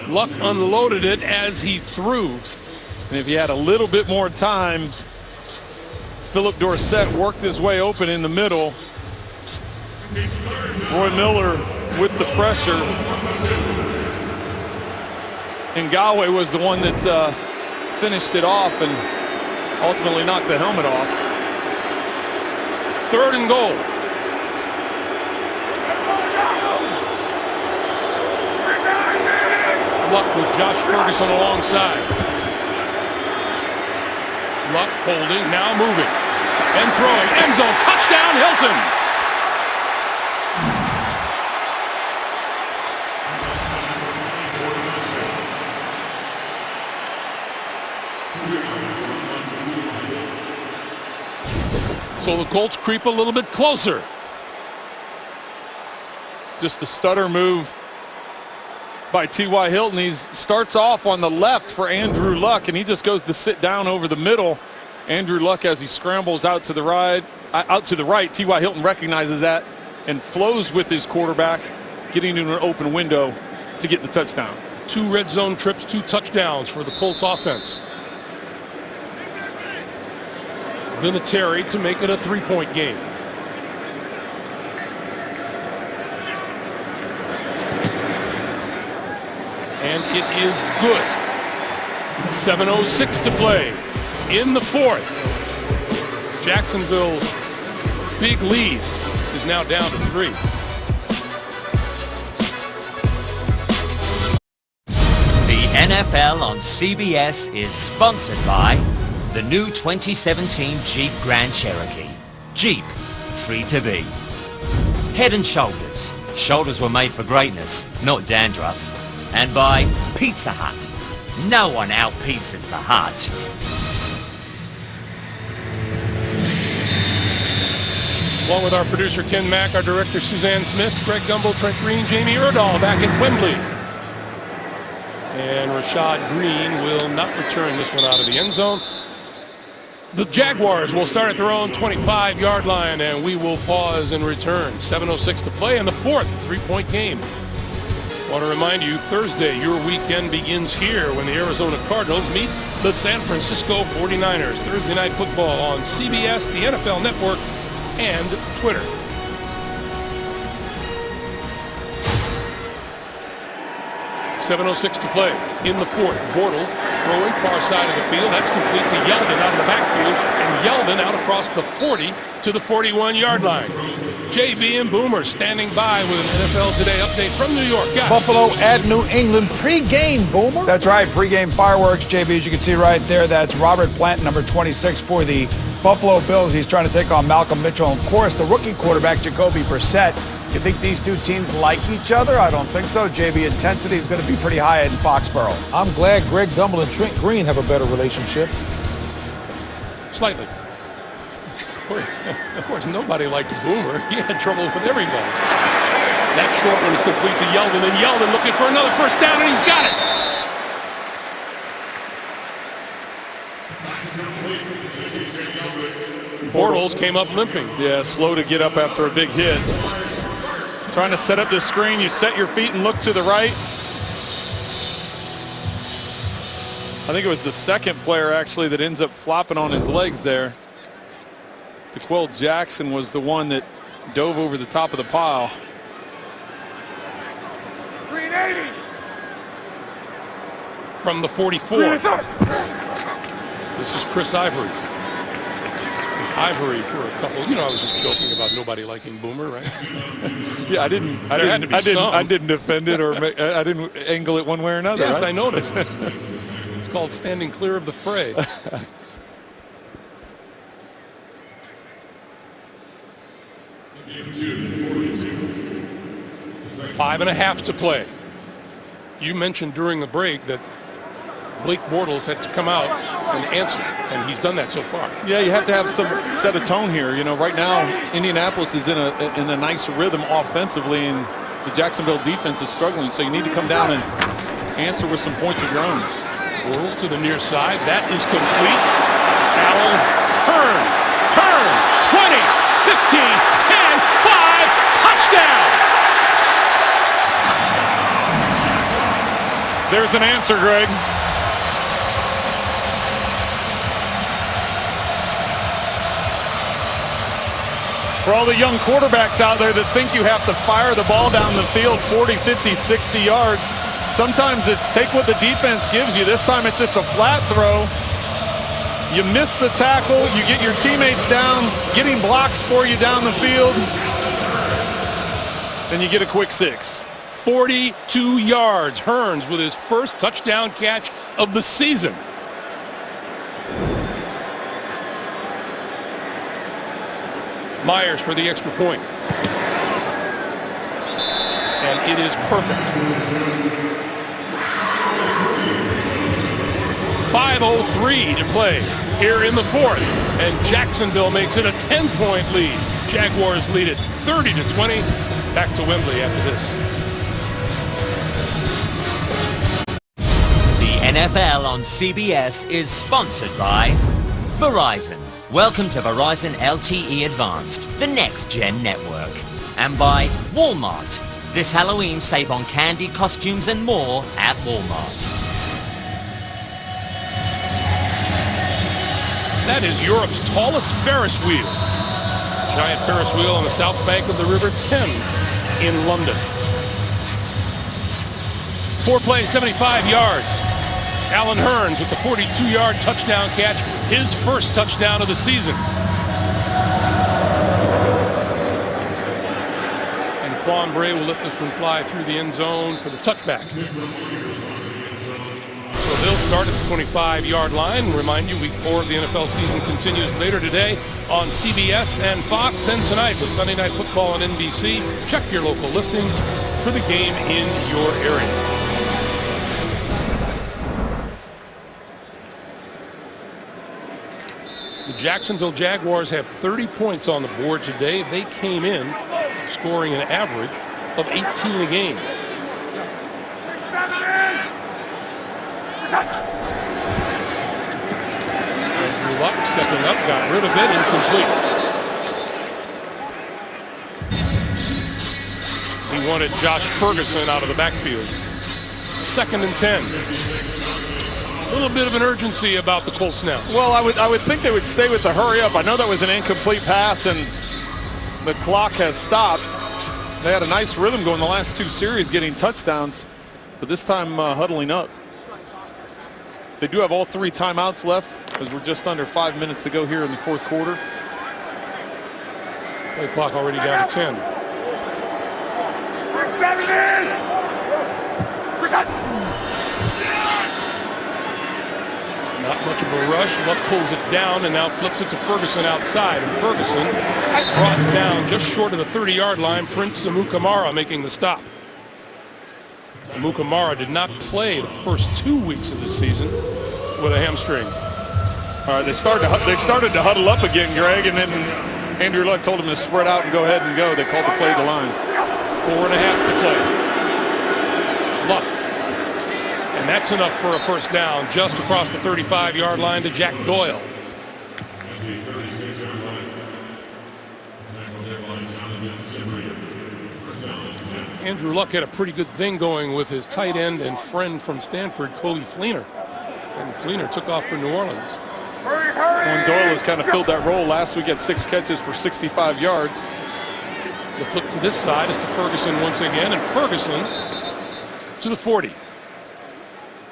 Luck unloaded it as he threw. And if he had a little bit more time, Philip Dorsett worked his way open in the middle. Roy Miller with the pressure. And Galway was the one that finished it off and ultimately knocked the helmet off. 3rd and goal. Luck with Josh Ferguson alongside. Luck holding, now moving and throwing. End zone, touchdown, Hilton. So the Colts creep a little bit closer. Just the stutter move by T.Y. Hilton. He starts off on the left for Andrew Luck, and he just goes to sit down over the middle. Andrew Luck, as he scrambles out to the right, T.Y. Hilton recognizes that and flows with his quarterback, getting in an open window to get the touchdown. 2 red zone trips, 2 touchdowns for the Colts offense. Vinatieri to make it a 3-point game. And it is good. 7:06 to play in the 4th. Jacksonville's big lead is now down to 3. The NFL on CBS is sponsored by the new 2017 Jeep Grand Cherokee. Jeep, free to be. Head and Shoulders. Shoulders were made for greatness, not dandruff. And by Pizza Hut. No one out-pizzas the Hut. Along with our producer Ken Mack, our director Suzanne Smith, Greg Gumbel, Trent Green, Jamie Erdahl back at Wembley. And Rashad Green will not return this one out of the end zone. The Jaguars will start at their own 25-yard line, and we will pause and return. 7:06 to play in the 4th, 3-point game. I want to remind you, Thursday, your weekend begins here when the Arizona Cardinals meet the San Francisco 49ers. Thursday Night Football on CBS, the NFL Network, and Twitter. .06 to play in the 4th. Bortles throwing far side of the field. That's complete to Yeldon out of the backfield. And Yeldon out across the 40 to the 41-yard line. JB and Boomer standing by with an NFL Today update from New York. Guys. Buffalo at New England pre-game, Boomer. That's right, pre-game fireworks, JB, as you can see right there. That's Robert Plant, number 26 for the Buffalo Bills. He's trying to take on Malcolm Mitchell. And of course, the rookie quarterback, Jacoby Brissett. You think these two teams like each other? I don't think so, JB. Intensity is going to be pretty high in Foxborough. I'm glad Greg Gumbel and Trent Green have a better relationship. Slightly. Of course, nobody liked Boomer. He had trouble with everybody. That short one is complete to Yeldon, and Yeldon looking for another first down, and he's got it. Bortles came up limping. Yeah, slow to get up after a big hit. Trying to set up the screen. You set your feet and look to the right. I think it was the second player actually that ends up flopping on his legs there. D'Qwell Jackson was the one that dove over the top of the pile. 380. From the 44. This is Chris Ivory. Ivory for a couple. You know, I was just joking about nobody liking Boomer, right? Yeah, I didn't defend it or I didn't angle it one way or another. Yes, right? I noticed. It's called standing clear of the fray. 5.5 to play. You mentioned during the break that Blake Bortles had to come out and answer, and he's done that so far. Yeah, you have to have some set a tone here. You know, right now Indianapolis is in a nice rhythm offensively, and the Jacksonville defense is struggling. So you need to come down and answer with some points of your own. Bortles to the near side. That is complete. Allen turn, 20, 15, 10, 5, touchdown. There's an answer, Greg. For all the young quarterbacks out there that think you have to fire the ball down the field 40, 50, 60 yards, sometimes it's take what the defense gives you. This time it's just a flat throw. You miss the tackle, you get your teammates down, getting blocks for you down the field, and you get a quick 6. 42 yards. Hearns with his first touchdown catch of the season. Myers for the extra point. And it is perfect. 5:03 to play here in the fourth. And Jacksonville makes it a 10-point lead. Jaguars lead it 30-20. Back to Wembley after this. The NFL on CBS is sponsored by Verizon. Welcome to Verizon LTE Advanced, the next-gen network. And by Walmart. This Halloween, save on candy, costumes, and more at Walmart. That is Europe's tallest Ferris wheel. Giant Ferris wheel on the south bank of the River Thames in London. 4 plays, 75 yards. Alan Hearns with the 42-yard touchdown catch, his first touchdown of the season. And Quan Bray will let this one fly through the end zone for the touchback. So they'll start at the 25-yard line. Remind you, week 4 of the NFL season continues later today on CBS and Fox. Then tonight with Sunday Night Football on NBC. Check your local listings for the game in your area. The Jacksonville Jaguars have 30 points on the board today. They came in scoring an average of 18 a game. Andrew Luck stepping up, got rid of it, incomplete. He wanted Josh Ferguson out of the backfield. 2nd and 10. A little bit of an urgency about the Colts now. Well, I would think they would stay with the hurry up. I know that was an incomplete pass and the clock has stopped. They had a nice rhythm going the last 2 series, getting touchdowns, but this time huddling up. They do have all 3 timeouts left as we're just under 5 minutes to go here in the 4th quarter. Play clock already down to 10. Not much of a rush. Luck pulls it down and now flips it to Ferguson outside. And Ferguson brought down just short of the 30-yard line. Prince Amukamara making the stop. Amukamara did not play the first 2 weeks of the season with a hamstring. All right, they started to huddle up again, Greg, and then Andrew Luck told him to spread out and go ahead and go. They called the play to line. 4.5 to play. Luck. And that's enough for a first down just across the 35-yard line to Jack Doyle. Andrew Luck had a pretty good thing going with his tight end and friend from Stanford, Coley Fleener. And Fleener took off for New Orleans. And Doyle has kind of filled that role. Last week had 6 catches for 65 yards. The flip to this side is to Ferguson once again, and Ferguson to the 40.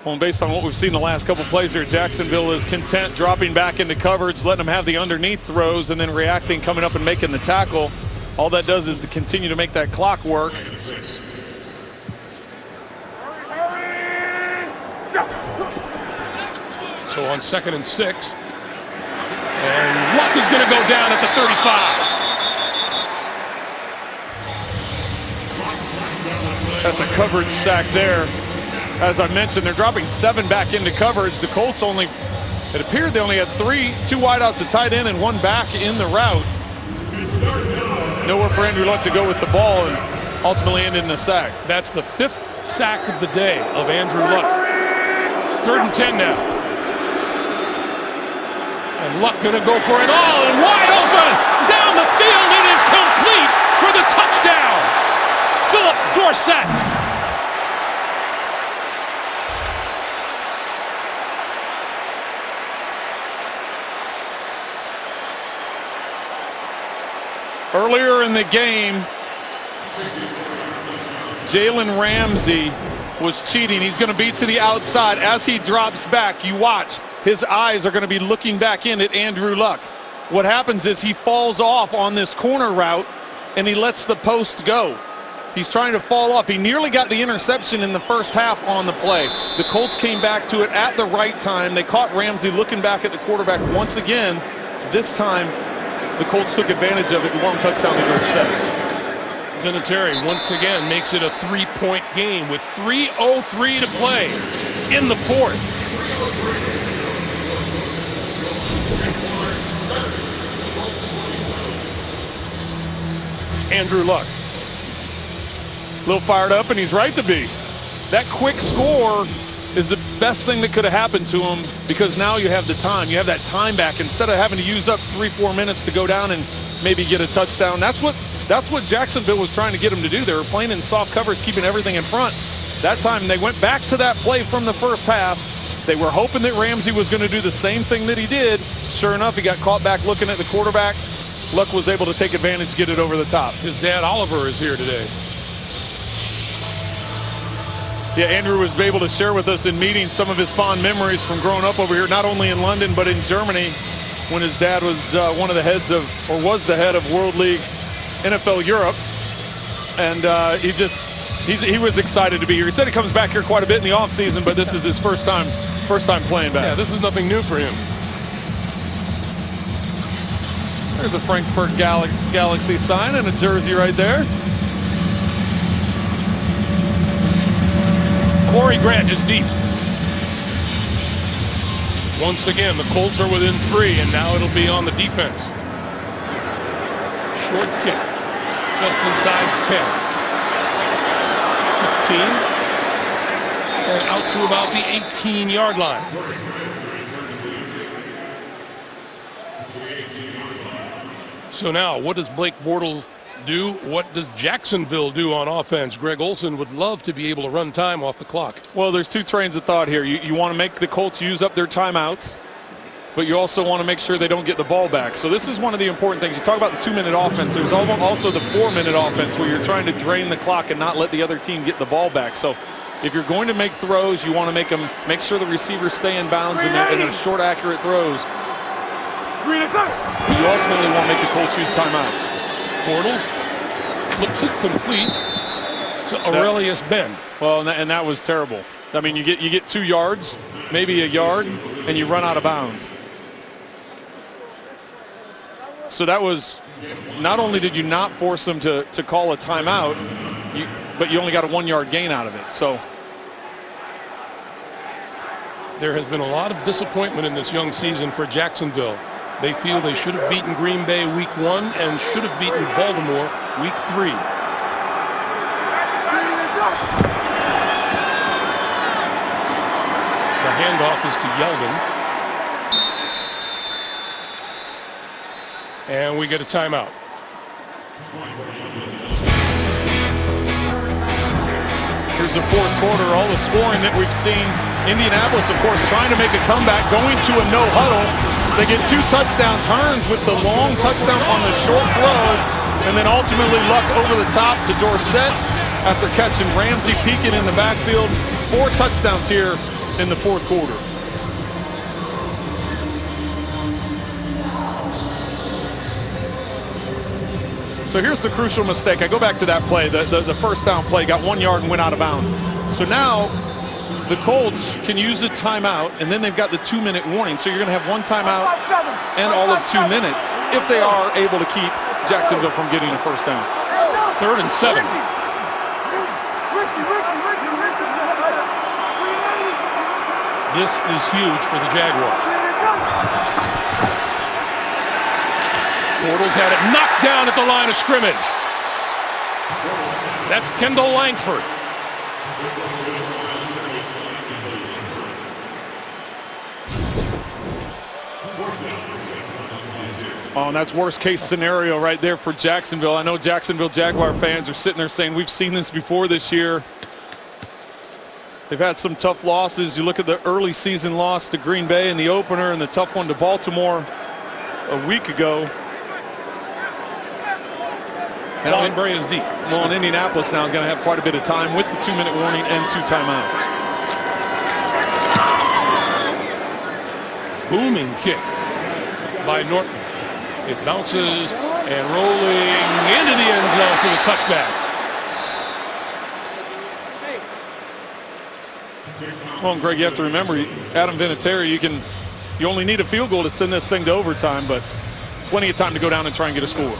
Well, based on what we've seen the last couple plays here, Jacksonville is content dropping back into coverage, letting them have the underneath throws, and then reacting, coming up and making the tackle. All that does is to continue to make that clock work. So on 2nd and 6, and Luck is going to go down at the 35. That's a coverage sack there. As I mentioned, they're dropping 7 back into coverage. The Colts it appeared they only had 2 wideouts, a tight end, and 1 back in the route. Nowhere for Andrew Luck to go with the ball, and ultimately ended in a sack. That's the 5th sack of the day of Andrew Luck. 3rd and 10 now. And Luck going to go for it all, and wide open down the field. It is complete for the touchdown. Philip Dorsett. Earlier in the game, Jalen Ramsey was cheating. He's going to be to the outside. As he drops back, you watch. His eyes are going to be looking back in at Andrew Luck. What happens is he falls off on this corner route, and he lets the post go. He's trying to fall off. He nearly got the interception in the first half on the play. The Colts came back to it at the right time. They caught Ramsey looking back at the quarterback once again. This time, the Colts took advantage of it. Long touchdown to Dorsett. Vinatieri once again makes it a 3-point game with 3:03 to play in the 4th. Andrew Luck. A little fired up, and he's right to be. That quick score is the best thing that could have happened to him, because now you have the time. You have that time back instead of having to use up 3-4 minutes to go down and maybe get a touchdown. That's what Jacksonville was trying to get him to do. They were playing in soft coverage, keeping everything in front. That time they went back to that play from the first half. They were hoping that Ramsey was going to do the same thing that he did. Sure enough, he got caught back looking at the quarterback. Luck was able to take advantage, get it over the top. His dad, Oliver, is here today. Yeah, Andrew was able to share with us in meetings some of his fond memories from growing up over here, not only in London, but in Germany, when his dad was one of the heads of, or was the head of World League NFL Europe. And he was excited to be here. He said he comes back here quite a bit in the offseason, but this is his first time playing back. Yeah, this is nothing new for him. There's a Frankfurt Galaxy sign and a jersey right there. Corey Grant is deep. Once again, the Colts are within 3, and now it'll be on the defense. Short kick, just inside the 10. 15, and out to about the 18-yard line. So now, what does Blake Bortles do? What does Jacksonville do on offense? Greg Olsen would love to be able to run time off the clock. Well, there's 2 trains of thought here. You want to make the Colts use up their timeouts, but you also want to make sure they don't get the ball back. So this is one of the important things. You talk about the 2-minute offense. There's also the 4-minute offense where you're trying to drain the clock and not let the other team get the ball back. So if you're going to make throws, you want to make sure the receivers stay in bounds in their short, accurate throws. But you ultimately want to make the Colts use timeouts. Bortles flips it complete to Aurelius Ben. Well, and that was terrible. I mean, you get 2 yards, maybe a yard, and you run out of bounds. So that was, not only did you not force them to call a timeout, but you only got a 1-yard gain out of it. So there has been a lot of disappointment in this young season for Jacksonville. They feel they should have beaten Green Bay week 1 and should have beaten Baltimore week 3. The handoff is to Yeldon. And we get a timeout. Here's the fourth quarter, all the scoring that we've seen. Indianapolis, of course, trying to make a comeback, going to a no huddle. They get 2 touchdowns. Hearns with the long touchdown on the short throw, and then ultimately Luck over the top to Dorsett after catching Ramsey peeking in the backfield. 4 touchdowns here in the fourth quarter. So here's the crucial mistake. I go back to that play, the first down play, got 1 yard and went out of bounds. So now the Colts can use a timeout, and then they've got the 2-minute warning. So you're going to have 1 timeout and all of 2 minutes if they are able to keep Jacksonville from getting a first down. 3rd and 7. This is huge for the Jaguars. Bortles had it knocked down at the line of scrimmage. That's Kendall Langford. Oh, and that's worst case scenario right there for Jacksonville. I know Jacksonville Jaguar fans are sitting there saying we've seen this before this year. They've had some tough losses. You look at the early season loss to Green Bay in the opener and the tough one to Baltimore a week ago. And Bray is deep. Well, and Indianapolis now is going to have quite a bit of time with the 2-minute warning and 2 timeouts. Booming kick by Norton. It bounces and rolling into the end zone for the touchback. Well, Greg, you have to remember, Adam Vinatieri, you only need a field goal to send this thing to overtime, but plenty of time to go down and try and get a score.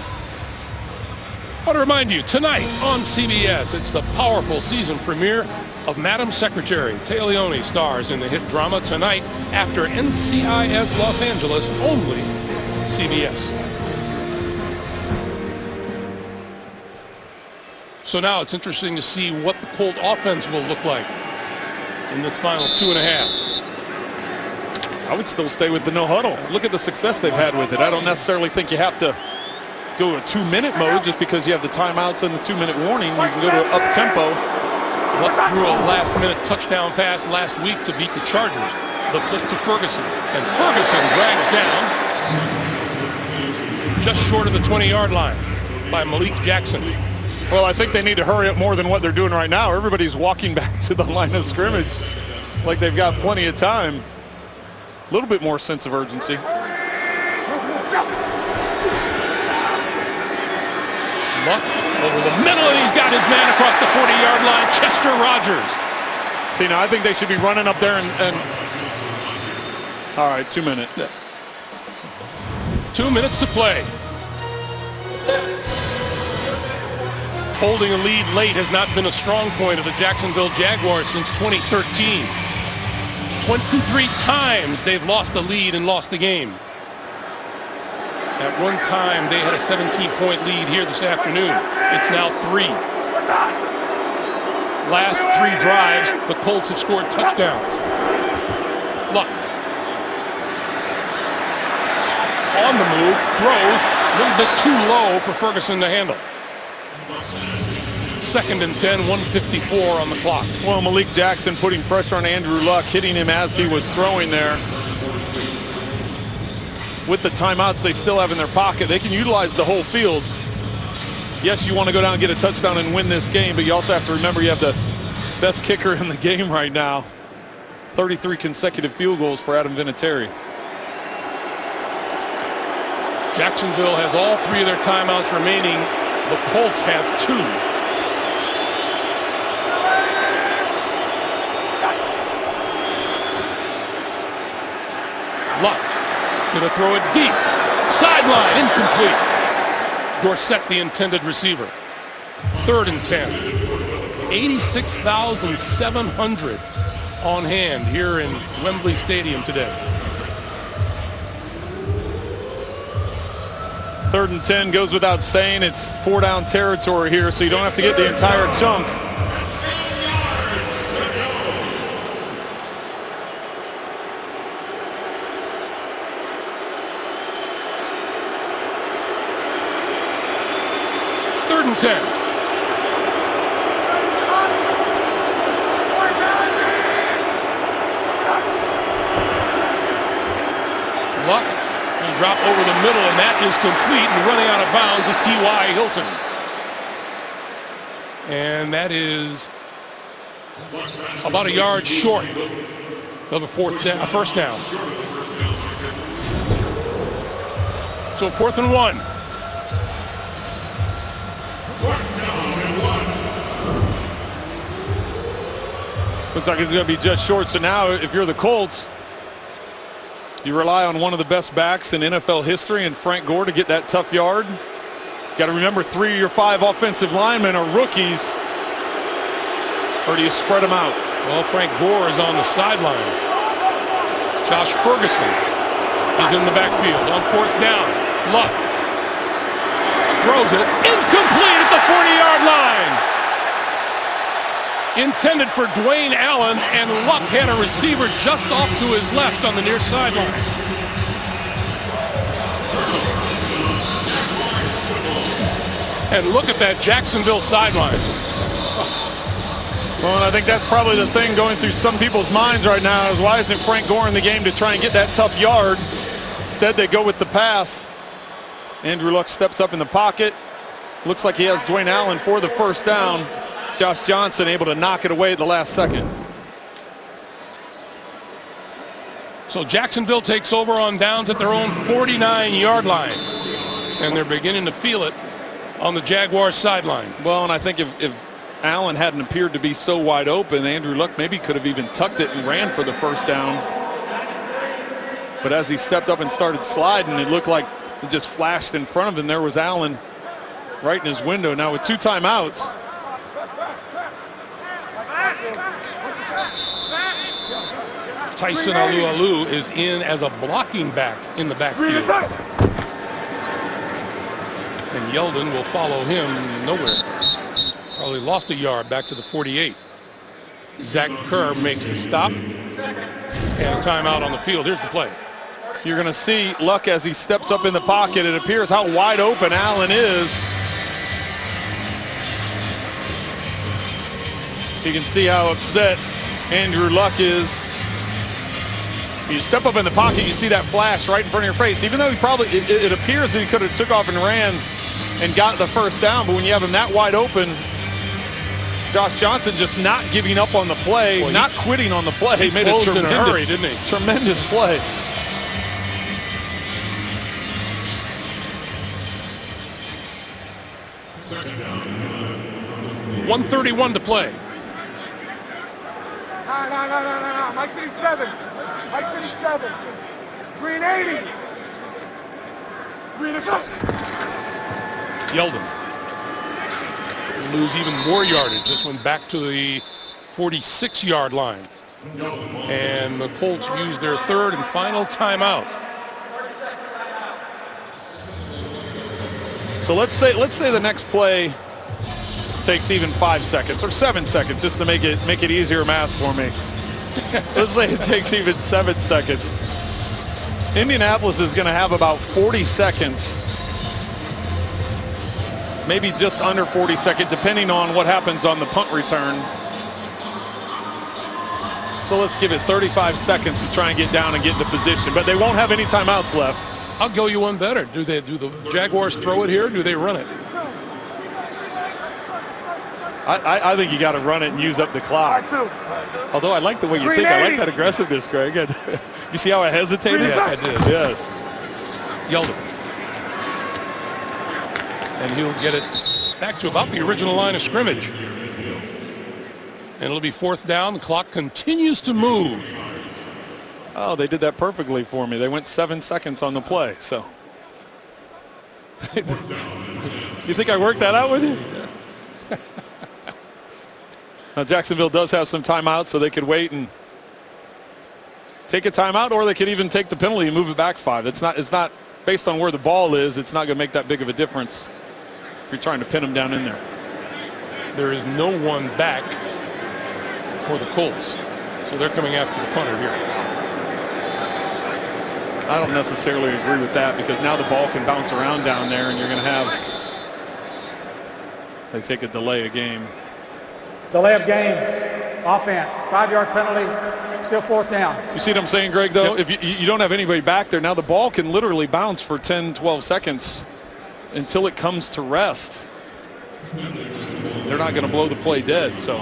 I want to remind you, tonight on CBS, it's the powerful season premiere of Madam Secretary. Téa Leoni stars in the hit drama tonight after NCIS Los Angeles, only CBS. So now it's interesting to see what the Colt offense will look like in this final 2.5. I would still stay with the no huddle. Look at the success they've had with it. I don't necessarily think you have to go a 2-minute mode just because you have the timeouts and the 2-minute warning. You can go to up tempo. Luck threw a last-minute touchdown pass last week to beat the Chargers. The flip to Ferguson, and Ferguson dragged down just short of the 20-yard line by Malik Jackson. Well, I think they need to hurry up more than what they're doing right now. Everybody's walking back to the line of scrimmage like they've got plenty of time. A little bit more sense of urgency. Luck over the middle, and he's got his man across the 40-yard line, Chester Rogers. See, now I think they should be running up there and all right, 2 minutes. 2 minutes to play. Holding a lead late has not been a strong point of the Jacksonville Jaguars since 2013. 23 times they've lost the lead and lost the game. At one time, they had a 17-point lead here this afternoon. It's now 3. Last 3 drives, the Colts have scored touchdowns. Luck. On the move, throws, a little bit too low for Ferguson to handle. 2nd and 10, 1:54 on the clock. Well, Malik Jackson putting pressure on Andrew Luck, hitting him as he was throwing there. With the timeouts they still have in their pocket, they can utilize the whole field. Yes, you want to go down and get a touchdown and win this game, but you also have to remember you have the best kicker in the game right now. 33 consecutive field goals for Adam Vinatieri. Jacksonville has all 3 of their timeouts remaining. The Colts have 2. Luck going to throw it deep. Sideline, incomplete. Dorsett, the intended receiver. 3rd and 10. 86,700 on hand here in Wembley Stadium today. 3rd and 10 goes without saying. It's 4-down territory here, so you don't have to get the entire chunk. drop over the middle, and that is complete. And running out of bounds is T.Y. Hilton. And that is about a yard short of a first down. So 4th and 1. Looks like it's going to be just short. So now if you're the Colts, you rely on one of the best backs in NFL history and Frank Gore to get that tough yard. Got to remember 3 of your 5 offensive linemen are rookies. Or do you spread them out? Well, Frank Gore is on the sideline. Josh Ferguson is in the backfield on 4th down. Luck throws it incomplete at the 40-yard line. Intended for Dwayne Allen, and Luck had a receiver just off to his left on the near sideline. And look at that Jacksonville sideline. Well, and I think that's probably the thing going through some people's minds right now is why isn't Frank Gore in the game to try and get that tough yard? Instead, they go with the pass. Andrew Luck steps up in the pocket. Looks like he has Dwayne Allen for the first down. Josh Johnson able to knock it away at the last second. So Jacksonville takes over on downs at their own 49-yard line. And they're beginning to feel it on the Jaguars sideline. Well, and I think if Allen hadn't appeared to be so wide open, Andrew Luck maybe could have even tucked it and ran for the first down. But as he stepped up and started sliding, it looked like it just flashed in front of him. There was Allen right in his window. Now with 2 timeouts. Tyson Alualu is in as a blocking back in the backfield. And Yeldon will follow him nowhere. Probably lost a yard back to the 48. Zach Kerr makes the stop. And a timeout on the field. Here's the play. You're going to see Luck as he steps up in the pocket. It appears how wide open Allen is. You can see how upset Andrew Luck is. You step up in the pocket, you see that flash right in front of your face. Even though he probably, it appears that he could have took off and ran and got the first down, but when you have him that wide open, Josh Johnson just not giving up on the play, well, not quitting on the play. He made a tremendous, in a hurry, didn't he? Tremendous play. Second down. 1:31 to play. No. Mike 57. Mike 57. Green 80. Green adjust. Yeldon. Lose even more yardage. Just went back to the 46-yard line. And the Colts use their 3rd and final timeout. So let's say the next play takes even 5 seconds or 7 seconds, just to make it easier math for me. Let's say it takes even 7 seconds. Indianapolis is going to have about 40 seconds, maybe just under 40 seconds, depending on what happens on the punt return. So let's give it 35 seconds to try and get down and get into position, but they won't have any timeouts left. I'll go you one better. Do the Jaguars throw it here? Or do they run it? I think you got to run it and use up the clock. Although I like the way you think. I like that aggressiveness, Greg. You see how I hesitated? Yes, I did. Yes. Yeldon. And he'll get it back to about the original line of scrimmage. And it'll be 4th down. The clock continues to move. Oh, they did that perfectly for me. They went 7 seconds on the play. So, you think I worked that out with you? Now, Jacksonville does have some timeouts, so they could wait and take a timeout, or they could even take the penalty and move it back 5. It's not based on where the ball is. It's not going to make that big of a difference if you're trying to pin them down in there. There is no one back for the Colts, so they're coming after the punter here. I don't necessarily agree with that, because now the ball can bounce around down there, and you're going to have, they take a delay of game. Delay of game. offense. 5-yard penalty, still 4th down. You see what I'm saying, Greg, though? If you don't have anybody back there, now the ball can literally bounce for 10, 12 seconds until it comes to rest. They're not going to blow the play dead. So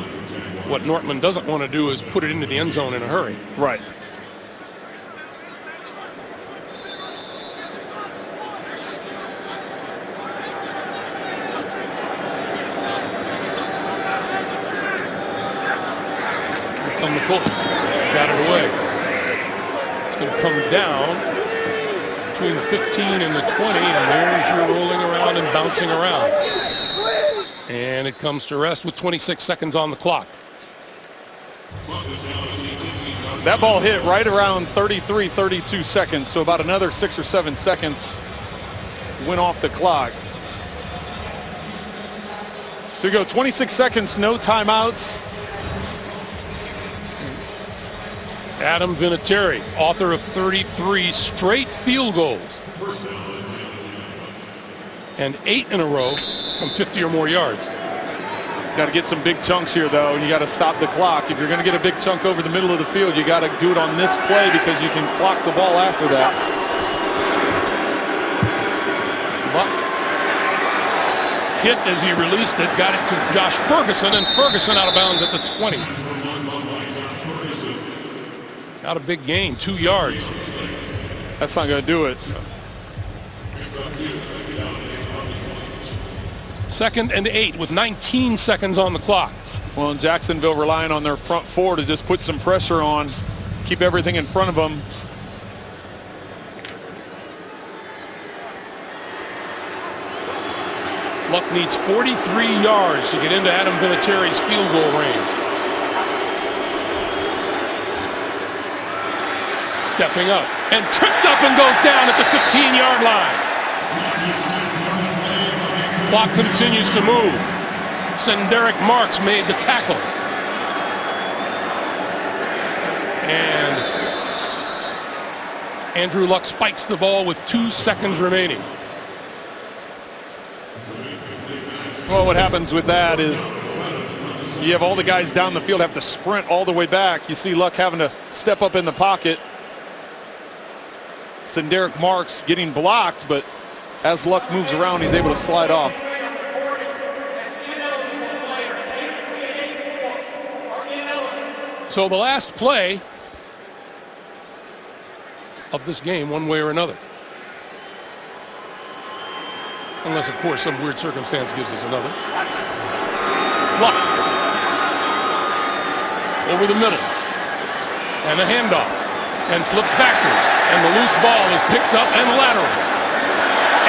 what Nortman doesn't want to do is put it into the end zone in a hurry. Right. On the Colts, got it away. It's going to come down between the 15 and the 20, and there's your rolling around and bouncing around. And it comes to rest with 26 seconds on the clock. That ball hit right around 33, 32 seconds, so about another 6 or 7 seconds went off the clock. So we go 26 seconds, no timeouts. Adam Vinatieri, author of 33 straight field goals. And 8 in a row from 50 or more yards. Got to get some big chunks here, though, and you got to stop the clock. If you're going to get a big chunk over the middle of the field, you got to do it on this play because you can clock the ball after that. Luck hit as he released it, got it to Josh Ferguson, and Ferguson out of bounds at the 20. Not a big gain, 2 yards. That's not going to do it. 2nd and 8 with 19 seconds on the clock. Well, in Jacksonville relying on their front four to just put some pressure on, keep everything in front of them. Luck needs 43 yards to get into Adam Vinatieri's field goal range. Stepping up and tripped up and goes down at the 15-yard line. Clock continues to move. Senderick Marks made the tackle. And Andrew Luck spikes the ball with 2 seconds remaining. Well, what happens with that is you have all the guys down the field have to sprint all the way back. You see Luck having to step up in the pocket. Senderick Marks getting blocked, but as Luck moves around, he's able to slide off. So the last play of this game, one way or another. Unless, of course, some weird circumstance gives us another. Luck. Over the middle. And a handoff. And flipped backwards. And the loose ball is picked up and lateral.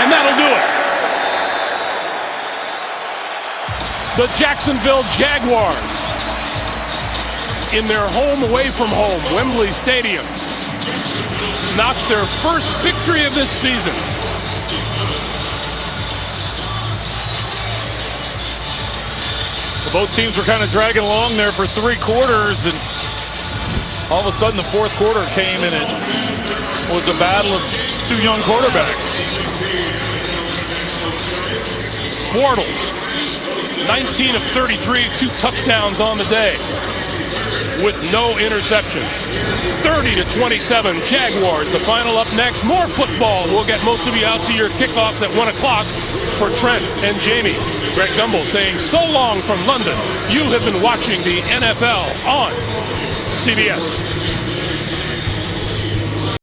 And that'll do it. The Jacksonville Jaguars, in their home away from home, Wembley Stadium, notched their first victory of this season. Both teams were kind of dragging along there for 3 quarters, and all of a sudden the 4th quarter came, and it was a battle of 2 young quarterbacks. Bortles, 19 of 33, 2 touchdowns on the day with no interception. 30-27, Jaguars. The final up next. More football. We'll get most of you out to your kickoffs at 1 o'clock for Trent and Jamie. Greg Gumbel saying so long from London. You have been watching the NFL on CBS.